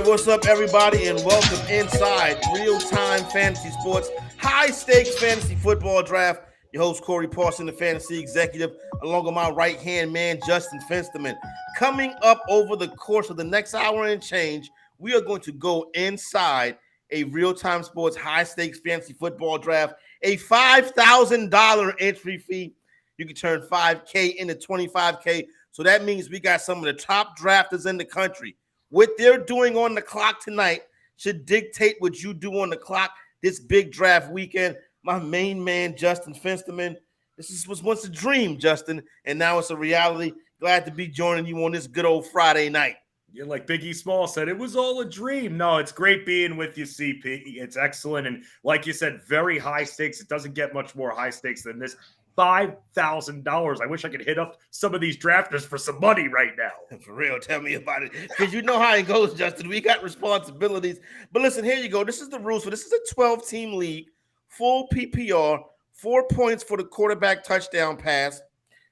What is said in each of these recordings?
what's up, everybody, and welcome inside Real-Time Fantasy Sports High-Stakes Fantasy Football Draft. Your host, Corey Parson, the fantasy executive, along with my right-hand man, Justin Fensterman. Coming up over the course of the next hour and change, we are going to go inside a Real-Time Sports High-Stakes Fantasy Football Draft, a $5,000 entry fee. You can turn $5K into $25K. So that means we got some of the top drafters in the country. What they're doing on the clock tonight should dictate what you do on the clock this big draft weekend. My main man, Justin Fensterman. Was once a dream, Justin, and now it's a reality. Glad to be joining you on this good old Friday night. Yeah, like Biggie Small said, it was all a dream. No, it's great being with you, CP. It's excellent. And like you said, very high stakes. It doesn't get much more high stakes than this. $5,000. I wish I could hit up some of these drafters for some money right now. For real, tell me about it. Because you know how it goes, Justin. We got responsibilities. But listen, here you go. This is the rules. So this is a 12-team league, full PPR, 4 points for the quarterback touchdown pass.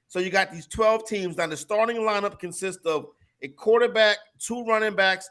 So you got these 12 teams. Now the starting lineup consists of a quarterback, 2 running backs,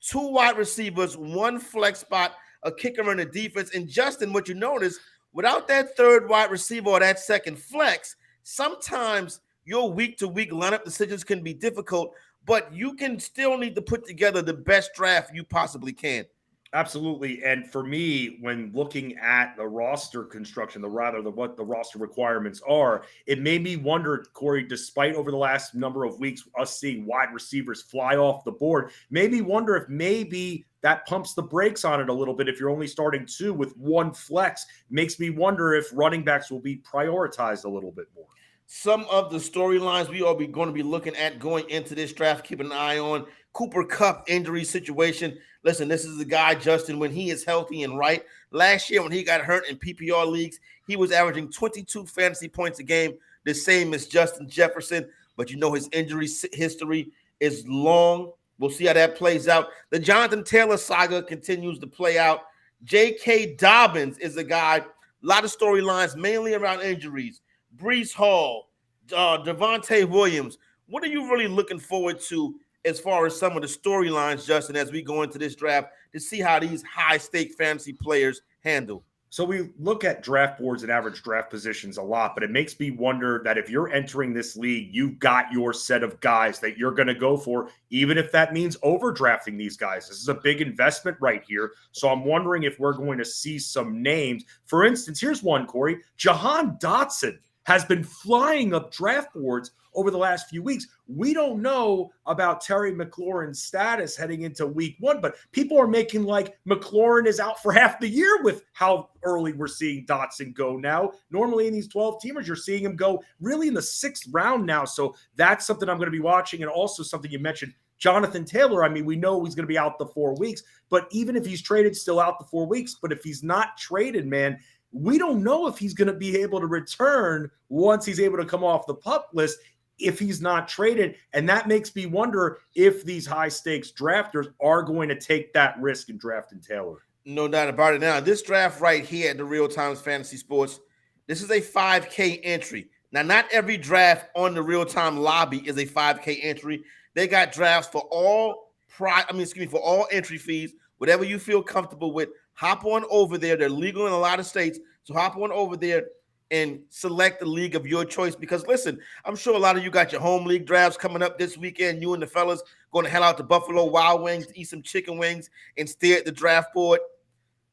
2 wide receivers, 1 flex spot, a kicker, and a defense. And Justin, what you notice, without that third wide receiver or that second flex, sometimes your week-to-week lineup decisions can be difficult, but you can still need to put together the best draft you possibly can. Absolutely. And for me, when looking at the roster construction, what the roster requirements are, it made me wonder, Corey, despite over the last number of weeks, us seeing wide receivers fly off the board, made me wonder if maybe that pumps the brakes on it a little bit. If you're only starting 2 with 1 flex, makes me wonder if running backs will be prioritized a little bit more. Some of the storylines we are going to be looking at going into this draft, keep an eye on Cooper Kupp injury situation. Listen, this is the guy, Justin, when he is healthy and right. Last year when he got hurt in PPR leagues, he was averaging 22 fantasy points a game, the same as Justin Jefferson. But you know his injury history is long. We'll see how that plays out. The Jonathan Taylor saga continues to play out. J.K. Dobbins is a guy, a lot of storylines, mainly around injuries. Breece Hall, Devontae Williams. What are you really looking forward to as far as some of the storylines, Justin, as we go into this draft to see how these high-stake fantasy players handle? So we look at draft boards and average draft positions a lot, but it makes me wonder that if you're entering this league, you've got your set of guys that you're going to go for, even if that means overdrafting these guys. This is a big investment right here. So I'm wondering if we're going to see some names. For instance, here's one, Corey. Jahan Dotson has been flying up draft boards over the last few weeks. We don't know about Terry McLaurin's status heading into week 1, but people are making like McLaurin is out for half the year with how early we're seeing Dotson go now. Normally in these 12-teamers, you're seeing him go really in the 6th round now. So that's something I'm going to be watching. And also something you mentioned, Jonathan Taylor. I mean, we know he's going to be out the 4 weeks, but even if he's traded, still out the 4 weeks. But if he's not traded, man, we don't know if he's going to be able to return once he's able to come off the PUP list if he's not traded. And that makes me wonder if these high-stakes drafters are going to take that risk in drafting Taylor. No doubt about it. Now, this draft right here at the Real-Time Fantasy Sports, this is a 5K entry. Now, not every draft on the Real-Time lobby is a 5K entry. They got drafts for all for all entry fees, whatever you feel comfortable with. Hop on over there. They're legal in a lot of states. So hop on over there and select the league of your choice. Because, listen, I'm sure a lot of you got your home league drafts coming up this weekend. You and the fellas going to head out to Buffalo Wild Wings to eat some chicken wings and stare at the draft board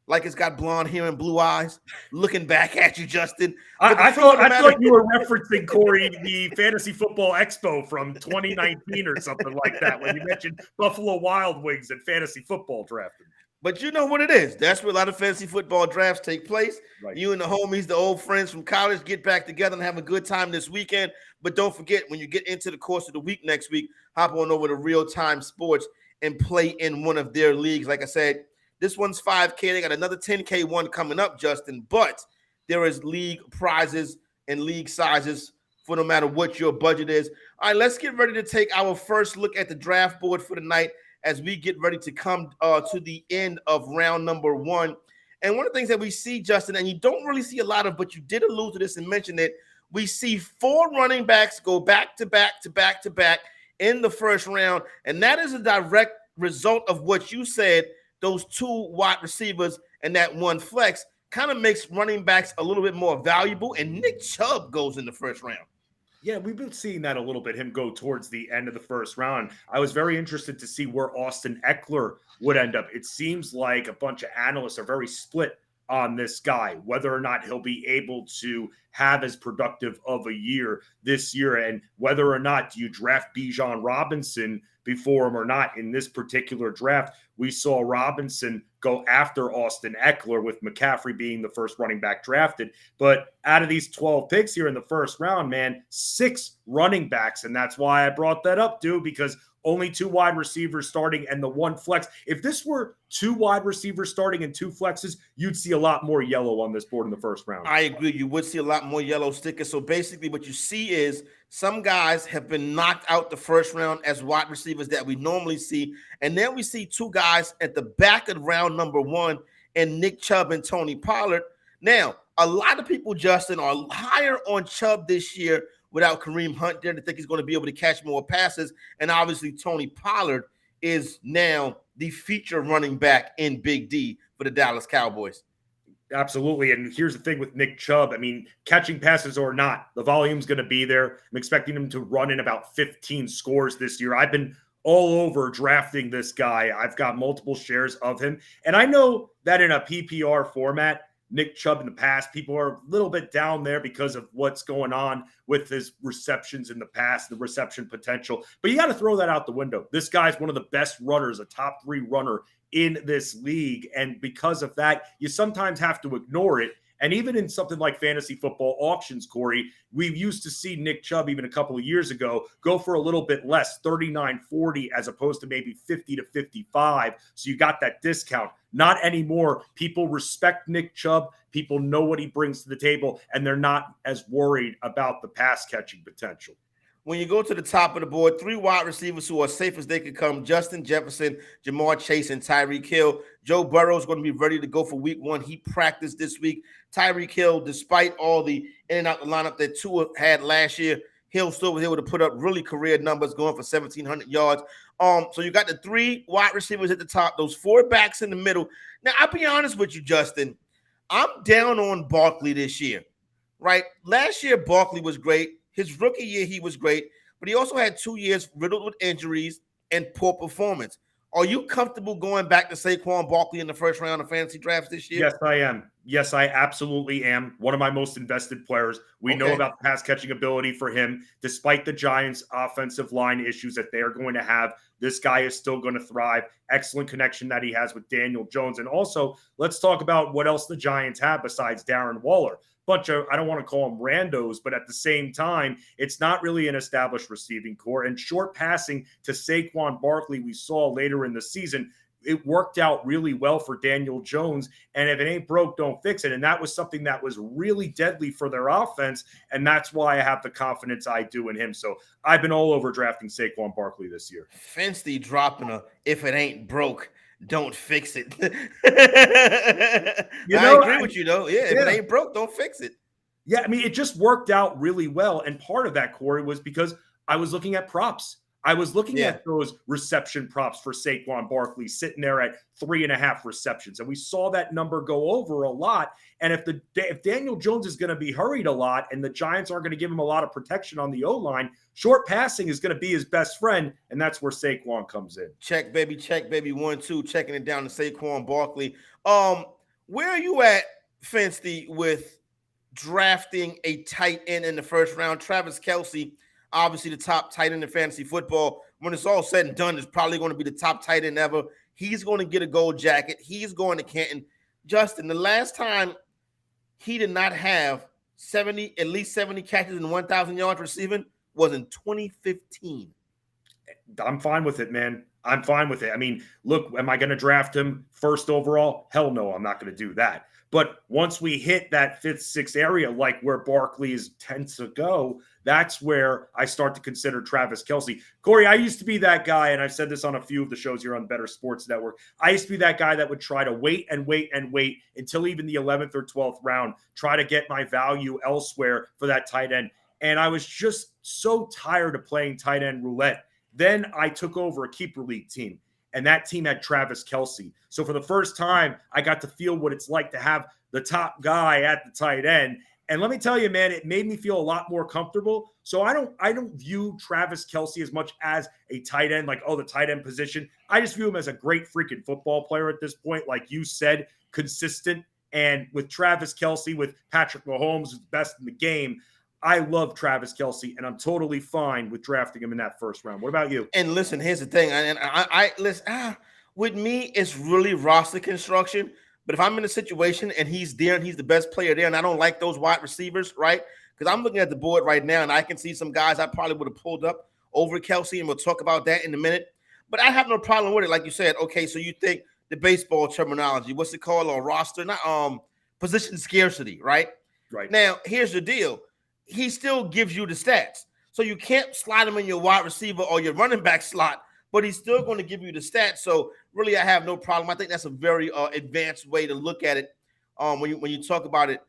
like it's got blonde hair and blue eyes, looking back at you, Justin. I thought you were referencing, Corey, the Fantasy Football Expo from 2019 or something like that when you mentioned Buffalo Wild Wings and fantasy football drafting. But you know what it is. That's where a lot of fantasy football drafts take place. Right. You and the homies, the old friends from college, get back together and have a good time this weekend. But don't forget, when you get into the course of the week next week, hop on over to Real-Time Sports and play in one of their leagues. Like I said, this one's 5K. They got another 10K one coming up, Justin. But there is league prizes and league sizes for no matter what your budget is. All right, let's get ready to take our first look at the draft board for the night as we get ready to come to the end of round number 1. And one of the things that we see, Justin, and you don't really see a lot of, but you did allude to this and mention it, we see 4 running backs go back to back to back to back in the first round, and that is a direct result of what you said, those 2 wide receivers and that 1 flex kind of makes running backs a little bit more valuable. And Nick Chubb goes in the first round. Yeah, we've been seeing that a little bit, him go towards the end of the first round. I was very interested to see where Austin Eckler would end up. It seems like a bunch of analysts are very split on this guy, whether or not he'll be able to have as productive of a year this year, and whether or not do you draft Bijan Robinson before him or not. In this particular draft, we saw Robinson go after Austin Eckler, with McCaffrey being the first running back drafted. But out of these 12 picks here in the first round, man, 6 running backs. And that's why I brought that up, dude, because only 2 wide receivers starting and the 1 flex. If this were 2 wide receivers starting and 2 flexes, you'd see a lot more yellow on this board in the first round. I agree. You would see a lot more yellow stickers. So basically what you see is some guys have been knocked out the first round as wide receivers that we normally see. And then we see 2 guys at the back of round number 1, and Nick Chubb and Tony Pollard. Now, a lot of people, Justin, are higher on Chubb this year without Kareem Hunt there. They think he's going to be able to catch more passes. And obviously Tony Pollard is now the feature running back in Big D for the Dallas Cowboys. Absolutely. And here's the thing with Nick Chubb. I mean, catching passes or not, the volume's going to be there. I'm expecting him to run in about 15 scores this year. I've been all over drafting this guy. I've got multiple shares of him. And I know that in a PPR format, Nick Chubb in the past, people are a little bit down there because of what's going on with his receptions in the past, the reception potential. But you got to throw that out the window. This guy's one of the best runners, a top 3 runner in this league. And because of that, you sometimes have to ignore it. And even in something like fantasy football auctions, Corey, we used to see Nick Chubb even a couple of years ago go for a little bit less, 39-40, as opposed to maybe 50 to 55. So you got that discount. Not anymore. People respect Nick Chubb. People know what he brings to the table, and they're not as worried about the pass catching potential. When you go to the top of the board, 3 wide receivers who are safe as they could come: Justin Jefferson, Jamar Chase, and Tyreek Hill. Joe Burrow is going to be ready to go for week 1. He practiced this week. Tyreek Hill, despite all the in and out the lineup that Tua had last year, Hill still was able to put up really career numbers, going for 1,700 yards. So you got the 3 wide receivers at the top, those 4 backs in the middle. Now, I'll be honest with you, Justin. I'm down on Barkley this year, right? Last year, Barkley was great. His rookie year, he was great, but he also had 2 years riddled with injuries and poor performance. Are you comfortable going back to Saquon Barkley in the first round of fantasy drafts this year? Yes, I am. Yes, I absolutely am. One of my most invested players. We know about the pass catching ability for him. Despite the Giants' offensive line issues that they are going to have, this guy is still going to thrive. Excellent connection that he has with Daniel Jones. And also, let's talk about what else the Giants have besides Darren Waller. Bunch of, I don't want to call them randos, but at the same time, it's not really an established receiving core. And short passing to Saquon Barkley, we saw later in the season, it worked out really well for Daniel Jones. And if it ain't broke, don't fix it. And that was something that was really deadly for their offense. And that's why I have the confidence I do in him. So I've been all over drafting Saquon Barkley this year. Fenstey dropping a "if it ain't broke, don't fix it." I agree with you, though. Yeah, if it ain't broke, don't fix it. Yeah, I mean, it just worked out really well. And part of that, Corey, was because I was looking at props. I was looking at those reception props for Saquon Barkley sitting there at 3.5 receptions. And we saw that number go over a lot. And if Daniel Jones is going to be hurried a lot and the Giants aren't going to give him a lot of protection on the O-line, short passing is going to be his best friend. And that's where Saquon comes in. Check, baby. 1-2, checking it down to Saquon Barkley. Where are you at, Fenstey, with drafting a tight end in the first round? Travis Kelce, obviously the top tight end in fantasy football. When it's all said and done, is probably going to be the top tight end ever. He's going to get a gold jacket. He's going to Canton. Justin, the last time he did not have at least 70 catches and 1,000 yards receiving was in 2015. I'm fine with it, man. I'm fine with it. I mean, look, am I going to draft him first overall? Hell no, I'm not going to do that. But once we hit that 5th, 6th area, like where Barkley tends to go, that's where I start to consider Travis Kelce. Corey, I used to be that guy, and I've said this on a few of the shows here on Better Sports Network. I used to be that guy that would try to wait until even the 11th or 12th round, try to get my value elsewhere for that tight end. And I was just so tired of playing tight end roulette. Then I took over a keeper league team. and that team had Travis Kelce. So for the first time, I got to feel what it's like to have the top guy at the tight end. And let me tell you, man, it made me feel a lot more comfortable. So I don't view Travis Kelce as much as a tight end, like, oh, the tight end position. I just view him as a great freaking football player at this point. Like you said, consistent. And with Travis Kelce, with Patrick Mahomes, who's the best in the game, I love Travis Kelce, and I'm totally fine with drafting him in that first round. What about you? And listen, here's the thing. And I listen, with me, it's really roster construction. But if I'm in a situation and he's there and he's the best player there, and I don't like those wide receivers, right? Because I'm looking at the board right now, and I can see some guys I probably would have pulled up over Kelce, and we'll talk about that in a minute. But I have no problem with it. Like you said, okay, so you think the baseball terminology, what's it called? Or roster, not position scarcity, right? Right. Now, here's the deal. He still gives you the stats. So you can't slide him in your wide receiver or your running back slot, but he's still going to give you the stats. So really, I have no problem. I think that's a very advanced way to look at it when you talk about it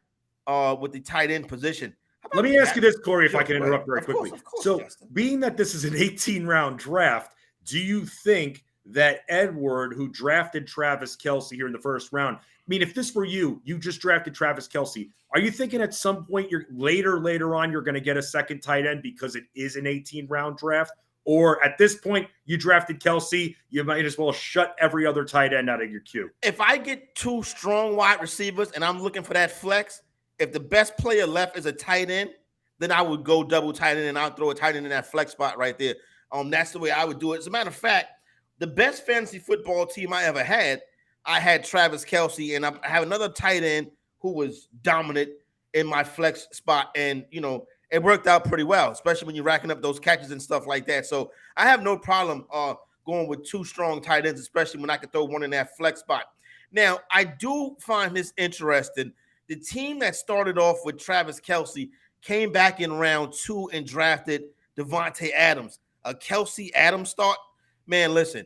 with the tight end position. Let me ask you this, Corey, if I can interrupt very quickly. Of course, so Justin. Being that this is an 18-round draft, do you think that Edward, who drafted Travis Kelce here in the first round, I mean, if this were you just drafted Travis Kelce, are you thinking at some point later on you're going to get a second tight end because it is an 18-round draft? Or at this point, you drafted Kelce, you might as well shut every other tight end out of your queue? If I get two strong wide receivers and I'm looking for that flex, if the best player left is a tight end, then I would go double tight end and I'll throw a tight end in that flex spot right there. That's the way I would do it. As a matter of fact, the best fantasy football team I ever had, I had Travis Kelce, and I have another tight end who was dominant in my flex spot. And, it worked out pretty well, especially when you're racking up those catches and stuff like that. So I have no problem going with two strong tight ends, especially when I could throw one in that flex spot. Now, I do find this interesting. The team that started off with Travis Kelce came back in round 2 and drafted Devontae Adams. A Kelce Adams start. Man, listen,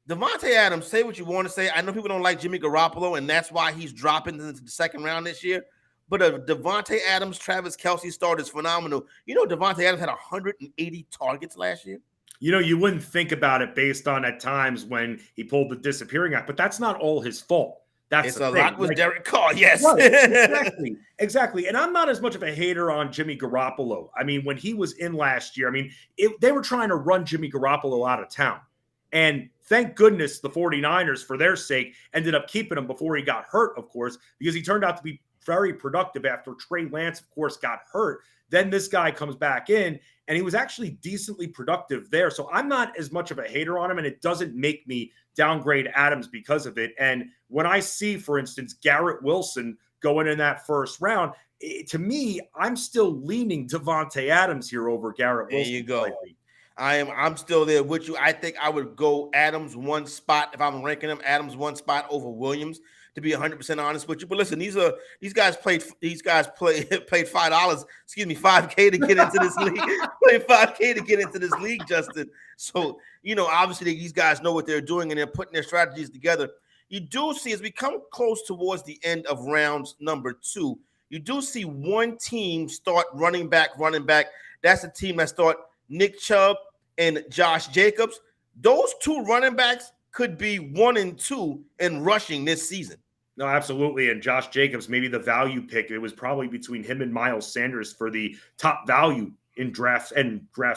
Devontae Adams, say what you want to say. I know people don't like Jimmy Garoppolo, and that's why he's dropping into the second round this year. But a Devontae Adams, Travis Kelce start is phenomenal. Devontae Adams had 180 targets last year. You wouldn't think about it based on at times when he pulled the disappearing act, but that's not all his fault. That's a lot with Derek Carr, yes. Right. Exactly. And I'm not as much of a hater on Jimmy Garoppolo. I mean, when he was in last year, they were trying to run Jimmy Garoppolo out of town. And thank goodness the 49ers, for their sake, ended up keeping him before he got hurt, of course, because he turned out to be very productive after Trey Lance, of course, got hurt. Then this guy comes back in, and he was actually decently productive there. So I'm not as much of a hater on him, and it doesn't make me downgrade Adams because of it. And when I see, for instance, Garrett Wilson going in that first round, to me, I'm still leaning Devontae Adams here over Garrett Wilson. There you go. I'm still there with you. I think I would go Adams one spot if I'm ranking him. Adams one spot over Williams, to be 100% honest with you. But listen, these guys played $5, $5K to get into this league. Played $5K to get into this league, Justin. So, obviously these guys know what they're doing and they're putting their strategies together. You do see, as we come close towards the end of rounds number 2, you do see one team start running back. That's the team that start Nick Chubb and Josh Jacobs. Those two running backs could be 1 and 2 in rushing this season. No, absolutely. And Josh Jacobs, maybe the value pick. It was probably between him and Miles Sanders for the top value in drafts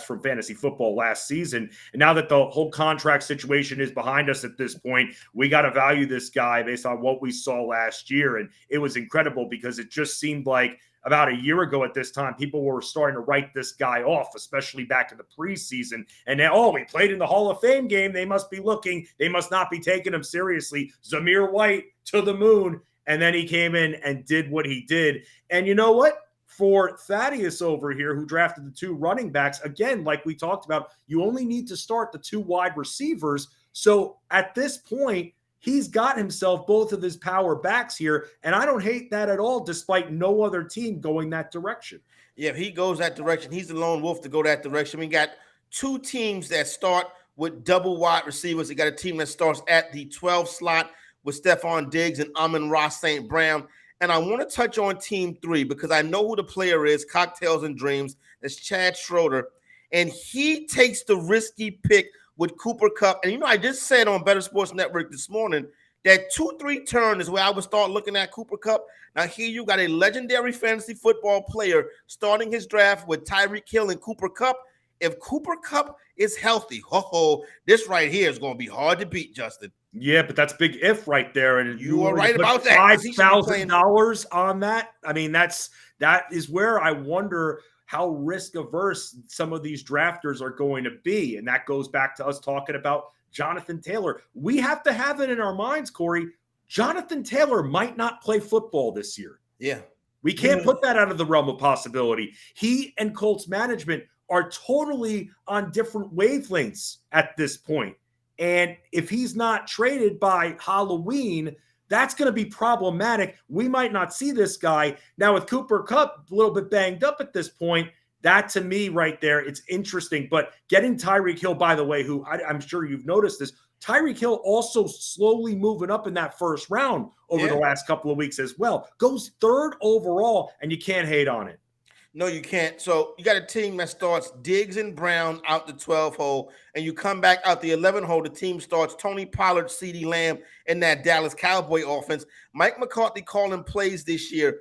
from fantasy football last season. And now that the whole contract situation is behind us at this point, we got to value this guy based on what we saw last year. And it was incredible because it just seemed like about a year ago at this time, people were starting to write this guy off, especially back in the preseason. And now, he played in the Hall of Fame game. They must not be taking him seriously. Zamir White to the moon. And then he came in and did what he did. And you know what? For Thaddeus over here, who drafted the 2 running backs, again, like we talked about, you only need to start the 2 wide receivers. So at this point, he's got himself both of his power backs here, and I don't hate that at all, despite no other team going that direction. Yeah, if he goes that direction, he's the lone wolf to go that direction. We got 2 teams that start with double wide receivers. You got a team that starts at the 12 slot with Stephon Diggs and Amon-Ra St. Brown. And I want to touch on team 3 because I know who the player is, Cocktails and Dreams. That's Chad Schroeder. And he takes the risky pick with Cooper Kupp. And, I just said on Better Sports Network this morning that 2-3 turn is where I would start looking at Cooper Kupp. Now, here you got a legendary fantasy football player starting his draft with Tyreek Hill and Cooper Kupp. If Cooper Kupp is healthy, this right here is going to be hard to beat, Justin. Yeah, but that's big if right there. And you are right about that. $5,000 on that. I mean, that is where I wonder how risk averse some of these drafters are going to be. And that goes back to us talking about Jonathan Taylor. We have to have it in our minds, Corey. Jonathan Taylor might not play football this year. Yeah. We can't put that out of the realm of possibility. He and Colts management are totally on different wavelengths at this point. And if he's not traded by Halloween, that's going to be problematic. We might not see this guy. Now with Cooper Kupp a little bit banged up at this point, that to me right there, it's interesting. But getting Tyreek Hill, by the way, who I'm sure you've noticed this, Tyreek Hill also slowly moving up in that first round over the last couple of weeks as well. Goes third overall, and you can't hate on it. No, you can't. So you got a team that starts Diggs and Brown out the 12 hole, and you come back out the 11 hole. The team starts Tony Pollard, CeeDee Lamb in that Dallas Cowboy offense. Mike McCarthy calling plays this year.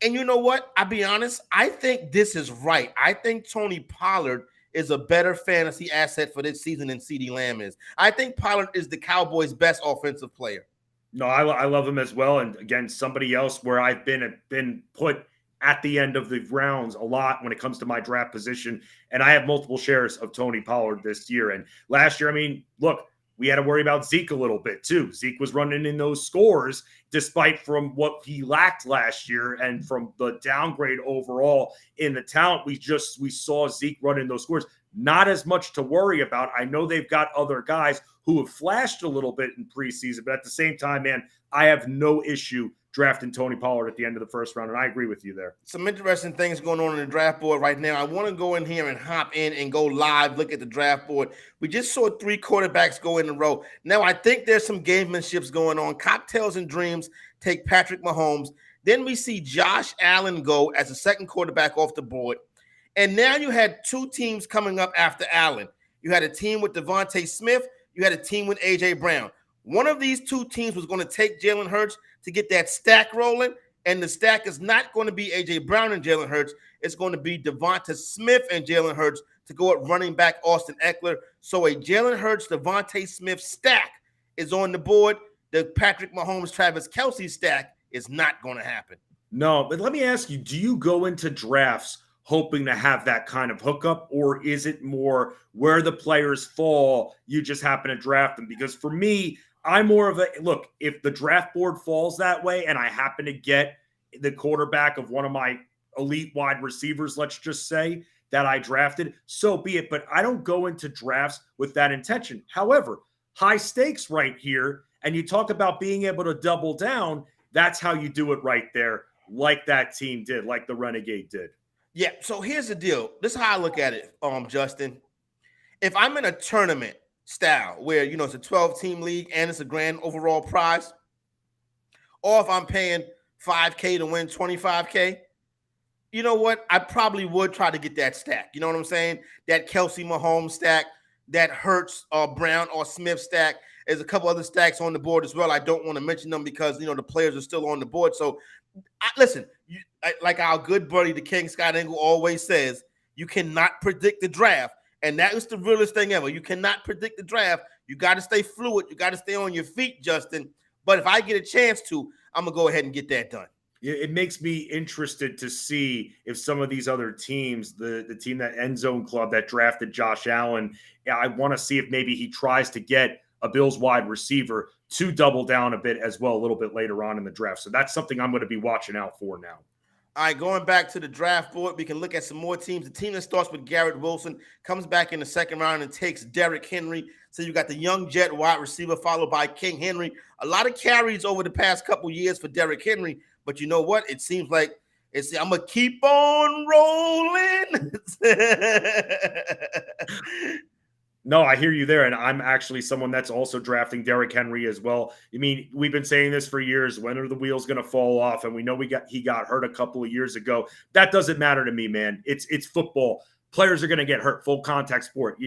And you know what? I'll be honest. I think this is right. I think Tony Pollard is a better fantasy asset for this season than CeeDee Lamb is. I think Pollard is the Cowboys' best offensive player. No, I love him as well. And again, somebody else where I've been put at the end of the rounds a lot when it comes to my draft position. And I have multiple shares of Tony Pollard this year. And last year, I mean, look, we had to worry about Zeke a little bit too. Zeke was running in those scores despite from what he lacked last year and from the downgrade overall in the talent. We saw Zeke running those scores. Not as much to worry about. I know they've got other guys who have flashed a little bit in preseason, but at the same time, man, I have no issue drafting Tony Pollard at the end of the first round, and I agree with you there. Some interesting things going on in the draft board right now. I want to go in here and hop in and go live, look at the draft board. We just saw 3 quarterbacks go in a row. Now, I think there's some gamemanships going on. Cocktails and Dreams take Patrick Mahomes. Then we see Josh Allen go as a second quarterback off the board. And now you had 2 teams coming up after Allen. You had a team with Devontae Smith. You had a team with A.J. Brown. One of these 2 teams was going to take Jalen Hurts to get that stack rolling, and the stack is not going to be A.J. Brown and Jalen Hurts. It's going to be Devonta Smith and Jalen Hurts to go at running back Austin Eckler. So a Jalen Hurts, Devonta Smith stack is on the board. The Patrick Mahomes, Travis Kelce stack is not going to happen. No, but let me ask you, do you go into drafts hoping to have that kind of hookup, or is it more where the players fall, you just happen to draft them? Because for me, I'm more of a look, if the draft board falls that way and I happen to get the quarterback of one of my elite wide receivers, let's just say, that I drafted, so be it. But I don't go into drafts with that intention. However, high stakes right here, and you talk about being able to double down, that's how you do it right there, like that team did, like the Renegade did. Yeah, so here's the deal. This is how I look at it, Justin. If I'm in a tournament style where, it's a 12-team league and it's a grand overall prize, or if I'm paying $5K to win $25K, you know what? I probably would try to get that stack. You know what I'm saying? That Kelce Mahomes stack, that Hurts or Brown or Smith stack. There's a couple other stacks on the board as well. I don't want to mention them because, the players are still on the board. So, listen, like our good buddy, the King Scott Engel, always says, you cannot predict the draft. And that is the realest thing ever. You cannot predict the draft. You got to stay fluid. You got to stay on your feet, Justin. But if I get a chance to, I'm going to go ahead and get that done. It makes me interested to see if some of these other teams, the team, that End Zone Club that drafted Josh Allen, I want to see if maybe he tries to get a Bills wide receiver to double down a bit as well a little bit later on in the draft. So that's something I'm going to be watching out for now. All right, going back to the draft board, we can look at some more teams. The team that starts with Garrett Wilson comes back in the second round and takes Derrick Henry. So you got the young jet wide receiver followed by King Henry. A lot of carries over the past couple years for Derrick Henry, but you know what? It seems like I'm going to keep on rolling. No, I hear you there, and I'm actually someone that's also drafting Derrick Henry as well. I mean, we've been saying this for years. When are the wheels going to fall off? And we know he got hurt a couple of years ago. That doesn't matter to me, man. It's football. players are going to get hurt. Full contact sport.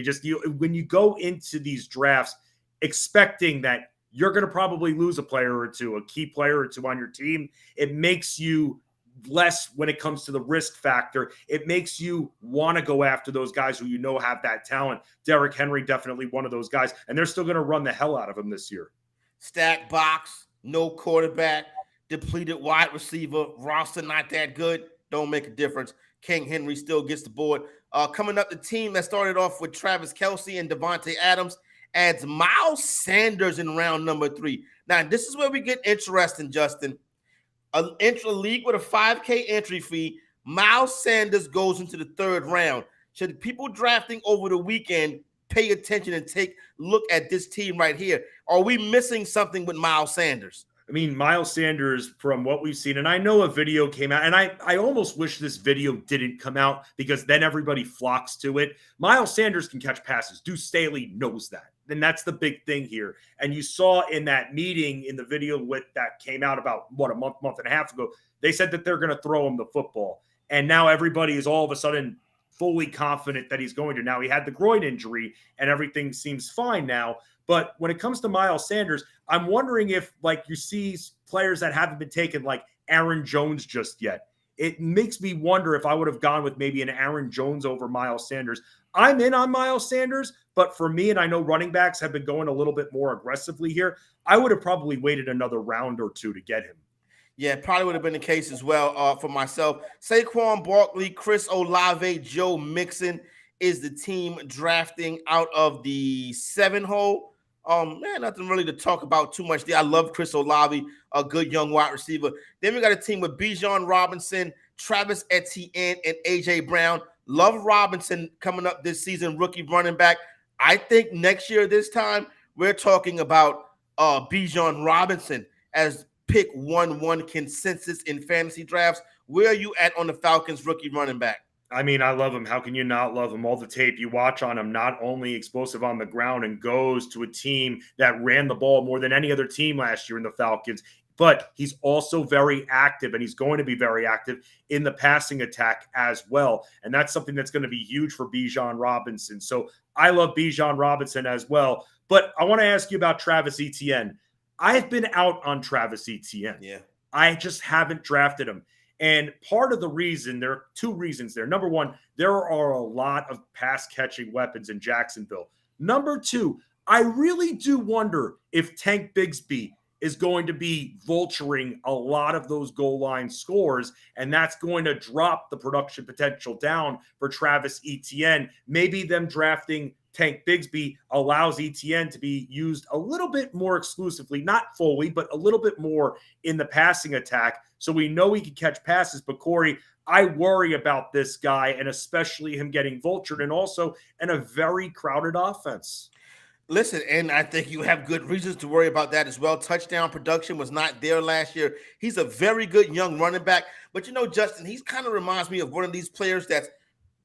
When you go into these drafts expecting that you're going to probably lose a player or two, a key player or two on your team, it makes you less when it comes to the risk factor. It makes you want to go after those guys who have that talent. Derrick Henry, definitely one of those guys, and they're still going to run the hell out of him this year. Stack box, no quarterback, depleted wide receiver, roster not that good, don't make a difference. King Henry still gets the board. Coming up, the team that started off with Travis Kelce and Devontae Adams adds Miles Sanders in round number 3. Now, this is where we get interesting, Justin. A league with a $5K entry fee, Miles Sanders goes into the 3rd round. Should people drafting over the weekend pay attention and take a look at this team right here? Are we missing something with Miles Sanders? I mean, Miles Sanders, from what we've seen, and I know a video came out, and I almost wish this video didn't come out because then everybody flocks to it. Miles Sanders can catch passes. Deuce Staley knows that. And that's the big thing here. And you saw in that meeting in the video that came out about, a month and a half ago, they said that they're going to throw him the football. And now everybody is all of a sudden fully confident that he's going to. Now, he had the groin injury, and everything seems fine now. But when it comes to Miles Sanders, I'm wondering if, you see players that haven't been taken, like Aaron Jones just yet. It makes me wonder if I would have gone with maybe an Aaron Jones over Miles Sanders. I'm in on Miles Sanders, but for me, and I know running backs have been going a little bit more aggressively here, I would have probably waited another round or 2 to get him. Yeah, probably would have been the case as well for myself. Saquon Barkley, Chris Olave, Joe Mixon is the team drafting out of the 7 hole. Nothing really to talk about too much there. I love Chris Olave, a good young wide receiver. Then we got a team with Bijan Robinson, Travis Etienne, and A.J. Brown. Love Robinson coming up this season, rookie running back. I think next year this time, we're talking about Bijan Robinson as pick 1-1 consensus in fantasy drafts. Where are you at on the Falcons rookie running back? I mean, I love him. How can you not love him? All the tape you watch on him, not only explosive on the ground and goes to a team that ran the ball more than any other team last year in the Falcons, but he's also very active, and he's going to be very active in the passing attack as well. And that's something that's going to be huge for Bijan Robinson. So I love Bijan Robinson as well. But I want to ask you about Travis Etienne. I've been out on Travis Etienne. Yeah. I just haven't drafted him. And part of the reason, there are 2 reasons there. Number 1, there are a lot of pass-catching weapons in Jacksonville. Number 2, I really do wonder if Tank Bigsby is going to be vulturing a lot of those goal line scores, and that's going to drop the production potential down for Travis Etienne. Maybe them drafting Tank Bigsby allows Etienne to be used a little bit more exclusively, not fully, but a little bit more in the passing attack. So we know he can catch passes. But Corey, I worry about this guy, and especially him getting vultured, and also in a very crowded offense. Listen, and I think you have good reasons to worry about that as well. Touchdown production was not there last year. He's a very good young running back. But, Justin, he kind of reminds me of one of these players that's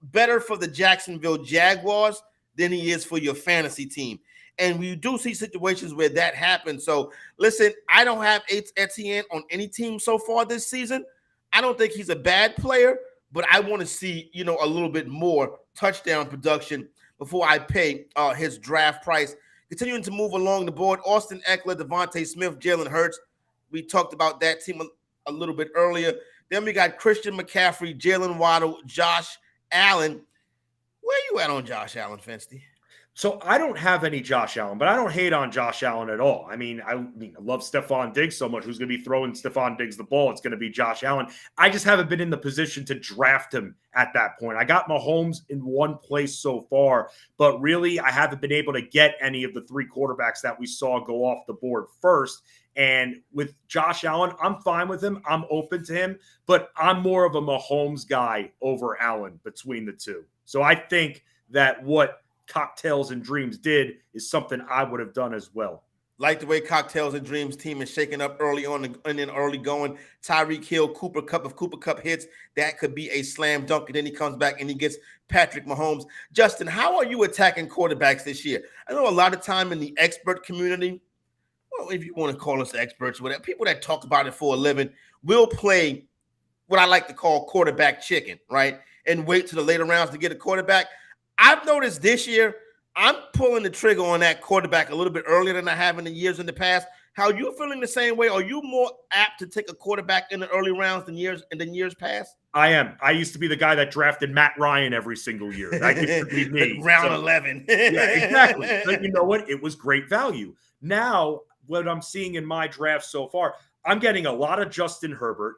better for the Jacksonville Jaguars than he is for your fantasy team. And we do see situations where that happens. So, listen, I don't have Etienne on any team so far this season. I don't think he's a bad player, but I want to see, a little bit more touchdown production before I pay his draft price. Continuing to move along the board, Austin Eckler, Devontae Smith, Jalen Hurts. We talked about that team a little bit earlier. Then we got Christian McCaffrey, Jalen Waddle, Josh Allen. Where you at on Josh Allen, Fensty? So I don't have any Josh Allen, but I don't hate on Josh Allen at all. I love Stephon Diggs so much. Who's going to be throwing Stephon Diggs the ball? It's going to be Josh Allen. I just haven't been in the position to draft him at that point. I got Mahomes in one place so far, but really I haven't been able to get any of the 3 quarterbacks that we saw go off the board first. And with Josh Allen, I'm fine with him. I'm open to him, but I'm more of a Mahomes guy over Allen between the 2. So I think that what Cocktails and Dreams did is something I would have done as well. Like the way Cocktails and Dreams team is shaking up early on and then early going. Tyreek Hill, Cooper Kupp. If Cooper Kupp hits, that could be a slam dunk. And then he comes back and he gets Patrick Mahomes. Justin, how are you attacking quarterbacks this year? I know a lot of time in the expert community, well, if you want to call us experts, whatever, people that talk about it for a living will play what I like to call quarterback chicken, right? and wait to the later rounds to get a quarterback. I've noticed this year I'm pulling the trigger on that quarterback a little bit earlier than I have in the years in the past. How are you feeling the same way? Are you more apt to take a quarterback in the early rounds than years past? I am. I used to be the guy that drafted Matt Ryan every single year. That used to be me. Round 11. Yeah, exactly. But you know what? It was great value. Now, what I'm seeing in my draft so far, I'm getting a lot of Justin Herbert.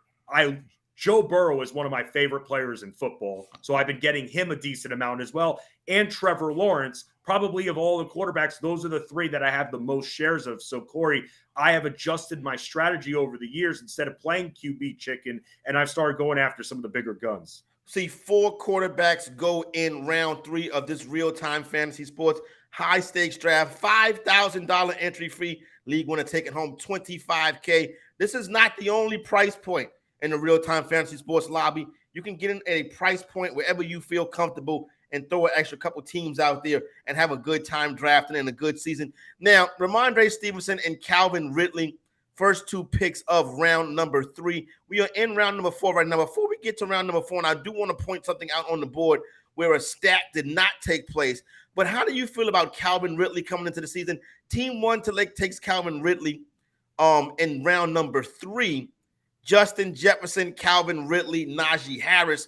Joe Burrow is one of my favorite players in football, so I've been getting him a decent amount as well. And Trevor Lawrence, probably of all the quarterbacks, those are the three that I have the most shares of. So, Corey, I have adjusted my strategy over the years instead of playing QB chicken, and I've started going after some of the bigger guns. See, 4 quarterbacks go in round 3 of this real-time fantasy sports high-stakes draft. $5,000 entry fee. League winner taking home $25K. This is not the only price point in the real-time fantasy sports lobby. You can get in at a price point wherever you feel comfortable and throw an extra couple teams out there and have a good time drafting and a good season. Now, Ramondre Stevenson and Calvin Ridley, first 2 picks of round number 3. We are in round number 4 right now. Before we get to round number 4, and I do want to point something out on the board where a stack did not take place. But how do you feel about Calvin Ridley coming into the season? Team 1 takes Calvin Ridley in round number 3. Justin Jefferson, Calvin Ridley, Najee Harris.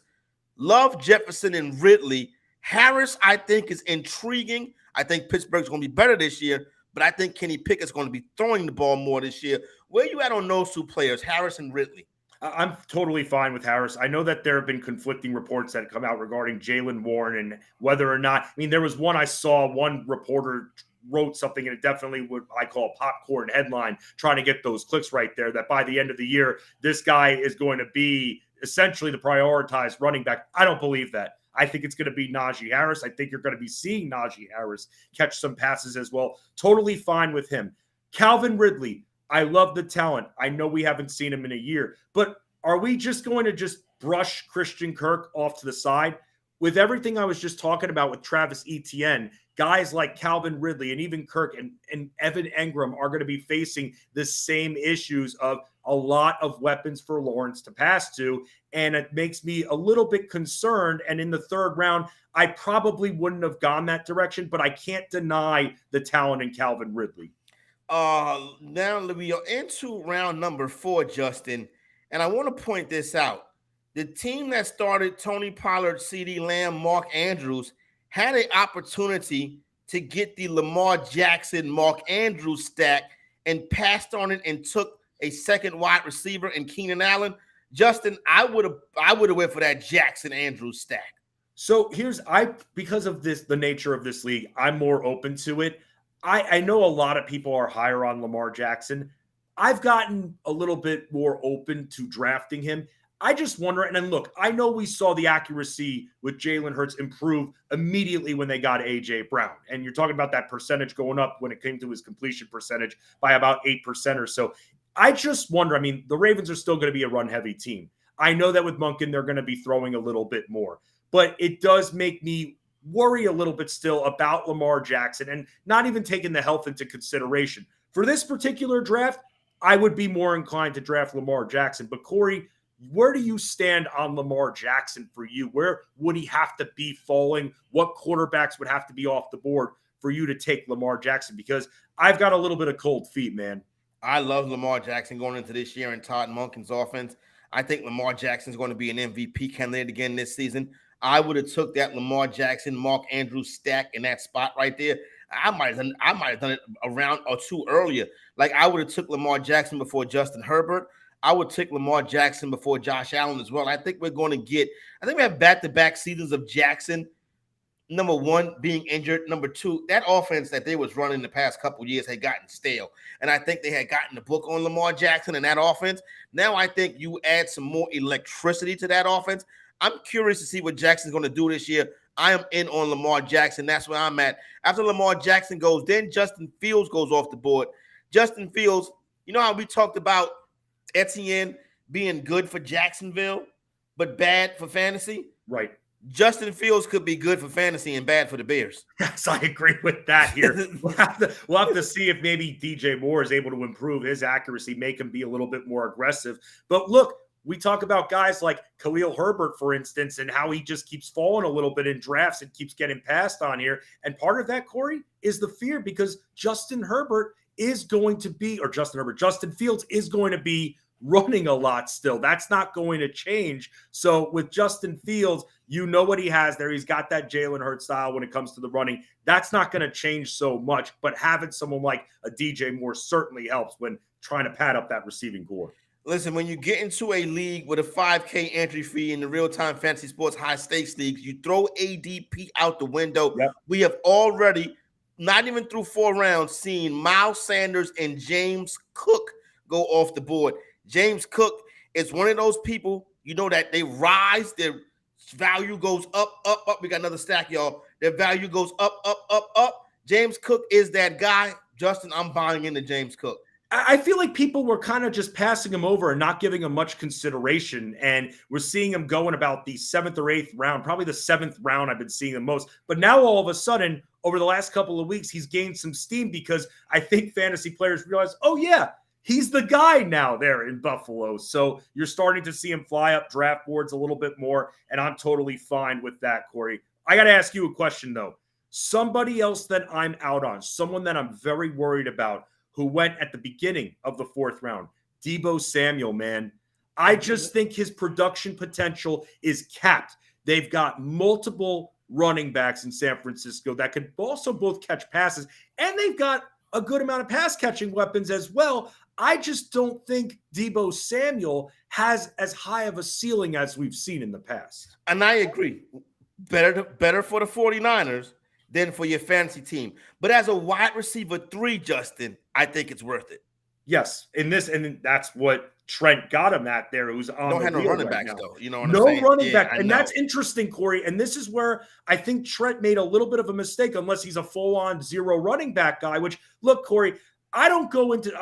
Love Jefferson and Ridley. Harris, I think, is intriguing. I think Pittsburgh's going to be better this year, but I think Kenny Pickett's going to be throwing the ball more this year. Where are you at on those 2 players, Harris and Ridley? I'm totally fine with Harris. I know that there have been conflicting reports that have come out regarding Jaylen Warren and whether or not, I mean, there was one I saw, one reporter wrote something, and it definitely would I call a popcorn headline, trying to get those clicks right there, that by the end of the year, this guy is going to be essentially the prioritized running back. I don't believe that. I think it's going to be Najee Harris. I think you're going to be seeing Najee Harris catch some passes as well. Totally fine with him. Calvin Ridley, I love the talent. I know we haven't seen him in a year, but are we just going to just brush Christian Kirk off to the side? With everything I was just talking about with Travis Etienne, guys like Calvin Ridley and even Kirk and Evan Engram are going to be facing the same issues of a lot of weapons for Lawrence to pass to. And it makes me a little bit concerned. And in the 3rd round, I probably wouldn't have gone that direction, but I can't deny the talent in Calvin Ridley. Now we are into round number 4, Justin. And I want to point this out. The team that started Tony Pollard, CeeDee Lamb, Mark Andrews had an opportunity to get the Lamar Jackson, Mark Andrews stack and passed on it and took a second wide receiver in Keenan Allen. Justin, I would have went for that Jackson Andrews stack. So because of the nature of this league, I'm more open to it. I know a lot of people are higher on Lamar Jackson. I've gotten a little bit more open to drafting him. I just wonder, and then look, I know we saw the accuracy with Jalen Hurts improve immediately when they got A.J. Brown. And you're talking about that percentage going up when it came to his completion percentage by about 8% or so. I just wonder, I mean, the Ravens are still going to be a run-heavy team. I know that with Monken, they're going to be throwing a little bit more. But it does make me worry a little bit still about Lamar Jackson and not even taking the health into consideration. For this particular draft, I would be more inclined to draft Lamar Jackson. But Corey, where do you stand on Lamar Jackson for you? Where would he have to be falling? What quarterbacks would have to be off the board for you to take Lamar Jackson? Because I've got a little bit of cold feet, man. I love Lamar Jackson going into this year in Todd Monken's offense. I think Lamar Jackson is going to be an MVP candidate again this season. I would have took that Lamar Jackson, Mark Andrews stack in that spot right there. I might have done it a round or 2 earlier. Like I would have took Lamar Jackson before Justin Herbert. I would take Lamar Jackson before Josh Allen as well. I think we have back-to-back seasons of Jackson. Number 1, being injured. Number 2, that offense that they was running the past couple of years had gotten stale. And I think they had gotten the book on Lamar Jackson and that offense. Now I think you add some more electricity to that offense. I'm curious to see what Jackson's going to do this year. I am in on Lamar Jackson. That's where I'm at. After Lamar Jackson goes, then Justin Fields goes off the board. Justin Fields, you know how we talked about Etienne being good for Jacksonville, but bad for fantasy? Right. Justin Fields could be good for fantasy and bad for the Bears. Yes, I agree with that here. We'll have to see if maybe DJ Moore is able to improve his accuracy, make him be a little bit more aggressive. But look, We talk about guys like Khalil Herbert, for instance, and how he just keeps falling a little bit in drafts and keeps getting passed on here. And part of that, Corey, is the fear because Justin Fields is going to be running a lot still. That's not going to change. So with Justin Fields, you know what he has there. He's got that Jalen Hurts style when it comes to the running. That's not going to change so much, but having someone like a DJ Moore certainly helps when trying to pad up that receiving core. Listen, when you get into a league with a $5K entry fee in the Real-Time Fantasy Sports High Stakes Leagues, you throw ADP out the window. Yep. We have already, not even through 4 rounds, seen Miles Sanders and James Cook go off the board. James Cook is one of those people, that they rise, their value goes up, up, up. We got another stack, y'all. Their value goes up, up, up, up. James Cook is that guy. Justin, I'm buying into James Cook. I feel like people were kind of just passing him over and not giving him much consideration. And we're seeing him go in about the 7th or 8th round, probably the 7th round I've been seeing him most. But now all of a sudden, over the last couple of weeks, he's gained some steam because I think fantasy players realize, oh, yeah, he's the guy now there in Buffalo. So you're starting to see him fly up draft boards a little bit more, and I'm totally fine with that, Corey. I got to ask you a question, though. Somebody else that I'm out on, someone that I'm very worried about, who went at the beginning of the 4th round, Deebo Samuel, man. I just think his production potential is capped. They've got multiple running backs in San Francisco that can also both catch passes, and they've got a good amount of pass-catching weapons as well. I just don't think Deebo Samuel has as high of a ceiling as we've seen in the past. And I agree. Better for the 49ers than for your fantasy team. But as a wide receiver 3, Justin, I think it's worth it. Yes, and that's what Trent got him at there. Who's on don't the have no running right backs now. though. You know what I'm saying? No running back, I and know. that's interesting, Corey. And this is where I think Trent made a little bit of a mistake, unless he's a full-on 0 running back guy. Which, look, Corey, I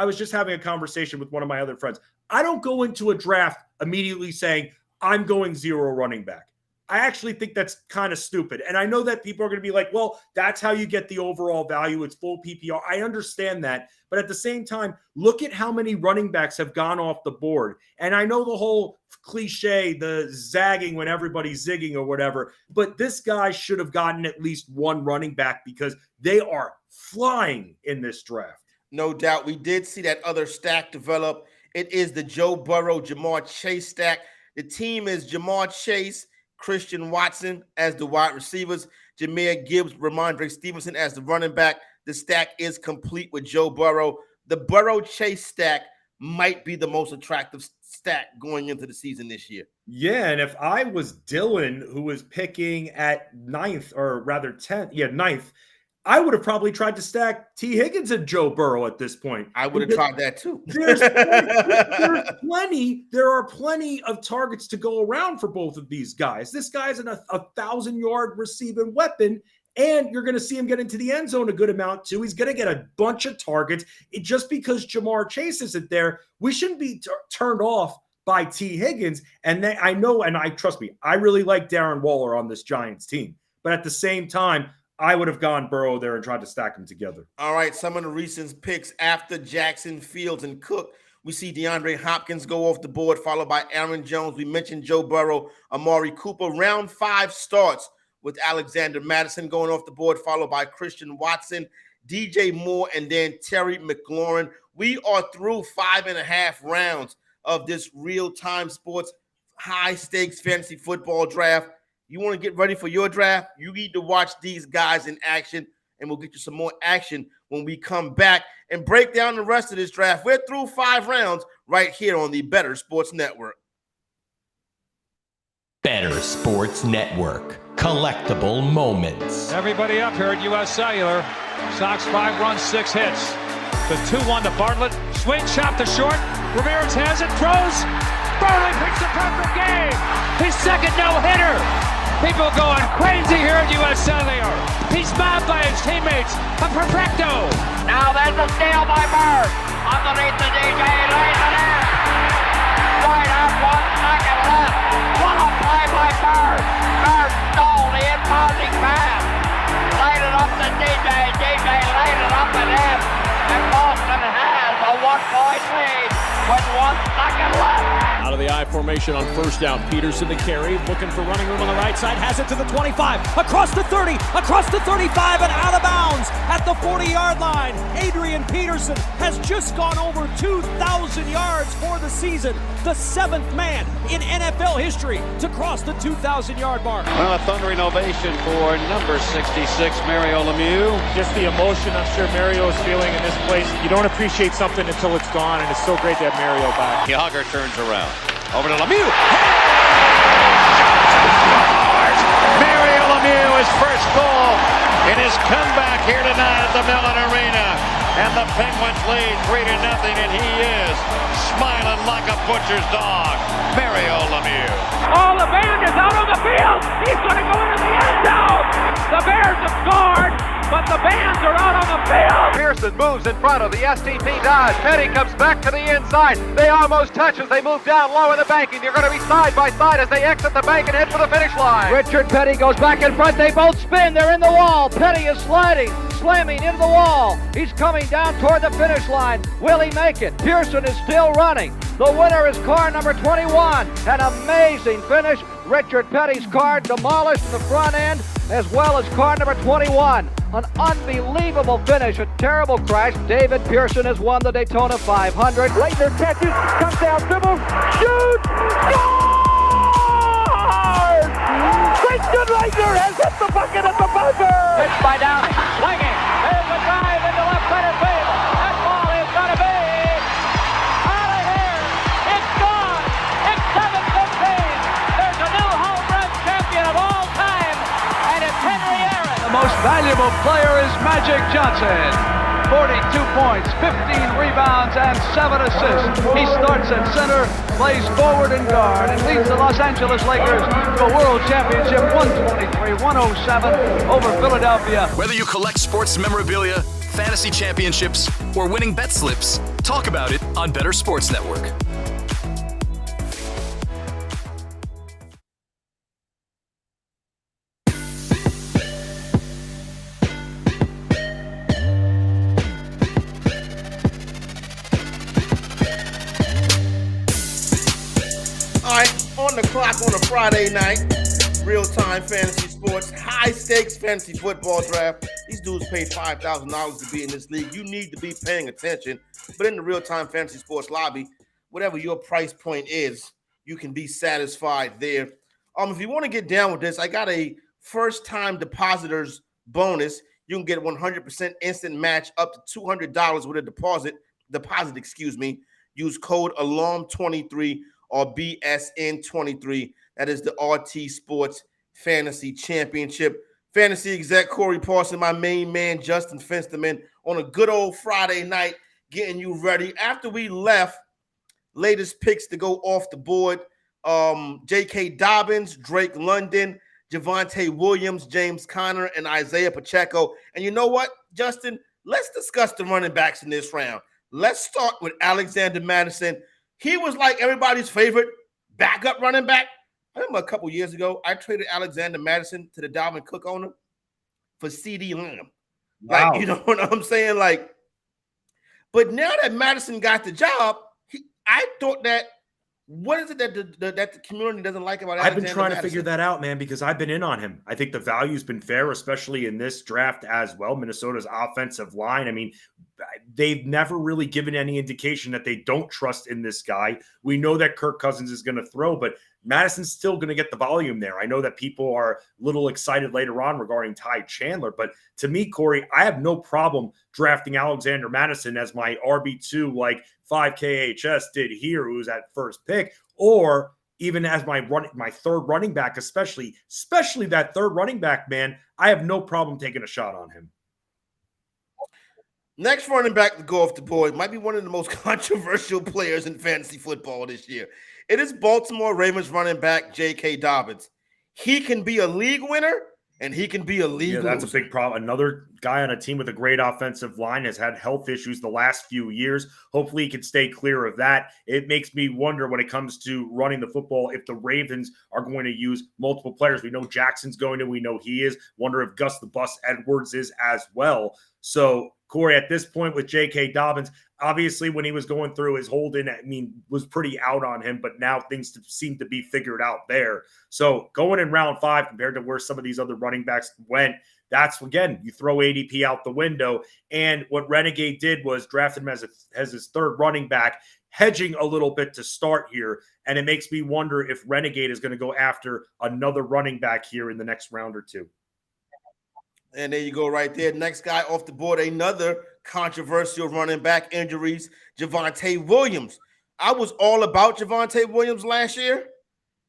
was just having a conversation with one of my other friends. I don't go into a draft immediately saying I'm going 0 running back. I actually think that's kind of stupid. And I know that people are going to be like, well, that's how you get the overall value. It's full PPR. I understand that. But at the same time, look at how many running backs have gone off the board. And I know the whole cliche, the zagging when everybody's zigging or whatever, but this guy should have gotten at least 1 running back because they are flying in this draft. No doubt. We did see that other stack develop. It is the Joe Burrow, Jamar Chase stack. The team is Jamar Chase, Christian Watson as the wide receivers, Jahmyr Gibbs, Ramondre Stevenson as the running back. The stack is complete with Joe Burrow. The Burrow-Chase stack might be the most attractive stack going into the season this year. Yeah, and if I was Dylan, who was picking at 9th, or rather 10th, 9th, I would have probably tried to stack T. Higgins and Joe Burrow at this point. I would have tried that too. There are plenty of targets to go around for both of these guys. This guy's a 1,000-yard receiving weapon, and you're going to see him get into the end zone a good amount too. He's going to get a bunch of targets. Just because Jamar Chase isn't there, we shouldn't be turned off by T. Higgins. And I know, and trust me, I really like Darren Waller on this Giants team. But at the same time, I would have gone Burrow there and tried to stack them together. All right, some of the recent picks after Jackson, Fields, and Cook. We see DeAndre Hopkins go off the board, followed by Aaron Jones. We mentioned Joe Burrow, Amari Cooper. Round 5 starts with Alexander Madison going off the board, followed by Christian Watson, DJ Moore, and then Terry McLaurin. We are through 5.5 rounds of this real-time sports high-stakes fantasy football draft. You want to get ready for your draft? You need to watch these guys in action, and we'll get you some more action when we come back and break down the rest of this draft. We're through 5 rounds right here on the Better Sports Network. Better Sports Network. Collectible moments. Everybody up here at U.S. Cellular. Sox 5 runs, 6 hits. The 2-1 to Bartlett. Swing shot to short. Ramirez has it, throws. Bartlett picks the perfect game. His second no-hitter. People going crazy here at U.S. Cellular. He's mobbed by his teammates. A perfecto. Now there's a steal by Bird. Underneath the DJ, lays it in. Right out, 1 second left. What a play by Bird. Bird stole the impounding pass. Laid it up to DJ. DJ laid it up at him. And Boston has a 1-point lead with 1 second left. Out of the eye I formation on first down. Peterson the carry, looking for running room on the right side, has it to the 25, across the 30, across the 35, and out of bounds at the 40-yard line. Adrian Peterson has just gone over 2,000 yards for the season, the 7th man in NFL history to cross the 2,000-yard mark. Well, a thundering ovation for number 66, Mario Lemieux. Just the emotion I'm sure Mario is feeling in this place. You don't appreciate something until it's gone, and it's so great to have Mario back. Yager turns around. Over to Lemieux. Mario Lemieux, his first goal in his comeback here tonight at the Mellon Arena. And the Penguins lead 3-0, and he is smiling like a butcher's dog. Mario Lemieux. Oh, the band is out on the field. He's going to go into the end zone. The Bears have scored, but the Bands are out on the field. Pearson moves in front of the STP Dodge. Petty comes back to the inside. They almost touch as they move down low in the bank, and they're going to be side by side as they exit the bank and head for the finish line. Richard Petty goes back in front. They both spin. They're in the wall. Petty is slamming into the wall. He's coming down toward the finish line. Will he make it? Pearson is still running. The winner is car number 21. An amazing finish. Richard Petty's car demolished the front end, as well as car number 21. An unbelievable finish, a terrible crash. David Pearson has won the Daytona 500. Leitner catches, comes down, dribbles, shoots, scores! Christian Leitner has hit the bucket at the buzzer! Pitched by Downing, swinging, there's a drive into left center field. That ball is going to be out of here. It's gone. It's 7-15. There's a new home run champion of all time, and it's Henry Aaron. The most valuable player is Magic Johnson. 42 points, 15 rebounds, and 7 assists. He starts at center, plays forward and guard, and leads the Los Angeles Lakers to a world championship 123-107 over Philadelphia. Whether you collect sports memorabilia, fantasy championships, or winning bet slips, talk about it on Better Sports Network. On the clock on a Friday night, real-time fantasy sports, high-stakes fantasy football draft. These dudes paid $5,000 to be in this league. You need to be paying attention. But in the real-time fantasy sports lobby, whatever your price point is, you can be satisfied there. If you want to get down with this, I got a first-time depositors bonus. You can get 100% instant match up to $200 with a deposit. Use code ALARM23 or BSN23. That is the RT Sports Fantasy Championship. Fantasy exec Corey Parson, my main man Justin Fensterman, on a good old Friday night, getting you ready. After we left, latest picks to go off the board. J.K. Dobbins, Drake London, Javonte Williams, James Conner, and Isaiah Pacheco. And you know what, Justin? Let's discuss the running backs in this round. Let's start with Alexander Madison. He was like everybody's favorite backup running back. I remember a couple years ago, I traded Alexander Madison to the Dalvin Cook owner for CD Lamb. Wow. Like, you know what I'm saying? Like, but now that Madison got the job, I thought that, what is it that the community doesn't like about Alexander I've been trying Madison? to figure that out, man, because I've been in on him. I think the value's been fair, especially in this draft as well. Minnesota's offensive line. I mean, they've never really given any indication that they don't trust in this guy. We know that Kirk Cousins is going to throw, but Madison's still going to get the volume there. I know that people are a little excited later on regarding Ty Chandler, but to me, Corey, I have no problem drafting Alexander Madison as my RB2 like 5KHS did here, who was at first pick, or even as my third running back, especially that third running back, man. I have no problem taking a shot on him. Next running back to go off the board might be one of the most controversial players in fantasy football this year. It is Baltimore Ravens running back J.K. Dobbins. He can be a league winner, and he can be a league loser. That's a big problem. Another guy on a team with a great offensive line has had health issues the last few years. Hopefully he can stay clear of that. It makes me wonder when it comes to running the football if the Ravens are going to use multiple players. We know Jackson's going to. We know he is. Wonder if Gus the Bus Edwards is as well. So, Corey, at this point with J.K. Dobbins, obviously when he was going through his hold-in, was pretty out on him, but now things seem to be figured out there. So going in round 5 compared to where some of these other running backs went, that's, again, you throw ADP out the window. And what Renegade did was draft him as his third running back, hedging a little bit to start here. And it makes me wonder if Renegade is going to go after another running back here in the next round or two. And there you go right there. Next guy off the board, another controversial running back injuries, Javonte Williams. I was all about Javonte Williams last year.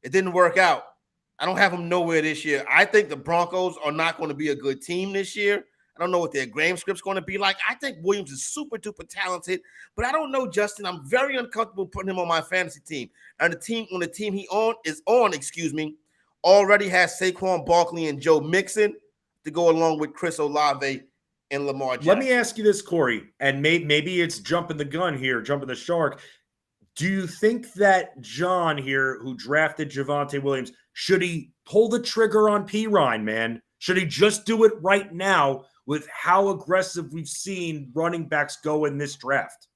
It didn't work out. I don't have him nowhere this year. I think the Broncos are not going to be a good team this year. I don't know what their game script's going to be like. I think Williams is super duper talented, but I don't know, Justin. I'm very uncomfortable putting him on my fantasy team. And the team he is on, already has Saquon Barkley and Joe Mixon to go along with Chris Olave and Lamar Jackson. Let me ask you this, Corey, and maybe it's jumping the gun here, jumping the shark. Do you think that John here, who drafted Javonte Williams, should he pull the trigger on Pirine, man? Should he just do it right now with how aggressive we've seen running backs go in this draft?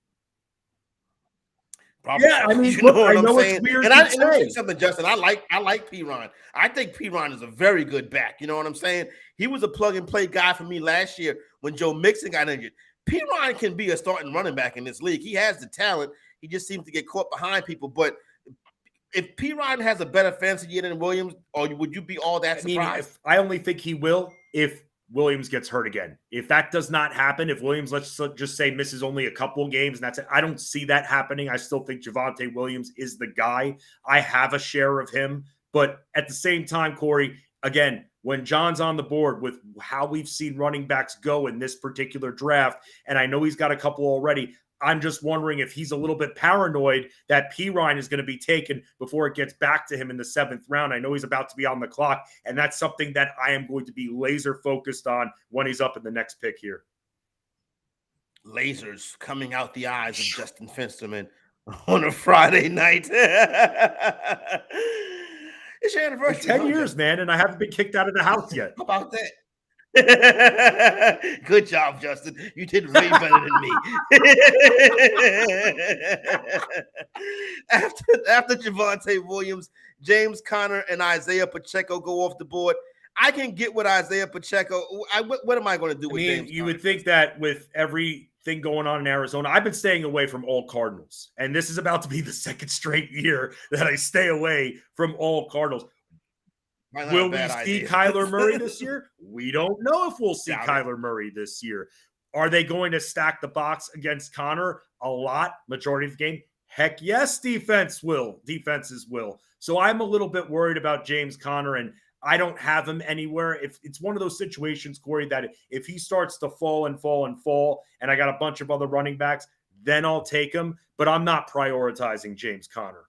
Probably. Yeah, I mean, I know it's weird and let me say something, Justin. I like Pirine. I think Pirine is a very good back. You know what I'm saying? He was a plug-and-play guy for me last year when Joe Mixon got injured. Pirine can be a starting running back in this league. He has the talent. He just seems to get caught behind people. But if Pirine has a better fantasy year than Williams, or would you be all that surprised? I only think he will if Williams gets hurt again. If that does not happen, if Williams, let's just say, misses only a couple of games, and that's it. I don't see that happening. I still think Javonte Williams is the guy. I have a share of him. But at the same time, Corey, again, when John's on the board with how we've seen running backs go in this particular draft, and I know he's got a couple already, I'm just wondering if he's a little bit paranoid that Pirine is going to be taken before it gets back to him in the 7th round. I know he's about to be on the clock, and that's something that I am going to be laser focused on when he's up in the next pick here. Lasers coming out the eyes of Justin Fensterman on a Friday night. It's your anniversary. 10 years, man, and I haven't been kicked out of the house yet. How about that? Good job, Justin. You did way better than me. After Javonte Williams, James Conner and Isaiah Pacheco go off the board. I can get with Isaiah Pacheco. What am I going to do with James you Conner? Would think that with everything going on in Arizona, I've been staying away from all Cardinals. And this is about to be the 2nd straight year that I stay away from all Cardinals. Will we see Kyler Murray this year? We don't know if we'll see Kyler Murray this year. Are they going to stack the box against Connor a lot, majority of the game? Heck yes, defenses will. So I'm a little bit worried about James Conner, and I don't have him anywhere. If it's one of those situations, Corey, that if he starts to fall, and I got a bunch of other running backs, then I'll take him. But I'm not prioritizing James Conner.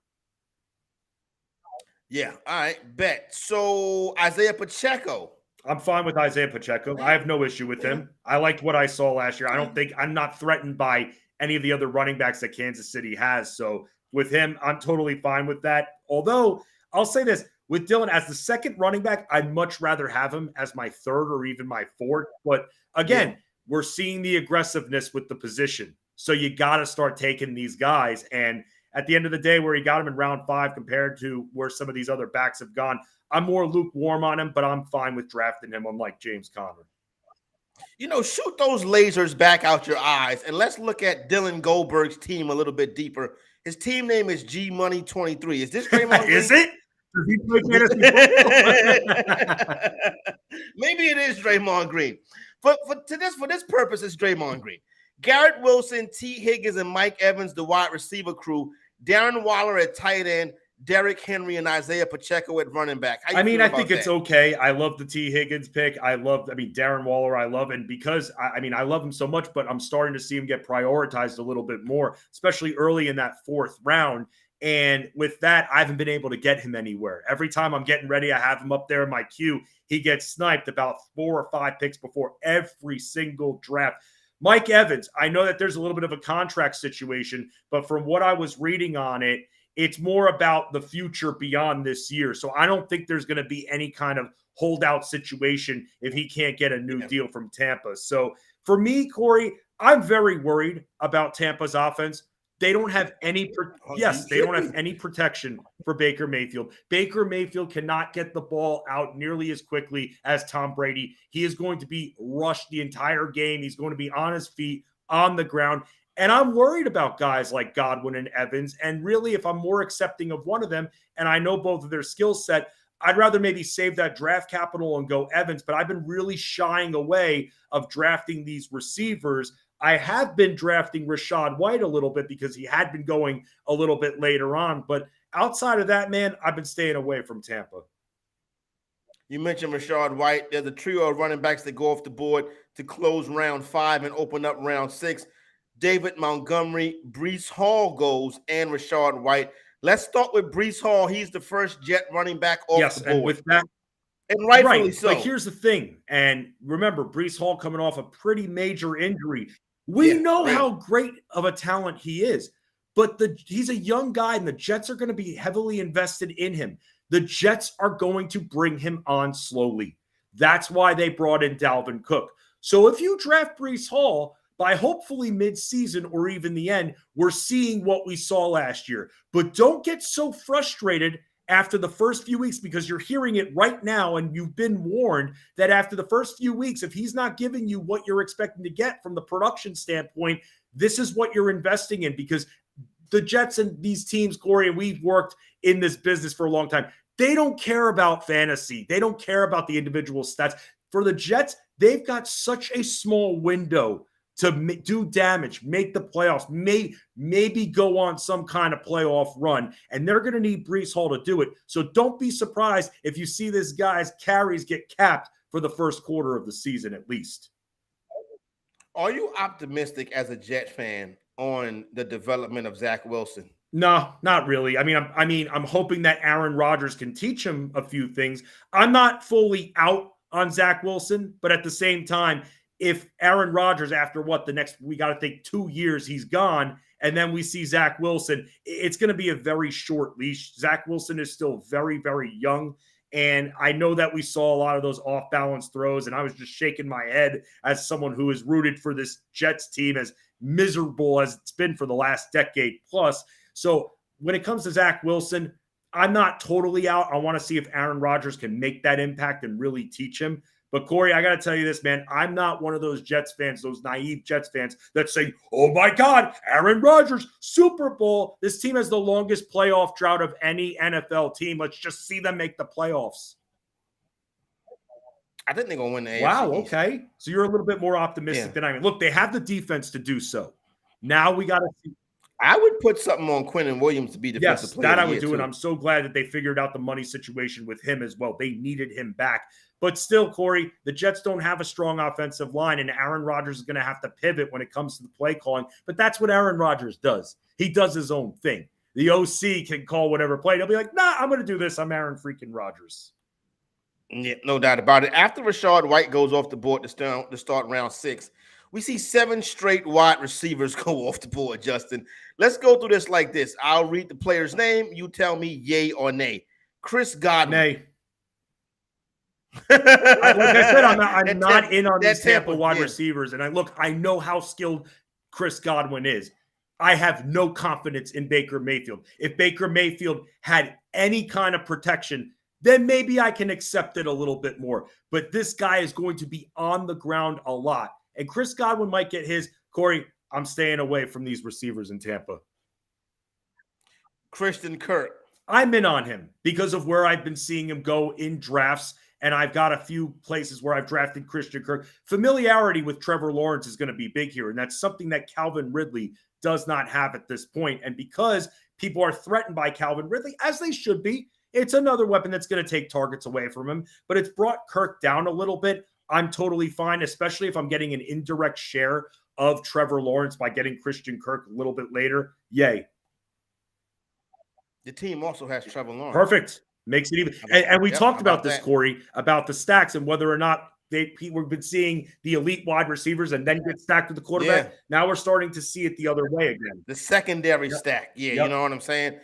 Yeah, all right, bet. So Isaiah Pacheco. I'm fine with Isaiah Pacheco. I have no issue with him. I liked what I saw last year. I'm not threatened by any of the other running backs that Kansas City has. So with him, I'm totally fine with that. Although I'll say this, with Dylan as the 2nd running back, I'd much rather have him as my 3rd or even my 4th. But again, we're seeing the aggressiveness with the position. So you got to start taking these guys. And at the end of the day, where he got him in round 5 compared to where some of these other backs have gone, I'm more lukewarm on him, but I'm fine with drafting him, unlike James Conner. Shoot those lasers back out your eyes, and let's look at Dylan Goldberg's team a little bit deeper. His team name is G Money 23. Is this Draymond Green? Is it? Does he play fantasy football? Maybe it is Draymond Green. For this purpose, it's Draymond Green. Garrett Wilson, T. Higgins, and Mike Evans, the wide receiver crew. Darren Waller at tight end. Derrick Henry and Isaiah Pacheco at running back. I think it's okay. I love the T. Higgins pick. Darren Waller, I love. And because, I love him so much, but I'm starting to see him get prioritized a little bit more, especially early in that 4th round. And with that, I haven't been able to get him anywhere. Every time I'm getting ready, I have him up there in my queue. He gets sniped about 4 or 5 picks before every single draft. Mike Evans, I know that there's a little bit of a contract situation, but from what I was reading on it, it's more about the future beyond this year. So I don't think there's going to be any kind of holdout situation if he can't get a new deal from Tampa. So for me, Corey, I'm very worried about Tampa's offense. They don't have any they don't have any protection for Baker Mayfield. Baker Mayfield cannot get the ball out nearly as quickly as Tom Brady. He is going to be rushed the entire game. He's going to be on his feet, on the ground. And I'm worried about guys like Godwin and Evans. And really, if I'm more accepting of one of them, and I know both of their skill set, I'd rather maybe save that draft capital and go Evans. But I've been really shying away of drafting these receivers. I have been drafting Rachaad White a little bit because he had been going a little bit later on. But outside of that, man, I've been staying away from Tampa. You mentioned Rachaad White. There's a trio of running backs that go off the board to close round 5 and open up round 6. David Montgomery, Breece Hall goes, and Rachaad White. Let's start with Breece Hall. He's the first Jet running back off the board. And with that, and rightfully so. But here's the thing, and remember, Breece Hall coming off a pretty major injury. We know how great of a talent he is, but he's a young guy, and the Jets are going to be heavily invested in him. The Jets are going to bring him on slowly. That's why they brought in Dalvin Cook. So if you draft Breece Hall, by hopefully mid-season or even the end, we're seeing what we saw last year. But don't get so frustrated after the first few weeks, because you're hearing it right now and you've been warned that after the first few weeks, if he's not giving you what you're expecting to get from the production standpoint, this is what you're investing in, because the Jets and these teams, Corey, and we've worked in this business for a long time, they don't care about fantasy. They don't care about the individual stats. For the Jets, they've got such a small window to do damage, make the playoffs, maybe go on some kind of playoff run, and they're going to need Breece Hall to do it. So don't be surprised if you see this guy's carries get capped for the first quarter of the season at least. Are you optimistic as a Jet fan on the development of Zach Wilson? No, not really. I'm hoping that Aaron Rodgers can teach him a few things. I'm not fully out on Zach Wilson, but at the same time, if Aaron Rodgers, after we got to think 2 years, he's gone, and then we see Zach Wilson, it's going to be a very short leash. Zach Wilson is still very, very young, and I know that we saw a lot of those off-balance throws, and I was just shaking my head as someone who has rooted for this Jets team as miserable as it's been for the last decade plus. So when it comes to Zach Wilson, I'm not totally out. I want to see if Aaron Rodgers can make that impact and really teach him. But, Corey, I got to tell you this, man. I'm not one of those Jets fans, those naive Jets fans that say, oh, my God, Aaron Rodgers, Super Bowl. This team has the longest playoff drought of any NFL team. Let's just see them make the playoffs. I think they're going to win the AFC. Wow, okay. So you're a little bit more optimistic than I am. Look, they have the defense to do so. Now we got to see. I would put something on Quinnen Williams to be defensive player. Yes, that I would do, and I'm so glad that they figured out the money situation with him as well. They needed him back. But still, Corey, the Jets don't have a strong offensive line, and Aaron Rodgers is going to have to pivot when it comes to the play calling. But that's what Aaron Rodgers does. He does his own thing. The OC can call whatever play. They'll be like, nah, I'm going to do this. I'm Aaron freaking Rodgers. Yeah, no doubt about it. After Rachaad White goes off the board to start round 6, we see 7 straight wide receivers go off the board, Justin. Let's go through this like this. I'll read the player's name. You tell me yay or nay. Chris Godwin. Nay. Like I said, I'm not in on these Tampa wide receivers. And I know how skilled Chris Godwin is. I have no confidence in Baker Mayfield. If Baker Mayfield had any kind of protection, then maybe I can accept it a little bit more. But this guy is going to be on the ground a lot. And Chris Godwin might get his. Corey, I'm staying away from these receivers in Tampa. Christian Kirk. I'm in on him because of where I've been seeing him go in drafts. And I've got a few places where I've drafted Christian Kirk. Familiarity with Trevor Lawrence is going to be big here. And that's something that Calvin Ridley does not have at this point. And because people are threatened by Calvin Ridley, as they should be, it's another weapon that's going to take targets away from him. But it's brought Kirk down a little bit. I'm totally fine, especially if I'm getting an indirect share of Trevor Lawrence by getting Christian Kirk a little bit later. Yay. The team also has Trevor Lawrence. Perfect. Makes it even. And we talked about this, Corey, about the stacks and whether or not we've been seeing the elite wide receivers and then get stacked with the quarterback. Yeah. Now we're starting to see it the other way again. The secondary stack. Yeah, you know what I'm saying?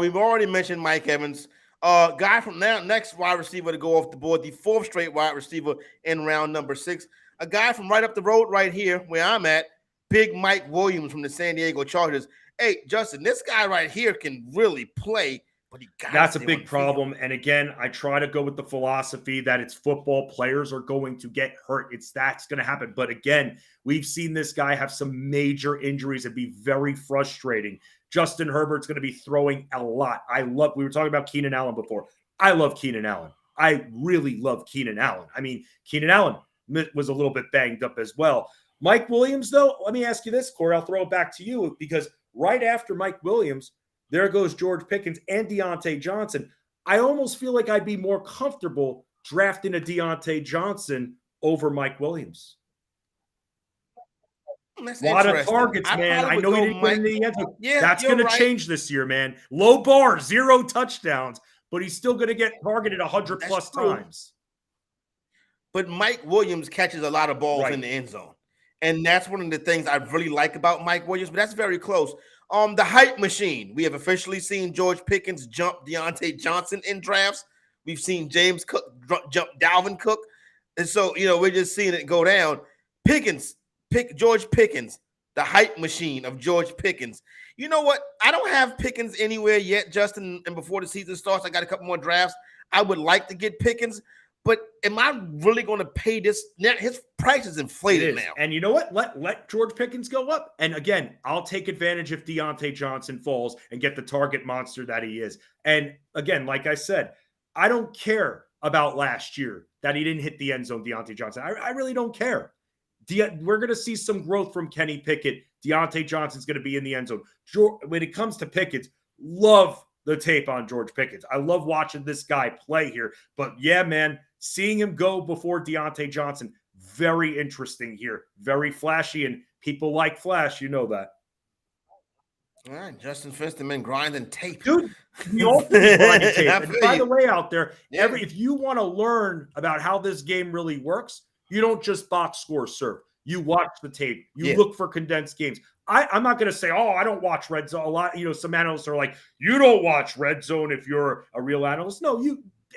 We've already mentioned Mike Evans. Guy from next wide receiver to go off the board, the 4th straight wide receiver in round number 6. A guy from right up the road right here where I'm at, Big Mike Williams from the San Diego Chargers. Hey, Justin, this guy right here can really play, but that's a big problem. And again, I try to go with the philosophy that it's football. Players are going to get hurt. That's going to happen. But again, we've seen this guy have some major injuries and be very frustrating. Justin Herbert's going to be throwing a lot. We were talking about Keenan Allen before. I love Keenan Allen. I really love Keenan Allen. I mean, Keenan Allen was a little bit banged up as well. Mike Williams, though, let me ask you this, Corey. I'll throw it back to you because right after Mike Williams, there goes George Pickens and Deontay Johnson. I almost feel like I'd be more comfortable drafting a Deontay Johnson over Mike Williams. That's a lot of targets, man. I know he didn't get in the end zone. Yeah, that's going to change this year, man. Low bar, 0 touchdowns, but he's still going to get targeted 100+ times. But Mike Williams catches a lot of balls in the end zone. And that's one of the things I really like about Mike Williams, but that's very close. The hype machine. We have officially seen George Pickens jump Deontay Johnson in drafts. We've seen James Cook jump Dalvin Cook. And so, we're just seeing it go down. George Pickens, the hype machine of George Pickens. You know what? I don't have Pickens anywhere yet, Justin, and before the season starts, I got a couple more drafts. I would like to get Pickens, but am I really going to pay this? Now, his price is inflated now. And you know what? Let George Pickens go up. And again, I'll take advantage if Deontay Johnson falls and get the target monster that he is. And again, like I said, I don't care about last year that he didn't hit the end zone, Deontay Johnson. I really don't care. We're going to see some growth from Kenny Pickett. Deontay Johnson's going to be in the end zone. When it comes to Pickett, love the tape on George Pickens. I love watching this guy play here. But yeah, man, seeing him go before Deontay Johnson, very interesting here. Very flashy, and people like flash. You know that. All right, Justin Fensterman grinding tape. Dude, we all grinding tape. And by the way, out there, if you want to learn about how this game really works, you don't just box score serve. You watch the tape. You look for condensed games. I'm not going to say, I don't watch Red Zone a lot. Some analysts are like, you don't watch Red Zone if you're a real analyst. No,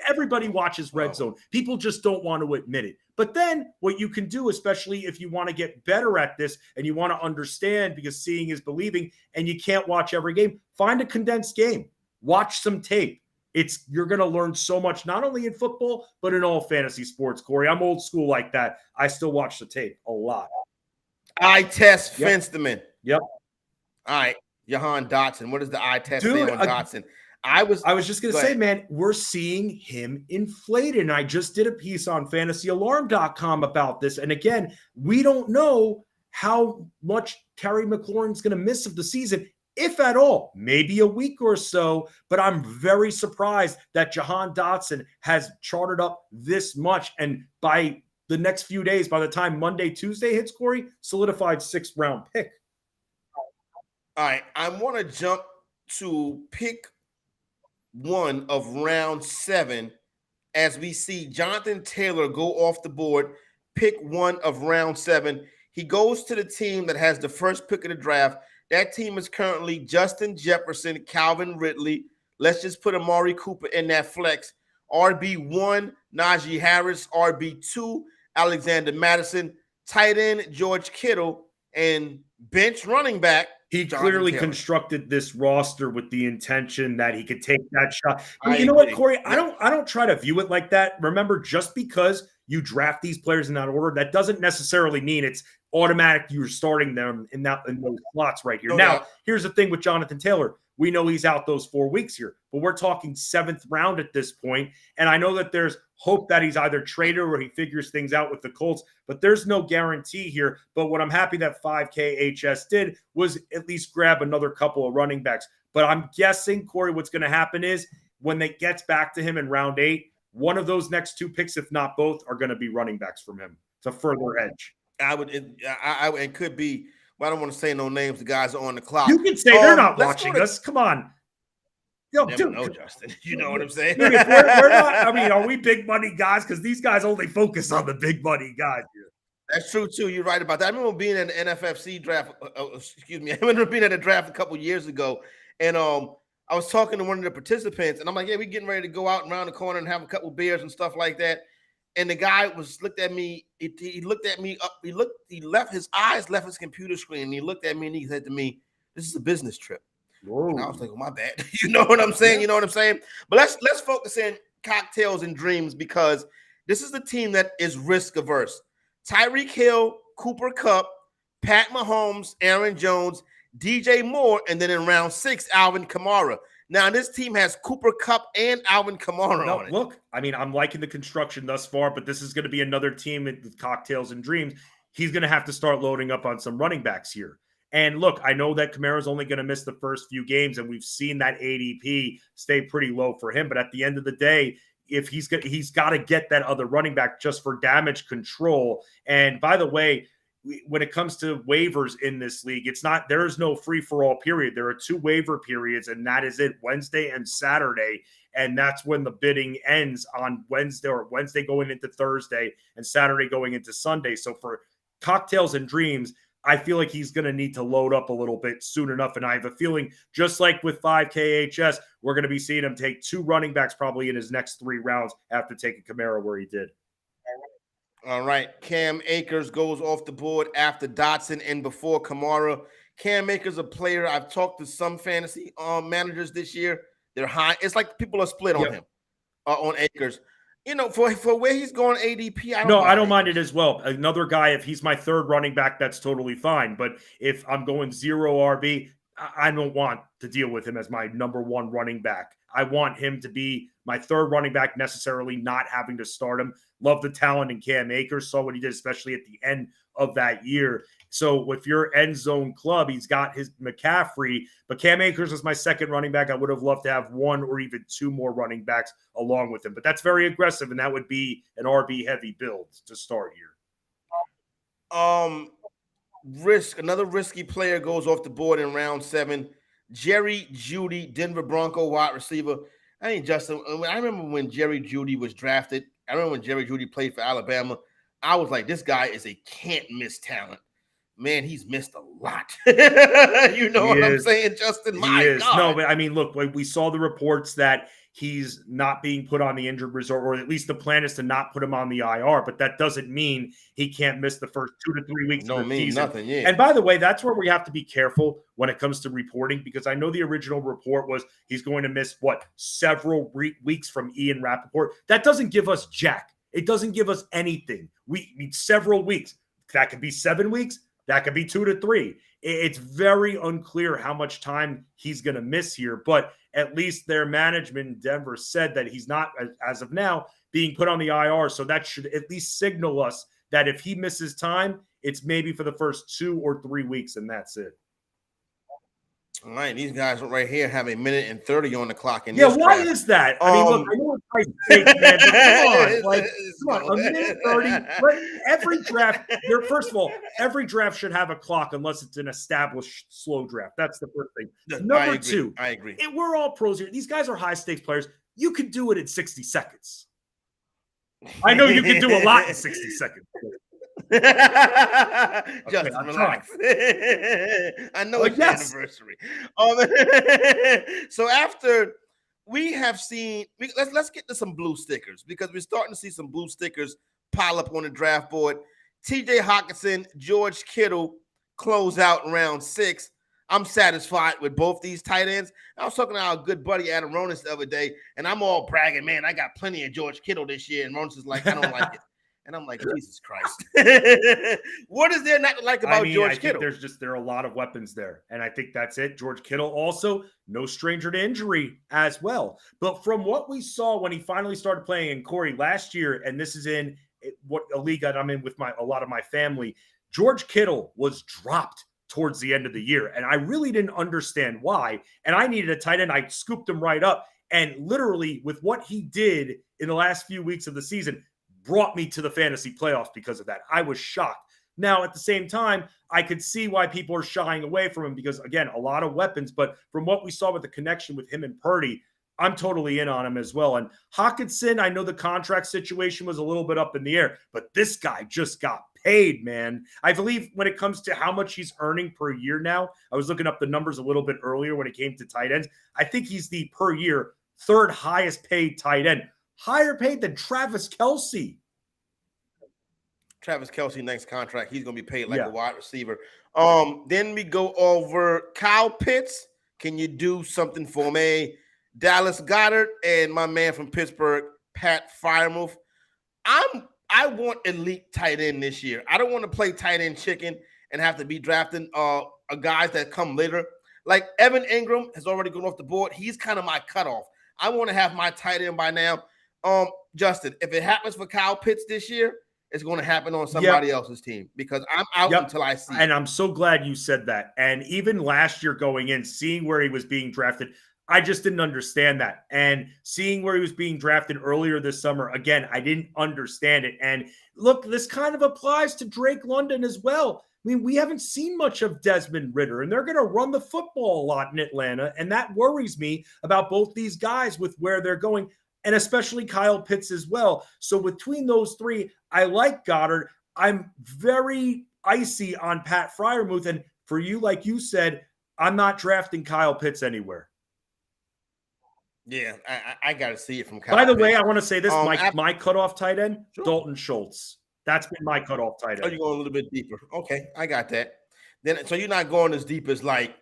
everybody watches Red Zone. People just don't want to admit it. But then what you can do, especially if you want to get better at this and you want to understand, because seeing is believing, and you can't watch every game, find a condensed game. Watch some tape. You're going to learn so much, not only in football, but in all fantasy sports, Corey. I'm old school like that. I still watch the tape a lot. Eye test Fensterman. Yep. All right. Jahan Dotson. What does the eye test say on Dotson? I was just going to say, man, we're seeing him inflated. And I just did a piece on fantasyalarm.com about this. And again, we don't know how much Terry McLaurin's going to miss of the season, if at all, maybe a week or so. But I'm very surprised that Jahan Dotson has charted up this much. And by the next few days, by the time Monday, Tuesday hits, Corey, solidified 6th round pick. All right. I want to jump to pick 1 of round 7 as we see Jonathan Taylor go off the board, pick 1 of round 7. He goes to the team that has the first pick of the draft. That team is currently Justin Jefferson, Calvin Ridley. Let's just put Amari Cooper in that flex. RB1, Najee Harris. RB2, Alexander Madison. Tight end, George Kittle. And bench running back, he clearly constructed this roster with the intention that he could take that shot. You know what, Corey? I don't try to view it like that. Remember, just because you draft these players in that order, that doesn't necessarily mean it's automatic you're starting them in those slots right here. Now, here's the thing with Jonathan Taylor. We know he's out those 4 weeks here, but we're talking 7th round at this point. And I know that there's hope that he's either traded or he figures things out with the Colts, but there's no guarantee here. But what I'm happy that 5K HS did was at least grab another couple of running backs. But I'm guessing, Corey, what's going to happen is when it gets back to him in round 8, one of those next 2 picks, if not both, are going to be running backs from him. It's a further edge. It could be. Well, I don't want to say no names. The guys are on the clock. You can say they're not watching us. Come on. Yo, dude, know, Justin. You know what I'm saying? Dude, we're not. I mean, are we big money guys? Because these guys only focus on the big money guys here. That's true too. You're right about that. I remember being at an NFFC draft. I remember being at a draft a couple years ago, and I was talking to one of the participants, and I'm like, "Yeah, we're getting ready to go out and around the corner and have a couple beers and stuff like that." And the guy looked at me. He looked at me up. He left his eyes, left his computer screen, and he looked at me and he said to me, "This is a business trip." Whoa. And I was like, "Oh, my bad." You know what I'm saying? You know what I'm saying? But let's focus in cocktails and dreams, because this is the team that is risk averse. Tyreek Hill, Cooper Kupp, Pat Mahomes, Aaron Jones, DJ Moore, and then in round 6, Alvin Kamara. Now, this team has Cooper Kupp and Alvin Kamara on it. Look, I mean, I'm liking the construction thus far, but this is going to be another team with cocktails and dreams. He's going to have to start loading up on some running backs here. And look, I know that Kamara's only going to miss the first few games, and we've seen that ADP stay pretty low for him. But at the end of the day, if he's got to get that other running back just for damage control. And by the way, when it comes to waivers in this league, there is no free-for-all period. There are 2 waiver periods, and that is it, Wednesday and Saturday. And that's when the bidding ends on Wednesday, or Wednesday going into Thursday and Saturday going into Sunday. So for cocktails and dreams, I feel like he's going to need to load up a little bit soon enough. And I have a feeling, just like with 5KHS, we're going to be seeing him take 2 running backs probably in his next 3 rounds after taking Kamara where he did. All right. Cam Akers goes off the board after Dotson and before Kamara. Cam Akers, a player I've talked to some fantasy managers this year. They're high. It's like people are split on him, on Akers. You know, for where he's going ADP, I don't mind it as well. Another guy, if he's my 3rd running back, that's totally fine. But if I'm going 0 RB, I don't want to deal with him as my number 1 running back. I want him to be my 3rd running back, necessarily not having to start him. Love the talent in Cam Akers. Saw what he did, especially at the end of that year. So with your end zone club, he's got his McCaffrey, but Cam Akers is my 2nd running back. I would have loved to have 1 or even 2 more running backs along with him, but that's very aggressive, and that would be an RB heavy build to start here. Another risky player goes off the board in round 7. Jerry Jeudy, Denver Bronco wide receiver. Justin, I remember when Jerry Jeudy was drafted. I remember when Jerry Jeudy played for Alabama. I was like, this guy is a can't-miss talent. Man, he's missed a lot. You know what I'm saying, Justin? My God. No, but I mean, look, we saw the reports that he's not being put on the injured reserve, or at least the plan is to not put him on the IR, but that doesn't mean he can't miss the first 2 to 3 weeks of the season. Nothing, yeah. And by the way, that's where we have to be careful when it comes to reporting, because I know the original report was he's going to miss, several weeks from Ian Rappaport. That doesn't give us jack. It doesn't give us anything. We need several weeks. That could be 7 weeks. That could be 2 to 3. It's very unclear how much time he's going to miss here, but at least their management in Denver said that he's not, as of now, being put on the IR. So that should at least signal us that if he misses time, it's maybe for the first 2 or 3 weeks, and that's it. All right, these guys right here have 1:30 on the clock. Why is that? I mean, look, I know it's price take, man, but come on, 1:30. Every draft, first of all, every draft should have a clock unless it's an established slow draft. That's the first thing. Number 2, I agree. We're all pros here. These guys are high stakes players. You can do it in 60 seconds. I know you can do a lot in 60 seconds. Just relax. I know it's your anniversary. So after we have seen, let's get to some blue stickers, because we're starting to see some blue stickers pile up on the draft board. TJ Hawkinson, George Kittle close out round 6. I'm satisfied with both these tight ends. I was talking to our good buddy Adam Ronis the other day, and I'm all bragging, man, I got plenty of George Kittle this year. And Ronis is like, I don't like it. And I'm like, Jesus Christ. What is there not to like about George Kittle? There are a lot of weapons there. And I think that's it. George Kittle also no stranger to injury as well. But from what we saw when he finally started playing in Corey last year, and this is in what a league that I'm in with a lot of my family, George Kittle was dropped towards the end of the year. And I really didn't understand why. And I needed a tight end. I scooped him right up. And literally with what he did in the last few weeks of the season, brought me to the fantasy playoffs because of that. I was shocked. Now, at the same time, I could see why people are shying away from him because, again, a lot of weapons. But from what we saw with the connection with him and Purdy, I'm totally in on him as well. And Hawkinson, I know the contract situation was a little bit up in the air, but this guy just got paid, man. I believe when it comes to how much he's earning per year now, I was looking up the numbers a little bit earlier when it came to tight ends. I think he's the per year 3rd highest paid tight end. Higher paid than Travis Kelce. Travis Kelce next contract. He's going to be paid like Yeah. a wide receiver. Then we go over Kyle Pitts. Can you do something for me? Dallas Goedert and my man from Pittsburgh, Pat Freiermuth. I want elite tight end this year. I don't want to play tight end chicken and have to be drafting guys that come later. Like Evan Ingram has already gone off the board. He's kind of my cutoff. I want to have my tight end by now. Justin, if it happens for Kyle Pitts this year, it's going to happen on somebody else's team because I'm out until I see it. And I'm so glad you said that. And even last year going in, seeing where he was being drafted, I just didn't understand that. And seeing where he was being drafted earlier this summer, again, I didn't understand it. And look, this kind of applies to Drake London as well. I mean, we haven't seen much of Desmond Ridder, and they're going to run the football a lot in Atlanta. And that worries me about both these guys with where they're going, and especially Kyle Pitts as well. So between those three, I like Goddard. I'm very icy on Pat Freiermuth. And for you, like you said, I'm not drafting Kyle Pitts anywhere. Yeah, I got to see it from Kyle By the Pitts. way, I want to say this, my cutoff tight end, sure. Dalton Schultz. That's been my cutoff tight end. Oh, you're going a little bit deeper. Okay, I got that. Then, so you're not going as deep as like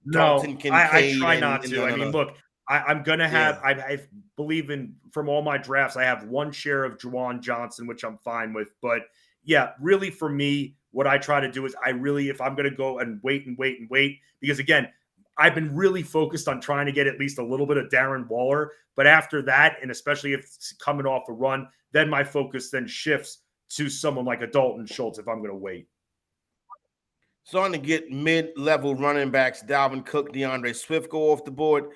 Dalton Kincaid. I try not to. I mean, look, I'm going to have, I believe in, from all my drafts, I have one share of Juwan Johnson, which I'm fine with. But yeah, really for me, what I try to do is if I'm going to go and wait, because again, I've been really focused on trying to get at least a little bit of Darren Waller. But after that, and especially if it's coming off a run, then my focus then shifts to someone like a Dalton Schultz if I'm going to wait. Starting to get mid-level running backs, Dalvin Cook, DeAndre Swift go off the board.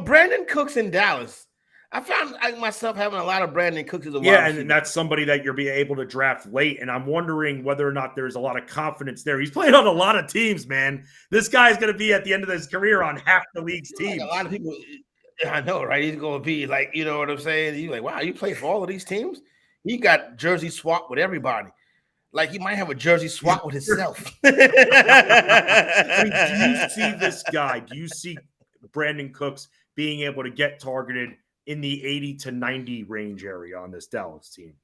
Brandon Cooks in Dallas. I found myself having a lot of Brandon Cooks as a wide receiver. And that's somebody that you'll be able to draft late. And I'm wondering whether or not there's a lot of confidence there. He's playing on a lot of teams, man. This guy's going to be at the end of his career on half the league's teams. Like a lot of people, I know, right? He's going to be like, you know what I'm saying? He's like, wow, you play for all of these teams? He got jersey swap with everybody. Like he might have a jersey swap with himself. I mean, do you see this guy? Do you see Brandon Cooks being able to get targeted in the 80 to 90 range area on this Dallas team?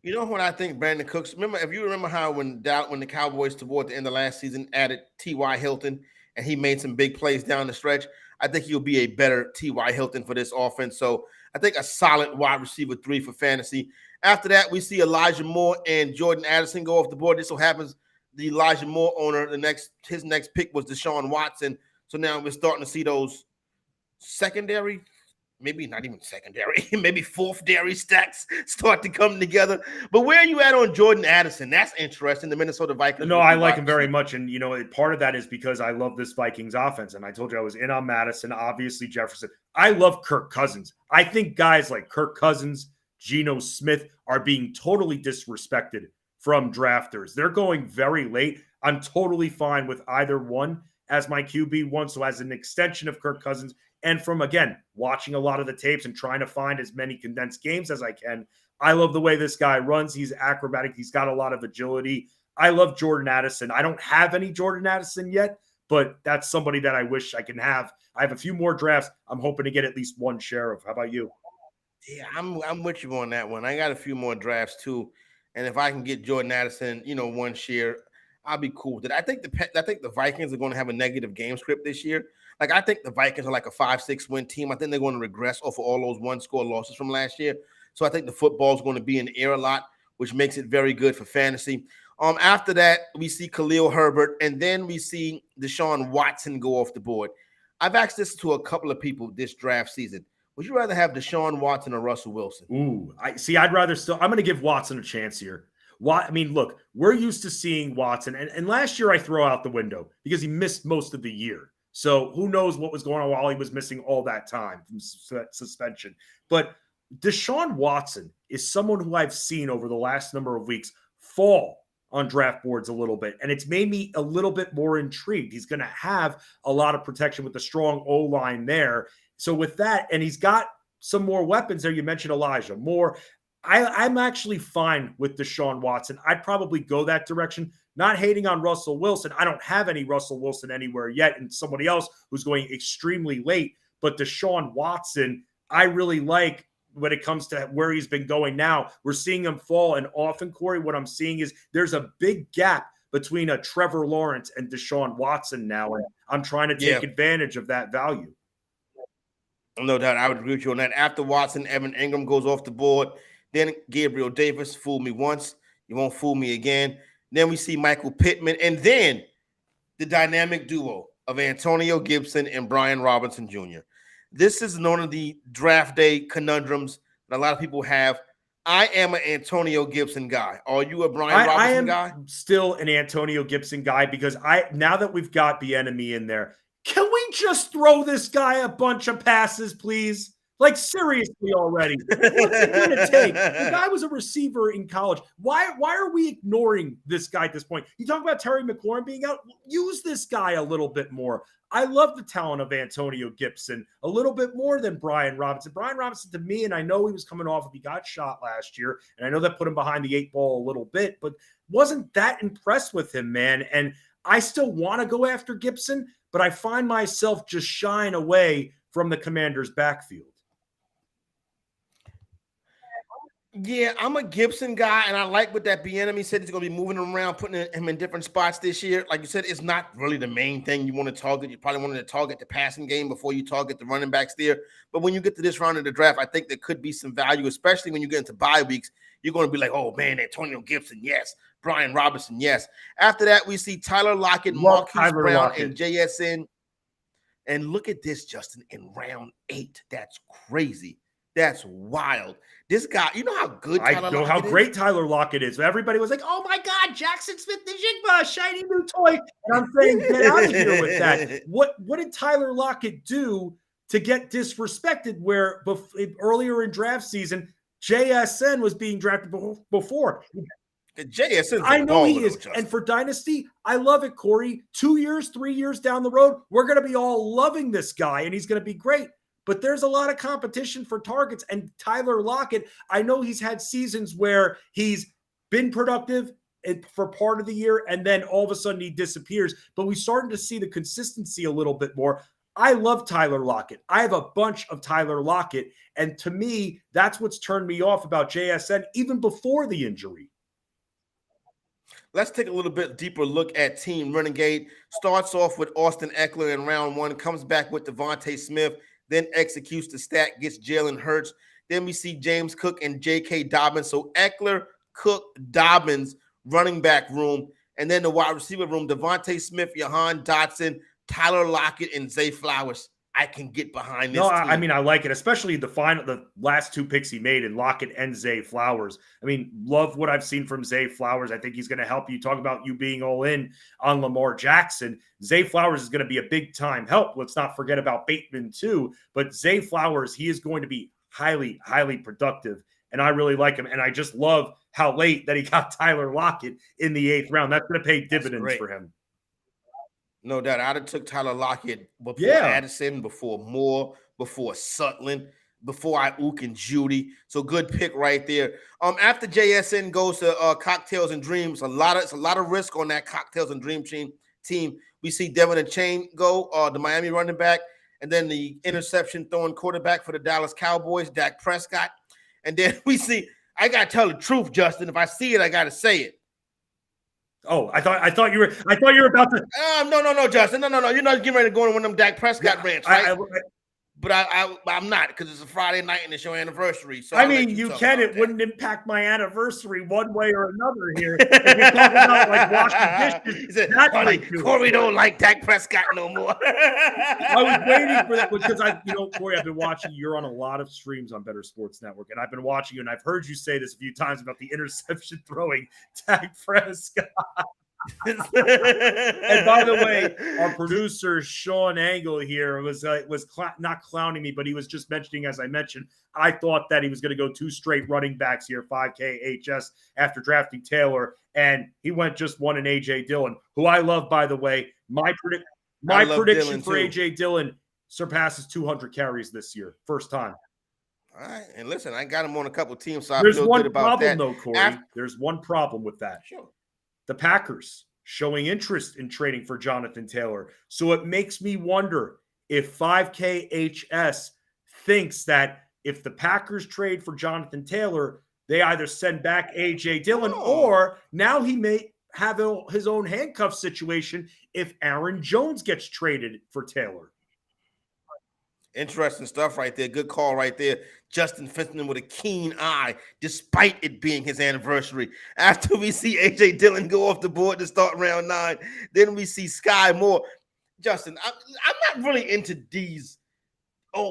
You know what I think Brandon Cooks, if you remember how when the Cowboys toward the end of last season added T.Y. Hilton and he made some big plays down the stretch, I think he'll be a better T.Y. Hilton for this offense. So I think a solid wide receiver 3 for fantasy. After that, we see Elijah Moore and Jordan Addison go off the board. This so happens the Elijah Moore owner, his next pick was Deshaun Watson. So now we're starting to see those secondary, maybe not even secondary, maybe fourth dairy stacks start to come together. But where are you at on Jordan Addison? That's interesting. The Minnesota Vikings. No, I like him very much. And, part of that is because I love this Vikings offense. And I told you I was in on Madison, obviously Jefferson. I love Kirk Cousins. I think guys like Kirk Cousins, Geno Smith are being totally disrespected from drafters. They're going very late. I'm totally fine with either one as my QB1. So as an extension of Kirk Cousins, and from, again, watching a lot of the tapes and trying to find as many condensed games as I can, I love the way this guy runs. He's acrobatic. He's got a lot of agility. I love Jordan Addison. I don't have any Jordan Addison yet, but that's somebody that I wish I can have. I have a few more drafts. I'm hoping to get at least one share of. How about you? Yeah, I'm with you on that one. I got a few more drafts too, and if I can get Jordan Addison, one share, I'll be cool with it. I think the Vikings are going to have a negative game script this year. Like I think the Vikings are like a 5-6 win team. I think they're going to regress off of all those one-score losses from last year. So I think the football is going to be in the air a lot, which makes it very good for fantasy. After that, we see Khalil Herbert, and then we see Deshaun Watson go off the board. I've asked this to a couple of people this draft season. Would you rather have Deshaun Watson or Russell Wilson? Ooh, I'd rather I'm going to give Watson a chance here. I mean, look, we're used to seeing Watson, and last year I throw out the window because he missed most of the year. So who knows what was going on while he was missing all that time from suspension. But Deshaun Watson is someone who I've seen over the last number of weeks fall on draft boards a little bit, and it's made me a little bit more intrigued. He's going to have a lot of protection with the strong O-line there. So with that, and he's got some more weapons there. You mentioned Elijah Moore. I'm actually fine with Deshaun Watson. I'd probably go that direction. Not hating on Russell Wilson. I don't have any Russell Wilson anywhere yet, and somebody else who's going extremely late. But Deshaun Watson, I really like when it comes to where he's been going now. We're seeing him fall. And often, Corey, what I'm seeing is there's a big gap between a Trevor Lawrence and Deshaun Watson now. And I'm trying to take advantage of that value. No doubt. I would agree with you on that. After Watson, Evan Ingram goes off the board. Then Gabriel Davis fooled me once. You won't fool me again. Then we see Michael Pittman. And then the dynamic duo of Antonio Gibson and Brian Robinson Jr. This is one of the draft day conundrums that a lot of people have. I am an Antonio Gibson guy. Are you a Brian Robinson guy? I am still an Antonio Gibson guy because now that we've got the enemy in there, can we just throw this guy a bunch of passes, please? Like, seriously already. What's it going to take? The guy was a receiver in college. Why are we ignoring this guy at this point? You talk about Terry McLaurin being out. Use this guy a little bit more. I love the talent of Antonio Gibson a little bit more than Brian Robinson. Brian Robinson, to me, and I know he was coming off, he got shot last year, and I know that put him behind the 8 ball a little bit, but wasn't that impressed with him, man. And I still want to go after Gibson, but I find myself just shying away from the Commanders' backfield. Yeah, I'm a Gibson guy, and I like what that Bieniemy said. He's going to be moving him around, putting him in different spots this year. Like you said, it's not really the main thing you want to target. You probably wanted to target the passing game before you target the running backs there. But when you get to this round of the draft, I think there could be some value, especially when you get into bye weeks. You're going to be like, oh, man, Antonio Gibson, yes. Brian Robinson, yes. After that, we see Tyler Lockett, Marquise Brown, and JSN. And look at this, Justin, in round 8. That's crazy. That's wild. This guy, you know how good Tyler Lockett is? How great Tyler Lockett is. Everybody was like, oh, my God, Jackson Smith-Njigba, shiny new toy. And I'm saying, get out of here with that. What did Tyler Lockett do to get disrespected where earlier in draft season, JSN was being drafted before? JSN, I know he is. And for Dynasty, I love it, Corey. 2 years, 3 years down the road, we're going to be all loving this guy, and he's going to be great. But there's a lot of competition for targets. And Tyler Lockett, I know he's had seasons where he's been productive for part of the year, and then all of a sudden he disappears. But we're starting to see the consistency a little bit more. I love Tyler Lockett. I have a bunch of Tyler Lockett. And to me, that's what's turned me off about JSN even before the injury. Let's take a little bit deeper look at Team Renegade. Starts off with Austin Eckler in round 1, comes back with Devontae Smith, then executes the stack, gets Jalen Hurts. Then we see James Cook and J.K. Dobbins. So Eckler, Cook, Dobbins, running back room. And then the wide receiver room, Devontae Smith, Jahan Dotson, Tyler Lockett, and Zay Flowers. I can get behind this team. I mean, I like it, especially the last 2 picks he made in Lockett and Zay Flowers. I mean, love what I've seen from Zay Flowers. I think he's going to help you. Talk about you being all in on Lamar Jackson. Zay Flowers is going to be a big-time help. Let's not forget about Bateman, too. But Zay Flowers, he is going to be highly, highly productive, and I really like him. And I just love how late that he got Tyler Lockett in the 8th round. That's going to pay dividends for him. No doubt. I'd have took Tyler Lockett before Addison, before Moore, before Sutton, before Ayuk and Judy. So good pick right there. After JSN goes to Cocktails and Dreams, it's a lot of risk on that Cocktails and Dream team. We see Devin Achane go, the Miami running back, and then the interception throwing quarterback for the Dallas Cowboys, Dak Prescott. And then we see, I gotta tell the truth, Justin. If I see it, I gotta say it. Oh, I thought you were about to. No, Justin. No. You're not getting ready to go on one of them Dak Prescott rants, right? But I'm not, because it's a Friday night and it's your anniversary. So I mean, you can. It wouldn't impact my anniversary one way or another here. If you're talking about like washing dishes, he said, Corey don't like Dak Prescott no more. I was waiting for that because Corey, I've been watching. You're on a lot of streams on Better Sports Network, and I've been watching you, and I've heard you say this a few times about the interception throwing Dak Prescott. And by the way, our producer Sean Angle here was not clowning me, but he was just mentioning, as I mentioned, I thought that he was going to go 2 straight running backs here, 5K HS after drafting Taylor, and he went just one in AJ Dillon, who I love, by the way. My prediction for AJ Dillon surpasses 200 carries this year, first time. All right, and listen, I got him on a couple teams, so I There's feel one good about problem, that. though, Corey. There's one problem with that. Sure. The Packers showing interest in trading for Jonathan Taylor. So it makes me wonder if 5KHS thinks that if the Packers trade for Jonathan Taylor, they either send back A.J. Dillon or now he may have his own handcuff situation if Aaron Jones gets traded for Taylor. Interesting stuff right there. Good call right there. Justin Fensterman with a keen eye, despite it being his anniversary. After we see A.J. Dillon go off the board to start round 9, then we see Sky Moore. Justin, I'm not really into these,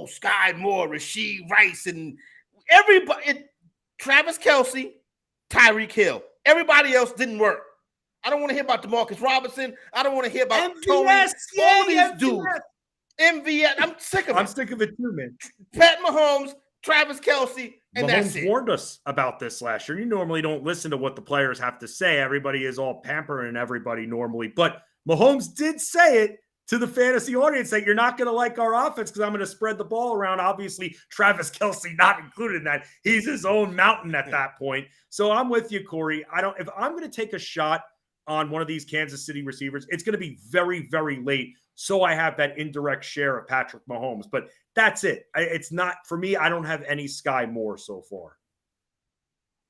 Sky Moore, Rashee Rice, and everybody. Travis Kelce, Tyreek Hill. Everybody else didn't work. I don't want to hear about DeMarcus Robinson. I don't want to hear about Tony. All these dudes. MVS. I'm sick of it. I'm sick of it too, man. Pat Mahomes, Travis Kelce, and that's it. Mahomes warned us about this last year. You normally don't listen to what the players have to say. Everybody is all pampering everybody normally. But Mahomes did say it to the fantasy audience that you're not going to like our offense because I'm going to spread the ball around. Obviously, Travis Kelce not included in that. He's his own mountain at that point. So I'm with you, Corey. If I'm going to take a shot on one of these Kansas City receivers, it's going to be very, very late. So I have that indirect share of Patrick Mahomes. But that's it. It's not, for me, I don't have any Sky Moore so far.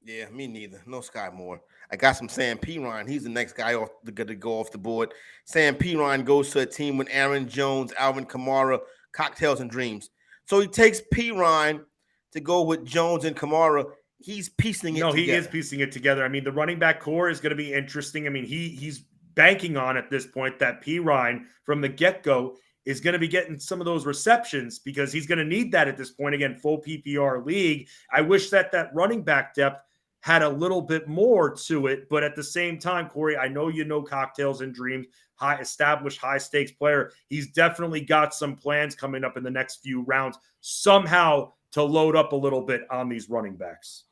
Yeah, me neither. No Sky Moore. I got some Sam Perine. He's the next guy to go off the board. Sam Perine goes to a team with Aaron Jones, Alvin Kamara, Cocktails and Dreams. So he takes Perine to go with Jones and Kamara. He's piecing it together. No, he is piecing it together. I mean, the running back core is going to be interesting. I mean, he's banking on at this point that Perine from the get-go is going to be getting some of those receptions because he's going to need that at this point. Again, full PPR league. I wish that running back depth had a little bit more to it, but at the same time, Corey, I know you know Cocktails and Dreams, established high-stakes player. He's definitely got some plans coming up in the next few rounds somehow to load up a little bit on these running backs.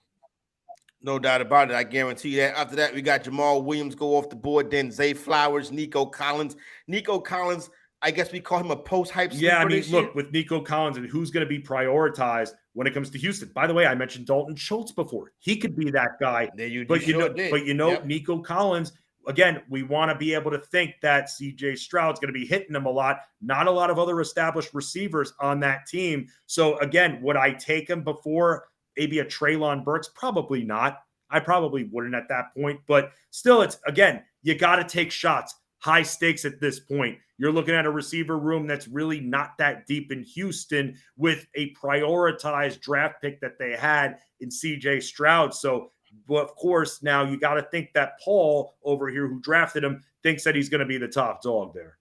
No doubt about it. I guarantee that. After that, we got Jamal Williams go off the board, then Zay Flowers, Nico Collins. Nico Collins, I guess we call him a post-hype sleeper. Yeah, I mean, look, with Nico Collins and who's going to be prioritized when it comes to Houston. By the way, I mentioned Dalton Schultz before. He could be that guy. Yep. Nico Collins, again, we want to be able to think that CJ Stroud's going to be hitting him a lot. Not a lot of other established receivers on that team. So, again, would I take him before maybe a Treylon Burks? Probably not. I probably wouldn't at that point. But still, it's, again, you got to take shots. High stakes at this point. You're looking at a receiver room that's really not that deep in Houston with a prioritized draft pick that they had in CJ Stroud. So, but of course, now you got to think that Paul over here who drafted him thinks that he's going to be the top dog there.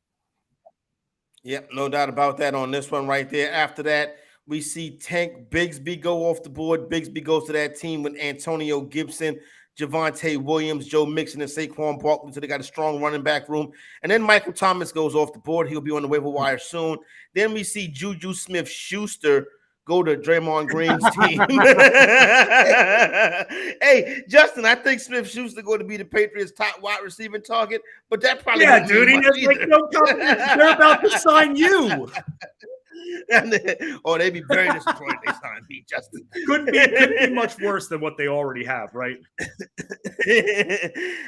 Yep, no doubt about that on this one right there. After that, we see Tank Bigsby go off the board. Bigsby goes to that team with Antonio Gibson, Javonte Williams, Joe Mixon, and Saquon Barkley. So they got a strong running back room. And then Michael Thomas goes off the board. He'll be on the waiver wire soon. Then we see Juju Smith-Schuster go to Draymond Green's team. Hey, Justin, I think Smith-Schuster going to be the Patriots' top wide receiving target, but that probably dude. No they're about to sign you. They'd be very disappointed they signed me, Justin. Couldn't be much worse than what they already have, right?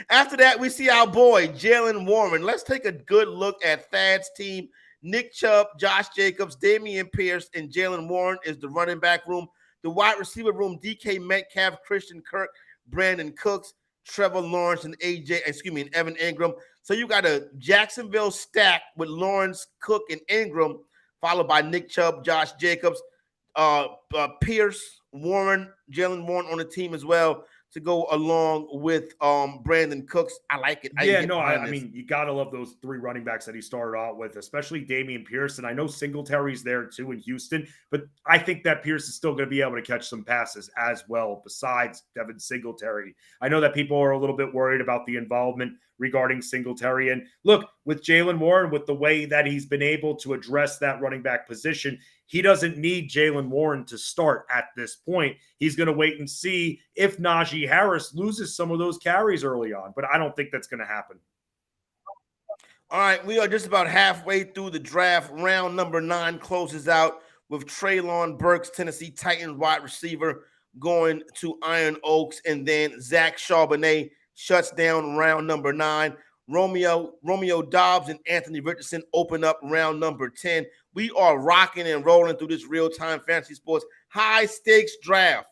After that, we see our boy Jalen Warren. Let's take a good look at Thad's team. Nick Chubb, Josh Jacobs, Damian Pierce, and Jalen Warren is the running back room. The wide receiver room, DK Metcalf, Christian Kirk, Brandon Cooks, Trevor Lawrence, and Evan Ingram. So you got a Jacksonville stack with Lawrence, Cook, and Ingram, followed by Nick Chubb, Josh Jacobs, Pierce, Warren, Jalen Warren on the team as well to go along with Brandon Cooks. I like it. I mean, you got to love those three running backs that he started out with, especially Damian Pierce. And I know Singletary's there too in Houston, but I think that Pierce is still going to be able to catch some passes as well besides Devin Singletary. I know that people are a little bit worried about the involvement regarding Singletary. And look, with Jalen Warren, with the way that he's been able to address that running back position, he doesn't need Jalen Warren to start at this point. He's going to wait and see if Najee Harris loses some of those carries early on, but I don't think that's going to happen. All right, we are just about halfway through the draft. Round number 9 closes out with Treylon Burks, Tennessee Titans wide receiver, going to Iron Oaks, and then Zach Charbonnet shuts down round number 9. Romeo Dobbs and Anthony Richardson open up round number 10. We are rocking and rolling through this real-time fantasy sports high-stakes draft.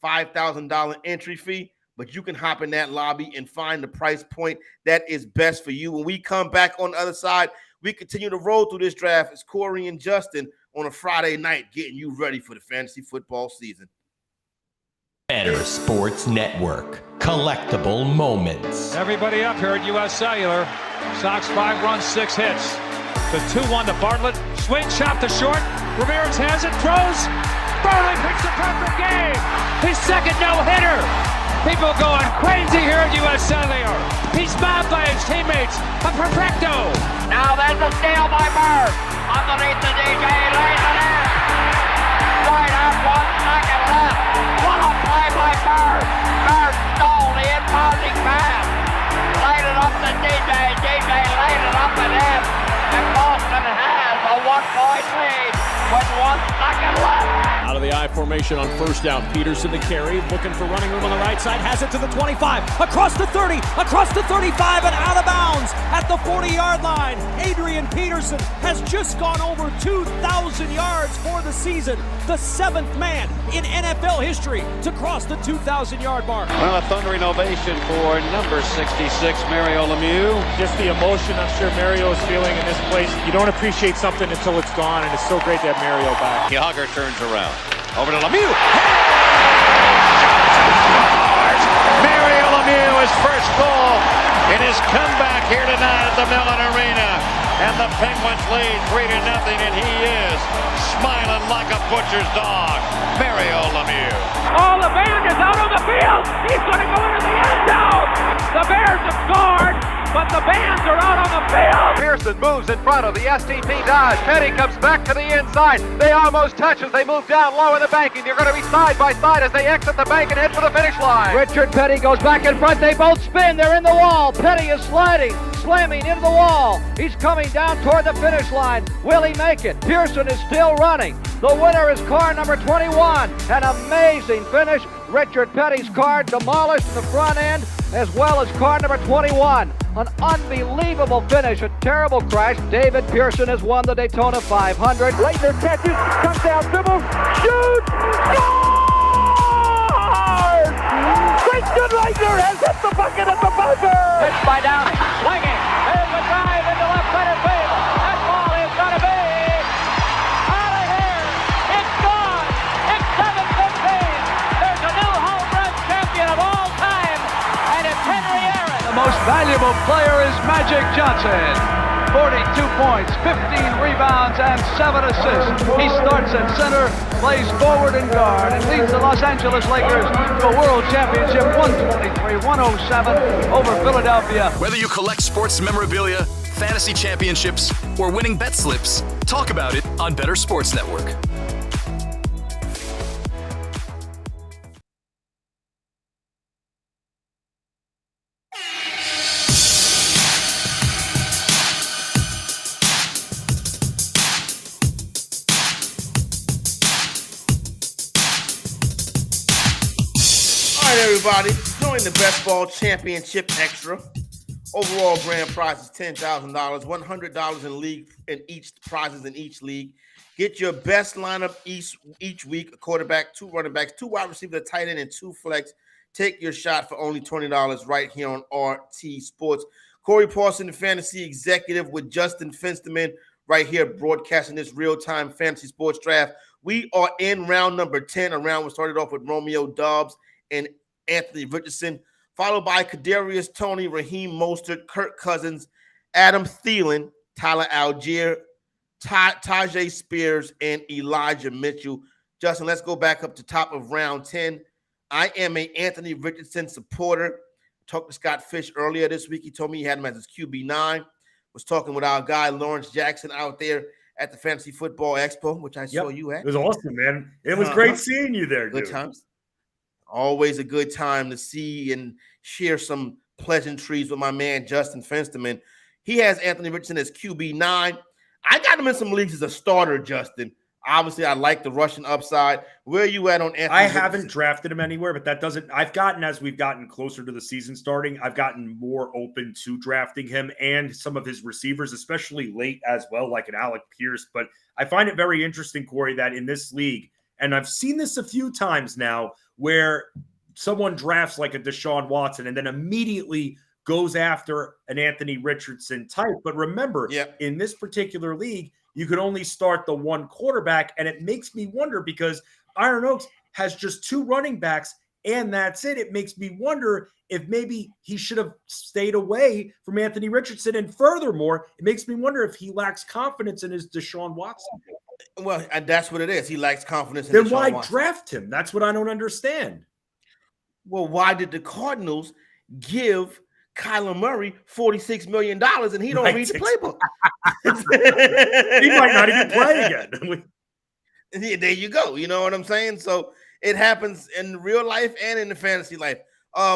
$5,000 entry fee, but you can hop in that lobby and find the price point that is best for you. When we come back on the other side, we continue to roll through this draft. It's Corey and Justin on a Friday night getting you ready for the fantasy football season. Better Sports Network. Collectible moments. Everybody up here at U.S. Cellular. Sox 5 runs, 6 hits. The 2-1 to Bartlett. Swing, chop to short. Ramirez has it, throws. Burley picks the perfect game. His second no-hitter. People going crazy here at U.S. Cellular. He's mobbed by his teammates. A perfecto. Now there's a steal by Bird. Underneath the DJ, lays it in. Right out one, second left. What a play by Bird. Bird stole the impounding pass. Laid it up to DJ. DJ laid it up at him. And Boston has a 1-point lead with 1 second left. Out of the I formation on first down. Peterson the carry, looking for running room on the right side, has it to the 25, across the 30, across the 35, and out of bounds at the 40-yard line. Adrian Peterson has just gone over 2,000 yards for the season, the 7th man in NFL history to cross the 2,000-yard mark. Well, a thundering ovation for number 66, Mario Lemieux. Just the emotion I'm sure Mario is feeling in this place. You don't appreciate something until it's gone, and it's so great to have Mario back. Yager turns around. Over to Lemieux. Mario Lemieux, his first goal in his comeback here tonight at the Mellon Arena. And the Penguins lead 3-0, and he is smiling like a butcher's dog. Mario Lemieux. Oh, the band is out on the field. He's going to go into the end zone. The Bears have scored, but the Bands are out on the field. Pearson moves in front of the STP Dodge. Petty comes back to the inside. They almost touch as they move down low in the banking. You're going to be side by side as they exit the bank and head for the finish line. Richard Petty goes back in front. They both spin. They're in the wall. Petty is sliding, slamming into the wall. He's coming down toward the finish line. Will he make it? Pearson is still running. The winner is car number 21. An amazing finish. Richard Petty's car demolished in the front end, as well as car number 21. An unbelievable finish, a terrible crash. David Pearson has won the Daytona 500. Leitner catches, comes down, dribbles, shoots, scores! Christian Leitner has hit the bucket at the buzzer! Pitched by Downing, swinging, there's a drive into left center field. That ball is going to be out of here. It's gone. It's 7-15. There's a new home run champion of all time, and it's Henry Aaron. The most valuable player is Magic Johnson. 42 points, 15 rebounds, and 7 assists. He starts at center, plays forward and guard, and leads the Los Angeles Lakers to a world championship 123-107 over Philadelphia. Whether you collect sports memorabilia, fantasy championships, or winning bet slips, talk about it on Better Sports Network. Everybody, join the Best Ball Championship Extra. Overall grand prize is $10,000, $100 in each prizes in each league. Get your best lineup each week: a quarterback, 2 running backs, 2 wide receivers, a tight end, and 2 flex. Take your shot for only $20 right here on RT Sports. Corey Parson, the fantasy executive, with Justin Fensterman right here broadcasting this real-time fantasy sports draft. We are in round number 10. A round we started off with Romeo Doubs and Anthony Richardson, followed by Kadarius Toney, Raheem Mostert, Kirk Cousins, Adam Thielen, Tyler Algier, Tajay Spears, and Elijah Mitchell. Justin, let's go back up to top of round 10. I am a Anthony Richardson supporter. Talked to Scott Fish earlier this week. He told me he had him as his QB9. Was talking with our guy Lawrence Jackson out there at the Fantasy Football Expo, which I saw you at. It was awesome, man. It was great seeing you there, dude. Good times. Always a good time to see and share some pleasantries with my man, Justin Fensterman. He has Anthony Richardson as QB9. I got him in some leagues as a starter, Justin. Obviously, I like the rushing upside. Where are you at on Anthony I Richardson? haven't drafted him anywhere, but that doesn't – I've gotten, as we've gotten closer to the season starting, I've gotten more open to drafting him and some of his receivers, especially late as well, like an Alec Pierce. But I find it very interesting, Corey, that in this league, and I've seen this a few times now, where someone drafts like a Deshaun Watson and then immediately goes after an Anthony Richardson type. But remember, in this particular league, you could only start the one quarterback, and it makes me wonder because Iron Oaks has just 2 running backs, and that's it. It makes me wonder if maybe he should have stayed away from Anthony Richardson. And furthermore, it makes me wonder if he lacks confidence in his Deshaun Watson. Well, and that's what it is. He lacks confidence in Then Deshaun why Watson. draft him? That's what I don't understand. Well, why did the Cardinals give Kyler Murray $46 million and he don't read the playbook? He might not even play again. Yeah, there you go. You know what I'm saying? So it happens in real life and in the fantasy life.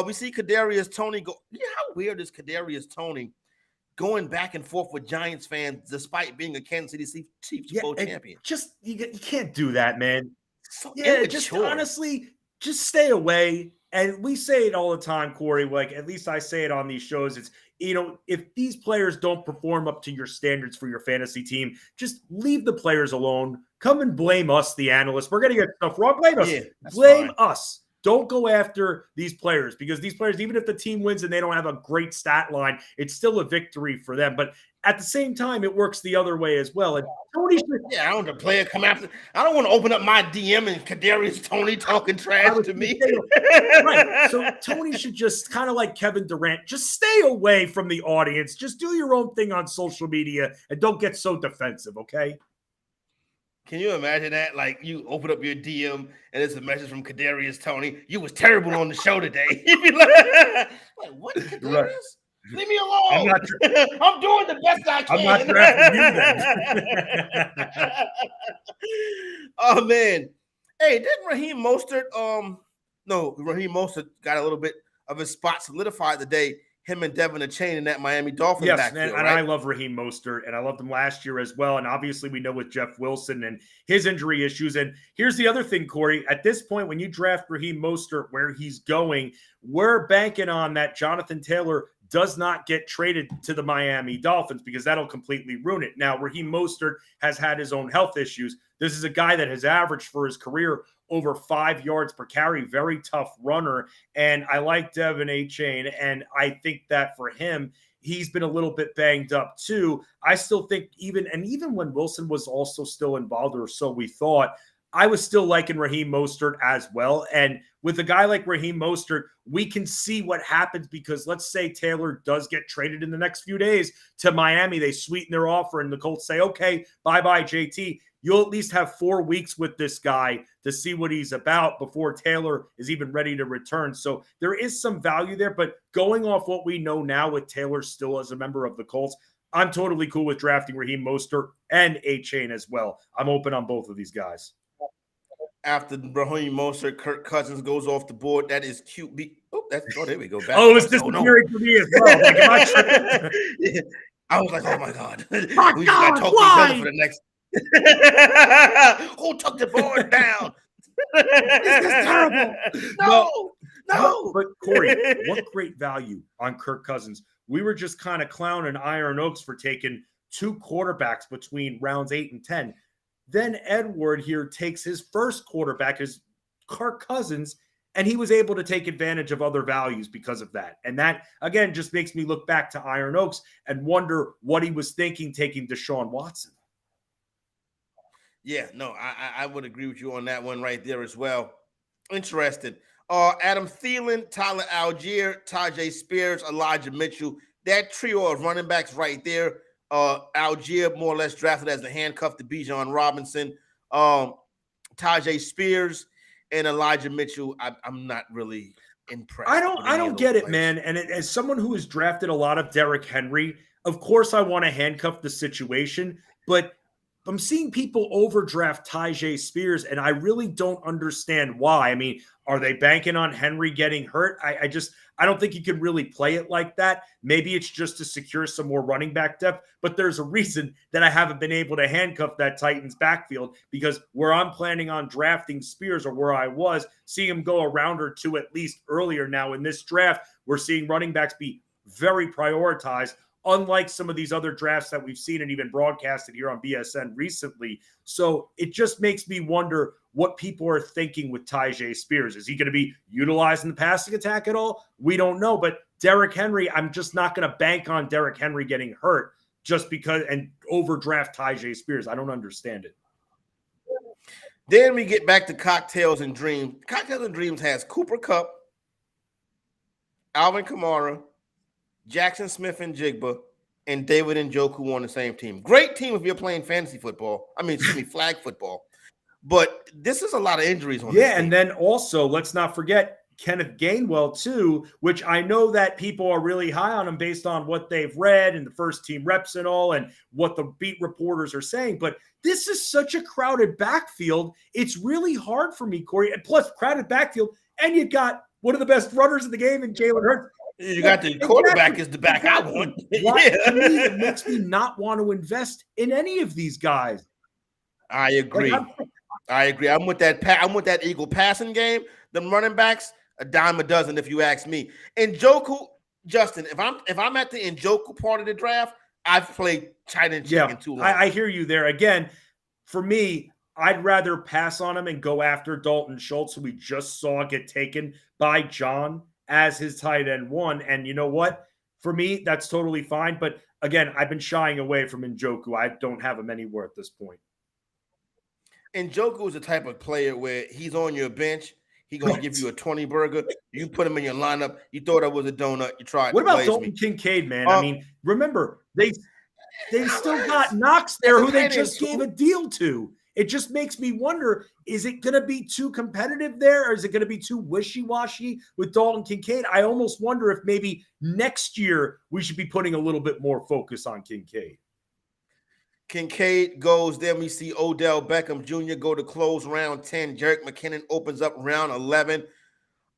We see Kadarius Toney go. Yeah, how weird is Kadarius Toney going back and forth with Giants fans despite being a Kansas City Chiefs Bowl champion? Just you can't do that, man. So yeah, just honestly, just stay away. And we say it all the time, Corey. Like, at least I say it on these shows. It's, if these players don't perform up to your standards for your fantasy team, just leave the players alone. Come and blame us, the analysts. We're going to get stuff wrong. Blame us. Blame us. Don't go after these players, because these players, even if the team wins and they don't have a great stat line, it's still a victory for them. But at the same time, it works the other way as well. And Tony should, I don't want the player come after. I don't want to open up my DM and Kadarius Toney talking trash to me. Right. So Tony should just kind of like Kevin Durant, just stay away from the audience. Just do your own thing on social media and don't get so defensive, okay? Can you imagine that? Like, you open up your DM and it's a message from Kadarius Toney. You was terrible on the show today. You'd be like, what, Kadarius? Right. Leave me alone. I'm doing the best I can. I'm not drafting you then. Oh, man. Hey, didn't Raheem Mostert, Raheem Mostert got a little bit of his spot solidified today. Him and Devin Achane in that Miami Dolphins backfield, and I love Raheem Mostert, and I loved him last year as well. And obviously, we know with Jeff Wilson and his injury issues. And here's the other thing, Corey. At this point, when you draft Raheem Mostert where he's going, we're banking on that Jonathan Taylor does not get traded to the Miami Dolphins, because that'll completely ruin it. Now, Raheem Mostert has had his own health issues. This is a guy that has averaged for his career over 5 yards per carry, very tough runner. And I like Devin Achane, and I think that for him, he's been a little bit banged up too. I still think even when Wilson was also still involved, or so we thought, I was still liking Raheem Mostert as well. And with a guy like Raheem Mostert, we can see what happens, because let's say Taylor does get traded in the next few days to Miami. They sweeten their offer and the Colts say, okay, bye-bye, JT. You'll at least have 4 weeks with this guy to see what he's about before Taylor is even ready to return. So there is some value there, but going off what we know now with Taylor still as a member of the Colts, I'm totally cool with drafting Raheem Mostert and Achane as well. I'm open on both of these guys. After Raheem Mostert, Kirk Cousins goes off the board. That is QB. There we go. Back. It's disappearing for me as well. Like, am I tripping? I was like, oh my God. We just got to talk to each other for the next. Who took the board down? This is terrible. No. But Corey, what great value on Kirk Cousins. We were just kind of clowning Iron Oaks for taking 2 quarterbacks between rounds 8 and 10. Then Edward here takes his first quarterback, is Kirk Cousins, and he was able to take advantage of other values because of that. And that, again, just makes me look back to Iron Oaks and wonder what he was thinking taking Deshaun Watson. Yeah, no, I would agree with you on that one right there as well. Interesting. Adam Thielen, Tyler Algier, Tajay Spears, Elijah Mitchell. That trio of running backs right there. Algier more or less drafted as a handcuff to Bijan Robinson. Tajay Spears and Elijah Mitchell. I'm not really impressed. I don't get it, man. And as someone who has drafted a lot of Derrick Henry, of course I want to handcuff the situation, but I'm seeing people overdraft Tyjae Spears, and I really don't understand why. I mean, are they banking on Henry getting hurt? I don't think you can really play it like that. Maybe it's just to secure some more running back depth, but there's a reason that I haven't been able to handcuff that Titans backfield, because where I'm planning on drafting Spears, or where I was, seeing him go a round or two at least earlier now in this draft, we're seeing running backs be very prioritized, unlike some of these other drafts that we've seen and even broadcasted here on BSN recently. So it just makes me wonder what people are thinking with Tyjae Spears. Is he going to be utilized in the passing attack at all? We don't know. But Derrick Henry, I'm just not going to bank on Derrick Henry getting hurt just because and overdraft Tyjae Spears. I don't understand it. Then we get back to Cocktails and Dreams. Cocktails and Dreams has Cooper Kupp, Alvin Kamara, Jackson Smith and Jigba, and David Njoku on the same team. Great team if you're playing fantasy football. Flag football. But this is a lot of injuries on this team. And then also, let's not forget Kenneth Gainwell too, which I know that people are really high on him based on what they've read and the first team reps and all, and what the beat reporters are saying. But this is such a crowded backfield. It's really hard for me, Corey. And plus, crowded backfield, and you've got one of the best runners in the game in Jalen Hurts. You got the quarterback is the back I want. To me, it makes me not want to invest in any of these guys. I agree. I'm with that. I'm with that Eagle passing game. Them running backs, a dime a dozen, if you ask me. Njoku, Justin, if I'm at the Njoku part of the draft, I've played tight end chicken too long. I hear you there. Again, for me, I'd rather pass on him and go after Dalton Schultz, who we just saw get taken by John as his tight end one. And you know what? For me, that's totally fine. But again, I've been shying away from Njoku. I don't have him anywhere at this point. Njoku is the type of player where he's on your bench. He's going to give you a 20 burger. You put him in your lineup. You thought it was a donut. You tried. What about Dalton Kincaid, man? I mean, remember, they still got Knox there, who they just gave a deal to. It just makes me wonder, is it going to be too competitive there, or is it going to be too wishy-washy with Dalton Kincaid? I almost wonder if maybe next year we should be putting a little bit more focus on Kincaid. Kincaid goes, then we see Odell Beckham Jr. go to close round 10. Jerick McKinnon opens up round 11.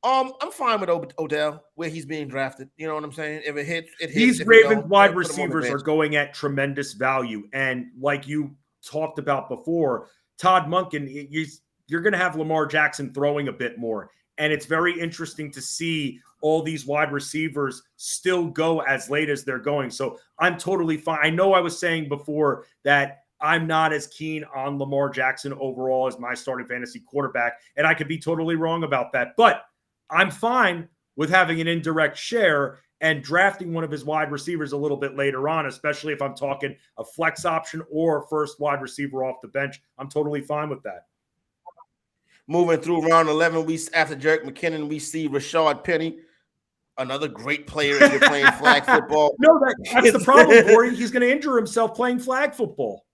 I'm fine with Odell where he's being drafted. You know what I'm saying? If it hits, it hits. These Ravens wide receivers are going at tremendous value. And like you talked about before, Todd Monken, you're going to have Lamar Jackson throwing a bit more. And it's very interesting to see all these wide receivers still go as late as they're going. So I'm totally fine. I know I was saying before that I'm not as keen on Lamar Jackson overall as my starting fantasy quarterback, and I could be totally wrong about that. But I'm fine with having an indirect share and drafting one of his wide receivers a little bit later on, especially if I'm talking a flex option or first wide receiver off the bench. I'm totally fine with that. Moving through round 11, after Jerick McKinnon, we see Rashad Penny, another great player if you're playing flag football. No, that's the problem, Corey. He's going to injure himself playing flag football.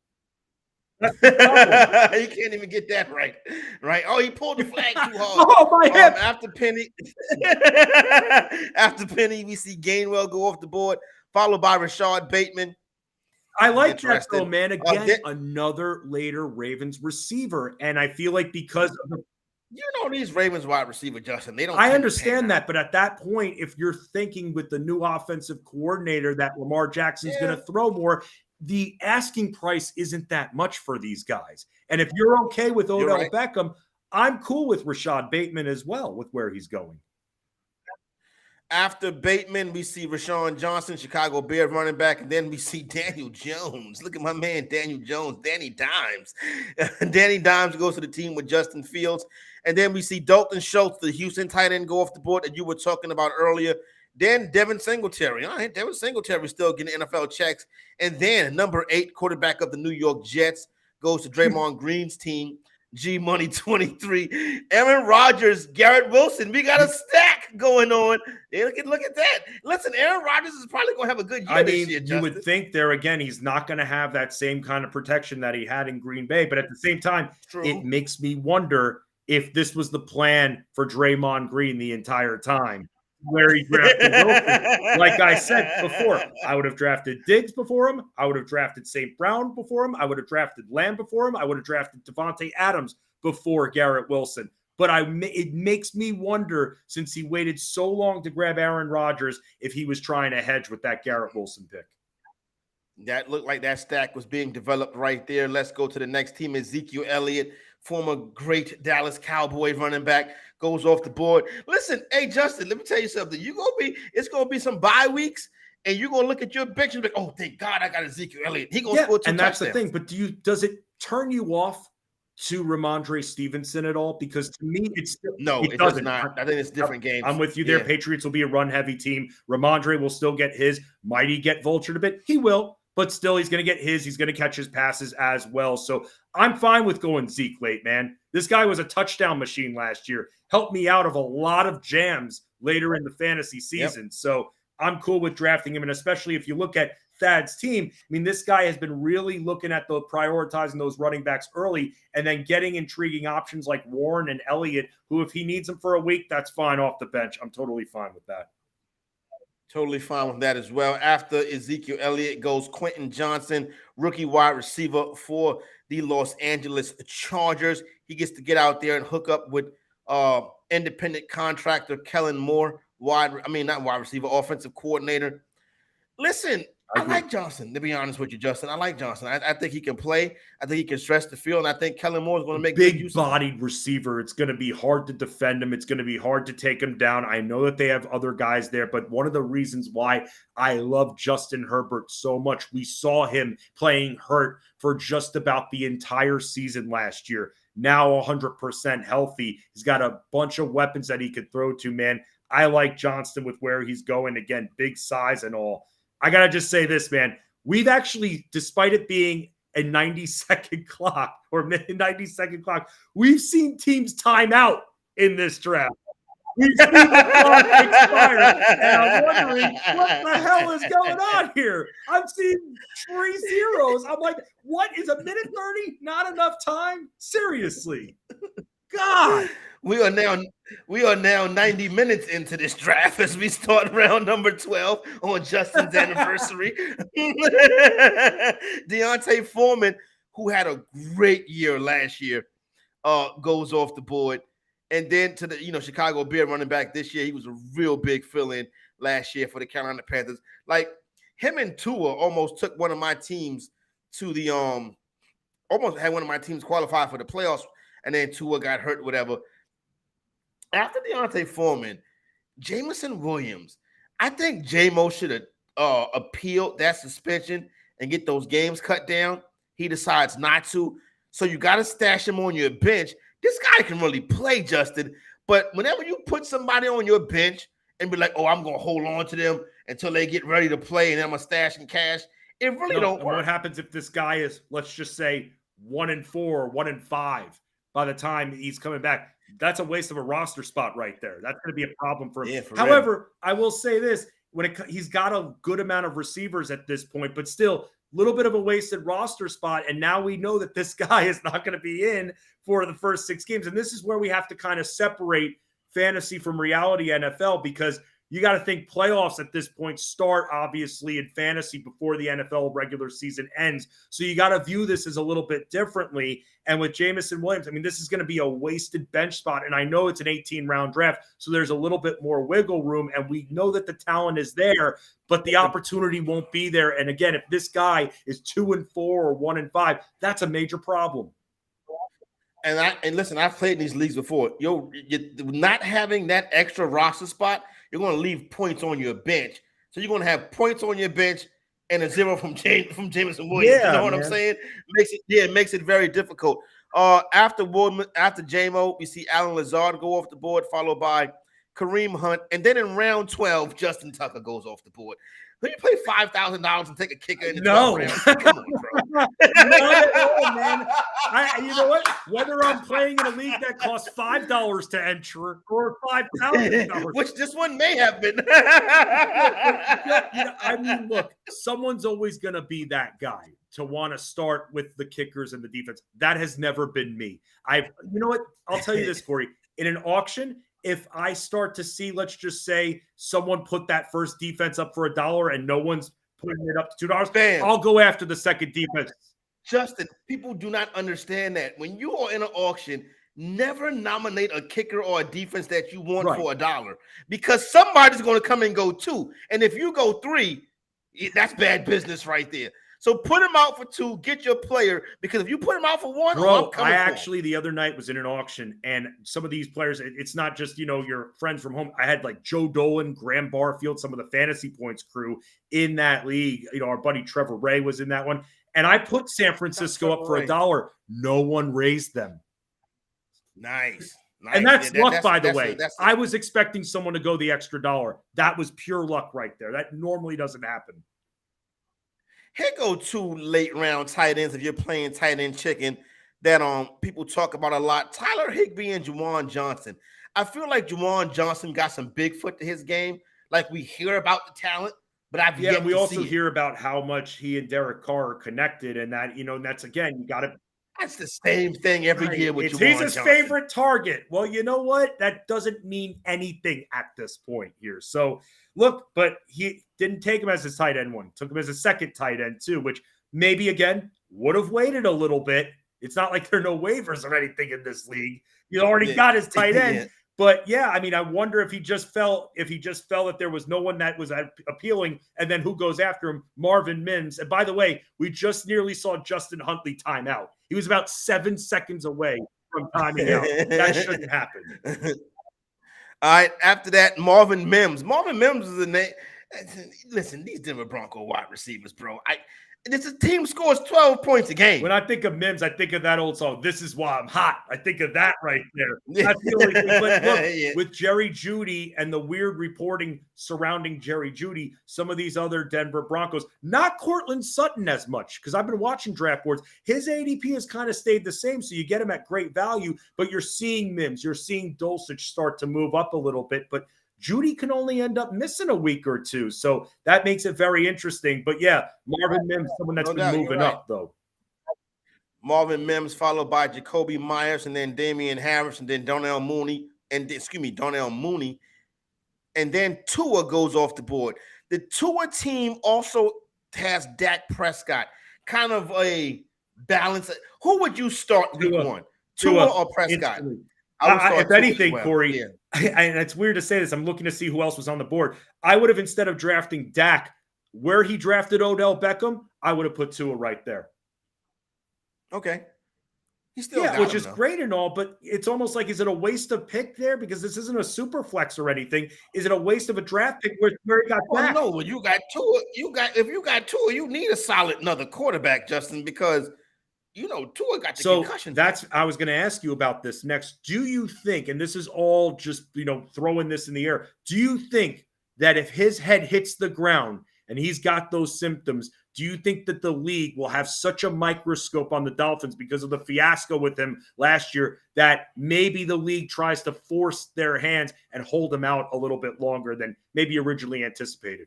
That's the problem. You can't even get that right. Oh, he pulled the flag too hard. Oh, my hip. After Penny, we see Gainwell go off the board, followed by Rashad Bateman. I like that, though, man. Again, another later Ravens receiver. And I feel like because of the these Ravens wide receiver, Justin, they don't. I understand that. But at that point, if you're thinking with the new offensive coordinator that Lamar Jackson's going to throw more, the asking price isn't that much for these guys. And if you're okay with Odell Beckham, I'm cool with Rashad Bateman as well with where he's going. After Bateman, we see Rashawn Johnson, Chicago Bears running back, and then we see Daniel Jones. Look at my man, Daniel Jones, Danny Dimes. Danny Dimes goes to the team with Justin Fields. And then we see Dalton Schultz, the Houston tight end, go off the board that you were talking about earlier. Then Devin Singletary. All right, Devin Singletary still getting NFL checks. And then number 8 quarterback of the New York Jets goes to Draymond Green's team. G Money 23, Aaron Rodgers, Garrett Wilson. We got a stack going on. Hey, look at that. Listen, Aaron Rodgers is probably going to have a good year this year, Justin. You would think there again, he's not going to have that same kind of protection that he had in Green Bay. But at the same time, it makes me wonder if this was the plan for Draymond Green the entire time. where he drafted Wilson. Like I said before, I would have drafted Diggs before him. I would have drafted St. Brown before him. I would have drafted Lamb before him. I would have drafted Devontae Adams before Garrett Wilson. But it makes me wonder, since he waited so long to grab Aaron Rodgers, if he was trying to hedge with that Garrett Wilson pick. That looked like that stack was being developed right there. Let's go to the next team. Ezekiel Elliott, former great Dallas Cowboy running back, goes off the board. Listen, hey, Justin, let me tell you something. It's going to be some bye weeks, and you're going to look at your bench and be like, oh, thank God I got Ezekiel Elliott. He going to score 2 and that's touchdowns. the thing. But does it turn you off to Ramondre Stevenson at all? Because to me, it does not. I think it's different games. I'm with you there. Patriots will be a run-heavy team. Ramondre will still get his. Might he get vultured a bit? He will. But still, he's going to get his. He's going to catch his passes as well. So I'm fine with going Zeke late, man. This guy was a touchdown machine last year. Helped me out of a lot of jams later in the fantasy season. Yep. So I'm cool with drafting him. And especially if you look at Thad's team, I mean, this guy has been really looking at prioritizing those running backs early and then getting intriguing options like Warren and Elliott, who, if he needs them for a week, that's fine off the bench. I'm totally fine with that. Totally fine with that as well. After Ezekiel Elliott goes Quentin Johnson, rookie wide receiver for the Los Angeles Chargers. He gets to get out there and hook up with independent contractor Kellen Moore, not wide receiver, offensive coordinator. Listen, I like Johnson, to be honest with you, Justin. I like Johnson. I think he can play. I think he can stretch the field, and I think Kellen Moore is going to make big use bodied receiver. It's going to be hard to defend him. It's going to be hard to take him down. I know that they have other guys there, but one of the reasons why I love Justin Herbert so much, we saw him playing hurt for just about the entire season last year. Now 100% healthy. He's got a bunch of weapons that he could throw to, man. I like Johnston with where he's going. Again, big size and all. I got to just say this, man. We've actually, despite it being a 90-second clock or 90-second clock, we've seen teams time out in this draft. We've seen the clock expire, and I'm wondering what the hell is going on here. I'm seeing 3 zeros. I'm like, what is a minute 30? Not enough time? Seriously. God. We are now 90 minutes into this draft as we start round number 12 on Justin's anniversary. Deontay Foreman, who had a great year last year, goes off the board. And then to the Chicago Bear running back this year, he was a real big fill-in last year for the Carolina Panthers. Like, him and Tua almost took one of my teams to the almost had one of my teams qualify for the playoffs, and then Tua got hurt, whatever. After Deontay Foreman, Jameson Williams, I think J-Mo should have appealed that suspension and get those games cut down. He decides not to. So you got to stash him on your bench. This guy can really play, Justin. But whenever you put somebody on your bench and be like, oh, I'm going to hold on to them until they get ready to play and I'm going to stash and cash, it really don't work. What happens if this guy is, let's just say, 1-4 or 1-5 by the time he's coming back? That's a waste of a roster spot right there. That's going to be a problem for him. Yeah, However, I will say this. He's got a good amount of receivers at this point, but still a little bit of a wasted roster spot. And now we know that this guy is not going to be in for the first 6 games. And this is where we have to kind of separate fantasy from reality NFL, because you got to think playoffs at this point start obviously in fantasy before the NFL regular season ends. So you got to view this as a little bit differently. And with Jameson Williams, I mean, this is going to be a wasted bench spot. And I know it's an 18-round draft, so there's a little bit more wiggle room. And we know that the talent is there, but the opportunity won't be there. And again, if this guy is 2-4 or 1-5, that's a major problem. And listen, I've played in these leagues before. You're not having that extra roster spot, you're going to leave points on your bench. So you're going to have points on your bench and a 0 from Jameson Williams. Yeah, you know what I'm saying? It makes it very difficult. After J-Mo, we see Alan Lazard go off the board, followed by Kareem Hunt. And then in round 12, Justin Tucker goes off the board. Will you pay $5,000 and take a kicker in the 12th round? Come on, bro. Not at all, man. You know what? Whether I'm playing in a league that costs $5 to enter or $5,000, which this one may have been. I mean, look, someone's always going to be that guy to want to start with the kickers and the defense. That has never been me. You know what? I'll tell you this, Corey. In an auction, if I start to see, let's just say someone put that first defense up for $1 and no one's putting it up to $2, I'll go after the second defense. Justin, people do not understand that. When you are in an auction, never nominate a kicker or a defense that you want for $1 because somebody's going to come and go 2. And if you go 3, that's bad business right there. So put him out for 2, get your player, because if you put him out for 1, bro, I actually the other night was in an auction, and some of these players, it's not just, your friends from home. I had like Joe Dolan, Graham Barfield, some of the fantasy points crew in that league. Our buddy Trevor Ray was in that one. And I put San Francisco up for $1. No one raised them. Nice. And that's luck, by the way. I was expecting someone to go the extra $1. That was pure luck right there. That normally doesn't happen. Here go 2 late round tight ends if you're playing tight end chicken that people talk about a lot. Tyler Higbee and Juwan Johnson. I feel like Juwan Johnson got some Bigfoot to his game. Like we hear about the talent, but we also hear about how much he and Derek Carr are connected, and that and that's again you got to. That's the same thing every year with Juwan He's his Johnson. favorite target. Well, you know what? That doesn't mean anything at this point here. So look, but he didn't take him as his tight end 1. Took him as a second tight end 2, which maybe again would have waited a little bit. It's not like there are no waivers or anything in this league. He already got his tight end. Yeah. But yeah, I mean, I wonder if he just felt that there was no one that was appealing, and then who goes after him? Marvin Mims. And by the way, we just nearly saw Justin Huntley time out. He was about 7 seconds away from timing out. That shouldn't happen. All right, after that, Marvin Mims. Marvin Mims is a name. Listen, these Denver Bronco wide receivers, bro. This team scores 12 points a game. When I think of Mims, I think of that old song, "This Is Why I'm Hot." I think of that right there. That's the only thing. But look, with Jerry Jeudy and the weird reporting surrounding Jerry Jeudy, some of these other Denver Broncos, not Cortland Sutton as much, because I've been watching draft boards. His ADP has kind of stayed the same, so you get him at great value, but you're seeing Mims, you're seeing Dulcich start to move up a little bit, but Jeudy can only end up missing a week or 2. So that makes it very interesting. But yeah, Marvin Mims, someone that's been moving up, though. Marvin Mims, followed by Jacoby Myers, and then Damian Harris, and then Darnell Mooney. And then Tua goes off the board. The Tua team also has Dak Prescott. Kind of a balance. Who would you start week 1? Tua or Prescott? If anything, Corey, and it's weird to say this, I'm looking to see who else was on the board. I would have, instead of drafting Dak, where he drafted Odell Beckham, I would have put Tua right there. Okay. He's still which is great and all, but it's almost like, is it a waste of pick there? Because this isn't a super flex or anything. Is it a waste of a draft pick where he got Dak? No, when you got Tua, if you got Tua, you need a solid another quarterback, Justin, because Tua got the concussion. I was going to ask you about this next. Do you think, and this is all just, throwing this in the air, do you think that if his head hits the ground and he's got those symptoms, do you think that the league will have such a microscope on the Dolphins because of the fiasco with him last year that maybe the league tries to force their hands and hold him out a little bit longer than maybe originally anticipated?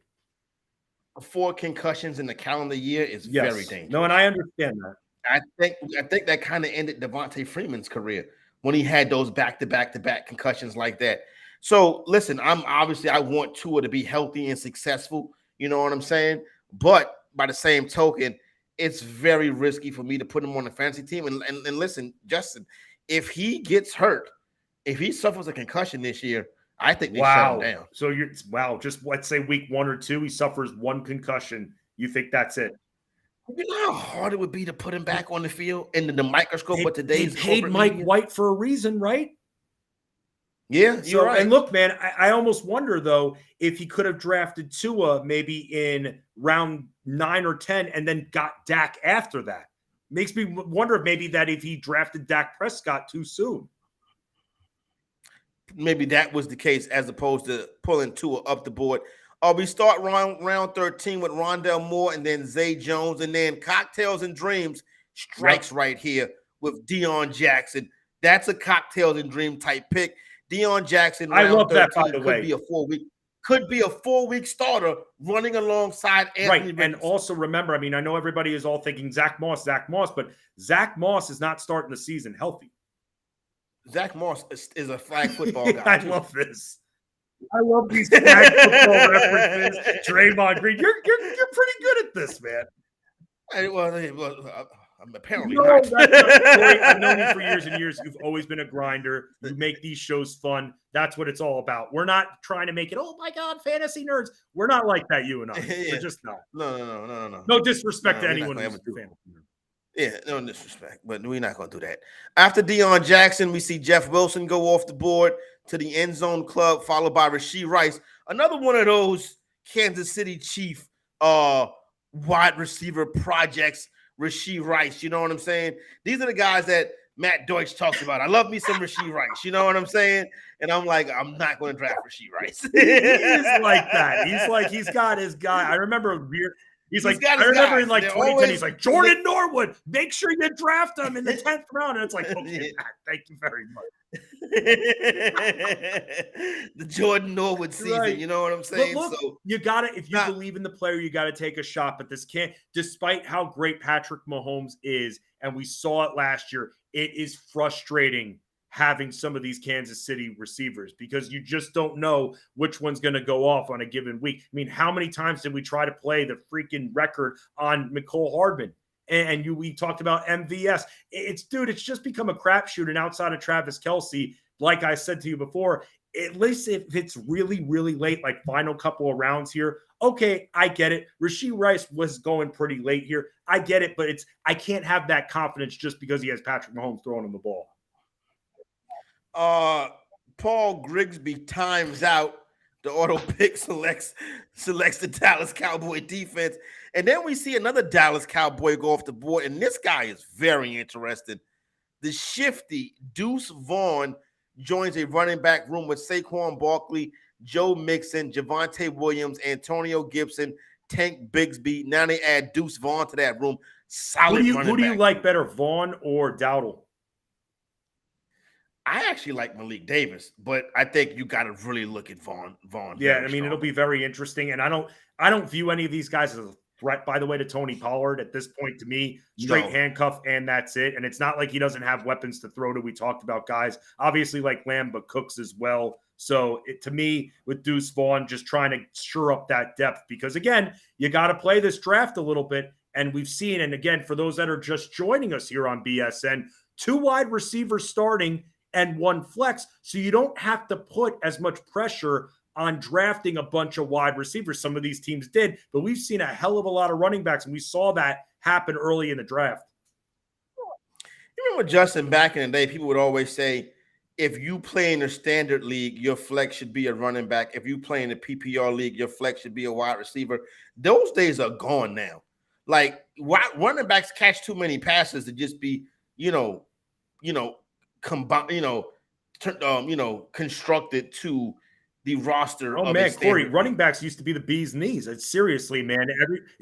4 concussions in the calendar year is very dangerous. No, and I understand that. I think that kind of ended Devontae Freeman's career when he had those back-to-back concussions like that. So listen, I want Tua to be healthy and successful. You know what I'm saying? But by the same token, it's very risky for me to put him on the fantasy team. And listen, Justin, if he gets hurt, if he suffers a concussion this year, I think they shut him down. So just let's say week 1 or 2, he suffers 1 concussion. You think that's it? You know how hard it would be to put him back on the field into the microscope with today's they paid Mike White for a reason, right? Yeah, you're right. And look, man, I almost wonder, though, if he could have drafted Tua maybe in round 9 or 10 and then got Dak after that. Makes me wonder if he drafted Dak Prescott too soon. Maybe that was the case as opposed to pulling Tua up the board. We start round 13 with Rondell Moore and then Zay Jones, and then Cocktails and Dreams strikes right here with Deion Jackson. That's a Cocktails and Dream type pick. Deion Jackson, I love that, by the way. Could be a 4-week starter running alongside Anthony Richardson. And also remember, I know everybody is all thinking Zach Moss, but Zach Moss is not starting the season healthy. Zach Moss is a flag football guy. I love this. I love these flag football references. Draymond Green, you're pretty good at this, man. I'm apparently not. Corey, I've known you for years and years. You've always been a grinder. You make these shows fun. That's what it's all about. We're not trying to make it, oh my God, fantasy nerds. We're not like that, you and I. We're just not. No. No disrespect to anyone who's a fan. Yeah, no disrespect, but we're not going to do that. After Deion Jackson, we see Jeff Wilson go off the board to the end zone club, followed by Rashee Rice, another one of those Kansas City Chief wide receiver projects. Rashee Rice, you know what I'm saying? These are the guys that Matt Deutsch talks about. I love me some Rashee Rice, you know what I'm saying? And I'm like, I'm not going to draft Rashee Rice. He is like that. He's got his guy. I remember He's like, I remember in like 2010, he's like, Jordan Norwood, make sure you draft him in the 10th round. And it's like, okay, Matt, thank you very much. The Jordan Norwood season, right. You know what I'm saying? But look, so you got to, if you believe in the player, you got to take a shot. But this can't, despite how great Patrick Mahomes is, and we saw it last year, it is frustrating having some of these Kansas City receivers because you just don't know which one's going to go off on a given week. I mean, how many times did we try to play the freaking record on Mecole Hardman? And we talked about MVS. It's just become a crapshoot. And outside of Travis Kelce, like I said to you before, at least if it's really, really late, like final couple of rounds here, okay, I get it. Rashee Rice was going pretty late here. I get it, but I can't have that confidence just because he has Patrick Mahomes throwing him the ball. Paul Grigsby times out. The auto pick selects the Dallas Cowboy defense. And then we see another Dallas Cowboy go off the board. And this guy is very interesting. The shifty Deuce Vaughn joins a running back room with Saquon Barkley, Joe Mixon, Javonte Williams, Antonio Gibson, Tank Bigsby. Now they add Deuce Vaughn to that room. Solid Who do you like better, Vaughn or Dowdle? I actually like Malik Davis, but I think you got to really look at Vaughn. Yeah, I mean, it'll be very interesting. And I don't view any of these guys as a threat, by the way, to Tony Pollard at this point. To me, straight handcuff, and that's it. And it's not like he doesn't have weapons to throw to. We talked about guys, obviously like Lamb, but Cooks as well. So to me, with Deuce Vaughn, just trying to shore up that depth because, again, you got to play this draft a little bit. And we've seen, and again, for those that are just joining us here on BSN, 2 wide receivers starting and 1 flex, so you don't have to put as much pressure on drafting a bunch of wide receivers. Some of these teams did, but we've seen a hell of a lot of running backs, and we saw that happen early in the draft. You remember, Justin, back in the day, people would always say, if you play in a standard league, your flex should be a running back. If you play in the PPR league, your flex should be a wide receiver. Those days are gone now. Like, running backs catch too many passes to just be, constructed to the roster. Oh man, Corey, running backs used to be the bee's knees. It's seriously, man.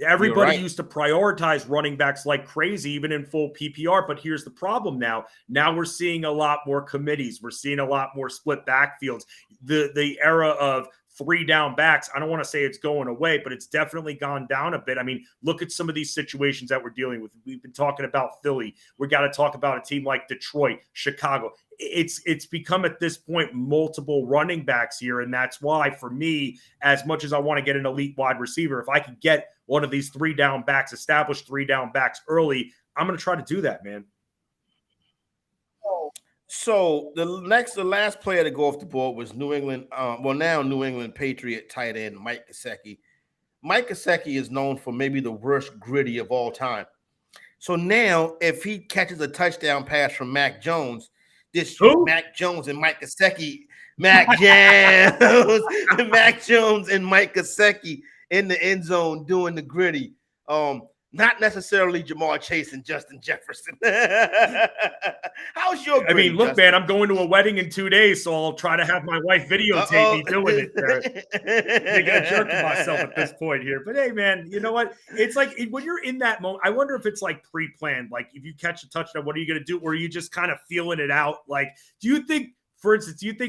Everybody used to prioritize running backs like crazy, even in full PPR. But here's the problem now. Now we're seeing a lot more committees. We're seeing a lot more split backfields. The era of 3 down backs, I don't want to say it's going away, but it's definitely gone down a bit. I mean, look at some of these situations that we're dealing with. We've been talking about Philly. We got to talk about a team like Detroit, Chicago. It's become at this point multiple running backs here, and that's why for me, as much as I want to get an elite wide receiver, if I could get one of these 3 down backs, established 3 down backs early, I'm going to try to do that, man. So the last player to go off the board was New England Patriot tight end Mike Gesicki. Mike Gesicki is known for maybe the worst gritty of all time. So now, if he catches a touchdown pass from Mac Jones, Mac Jones and Mike Gesicki, Mac Jones and Mike Gesicki in the end zone doing the gritty. Not necessarily Jamar Chase and Justin Jefferson. How's your gritty, I mean, look, Justin? man, I'm going to a wedding in 2 days, so I'll try to have my wife videotape me doing it there. I'm a jerk to myself at this point here. But, hey, man, you know what? It's like when you're in that moment, I wonder if it's like pre-planned. Like, if you catch a touchdown, what are you going to do? Or are you just kind of feeling it out? Like, do you think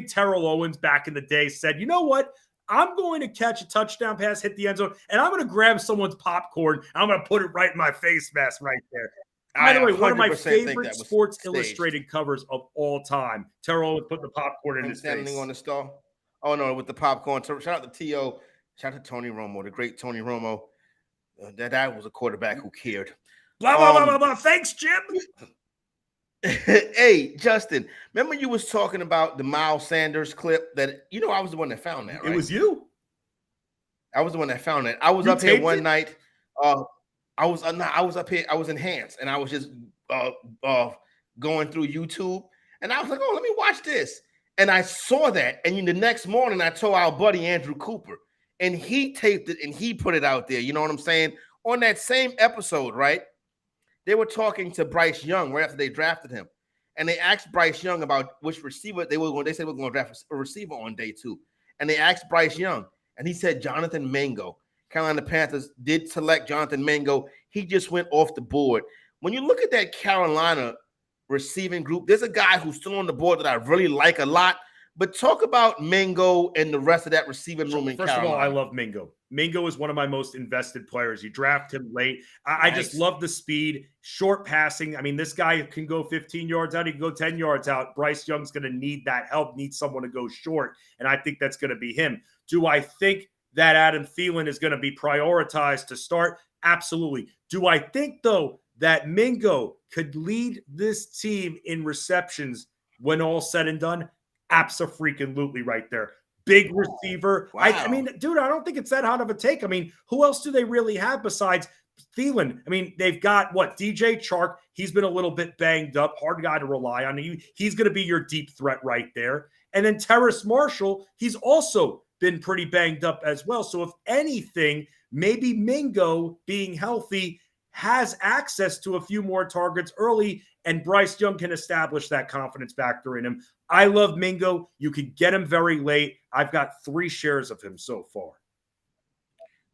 Terrell Owens back in the day said, you know what? I'm going to catch a touchdown pass, hit the end zone, and I'm going to grab someone's popcorn. I'm going to put it right in my face mask right there. By the way, one of my 100% think favorite that was Sports staged. Illustrated covers of all time. Terrell would put the popcorn in Him his standing face. on the stall. Oh no, with the popcorn. Shout out to T.O. Shout out to Tony Romo, the great Tony Romo. That was a quarterback who cared. Blah, blah, blah, blah, blah. Thanks, Jim. Hey, Justin, remember you was talking about the Miles Sanders clip that, I was the one that found that, right? It was you. I was the one that found it. I was up here one night. I was up here. I was enhanced, and I was just going through YouTube, and I was like, "Oh, let me watch this." And I saw that, and the next morning, I told our buddy Andrew Cooper, and he taped it and he put it out there. You know what I'm saying? On that same episode, right? They were talking to Bryce Young right after they drafted him, and they asked Bryce Young about which receiver they were going. They said we're going to draft a receiver on day 2, and they asked Bryce Young, and he said Jonathan Mingo. Carolina Panthers did select Jonathan Mingo. He just went off the board. When you look at that Carolina receiving group, there's a guy who's still on the board that I really like a lot. But talk about Mingo and the rest of that receiving room in Carolina. First of all, I love Mingo. Mingo is one of my most invested players. You draft him late. I just love the speed, short passing. I mean, this guy can go 15 yards out. He can go 10 yards out. Bryce Young's going to need that help, need someone to go short, and I think that's going to be him. Do I think that Adam Thielen is going to be prioritized to start? Absolutely. Do I think, though, that Mingo could lead this team in receptions when all said and done? Abso-freaking-lutely right there. Big receiver. Wow. I mean, dude, I don't think it's that hot of a take. I mean, who else do they really have besides Thielen? I mean, they've got, DJ Chark. He's been a little bit banged up. Hard guy to rely on. He's going to be your deep threat right there. And then Terrace Marshall, he's also been pretty banged up as well. So if anything, maybe Mingo being healthy has access to a few more targets early, and Bryce Young can establish that confidence factor in him. I love Mingo. You could get him very late. I've got 3 shares of him so far.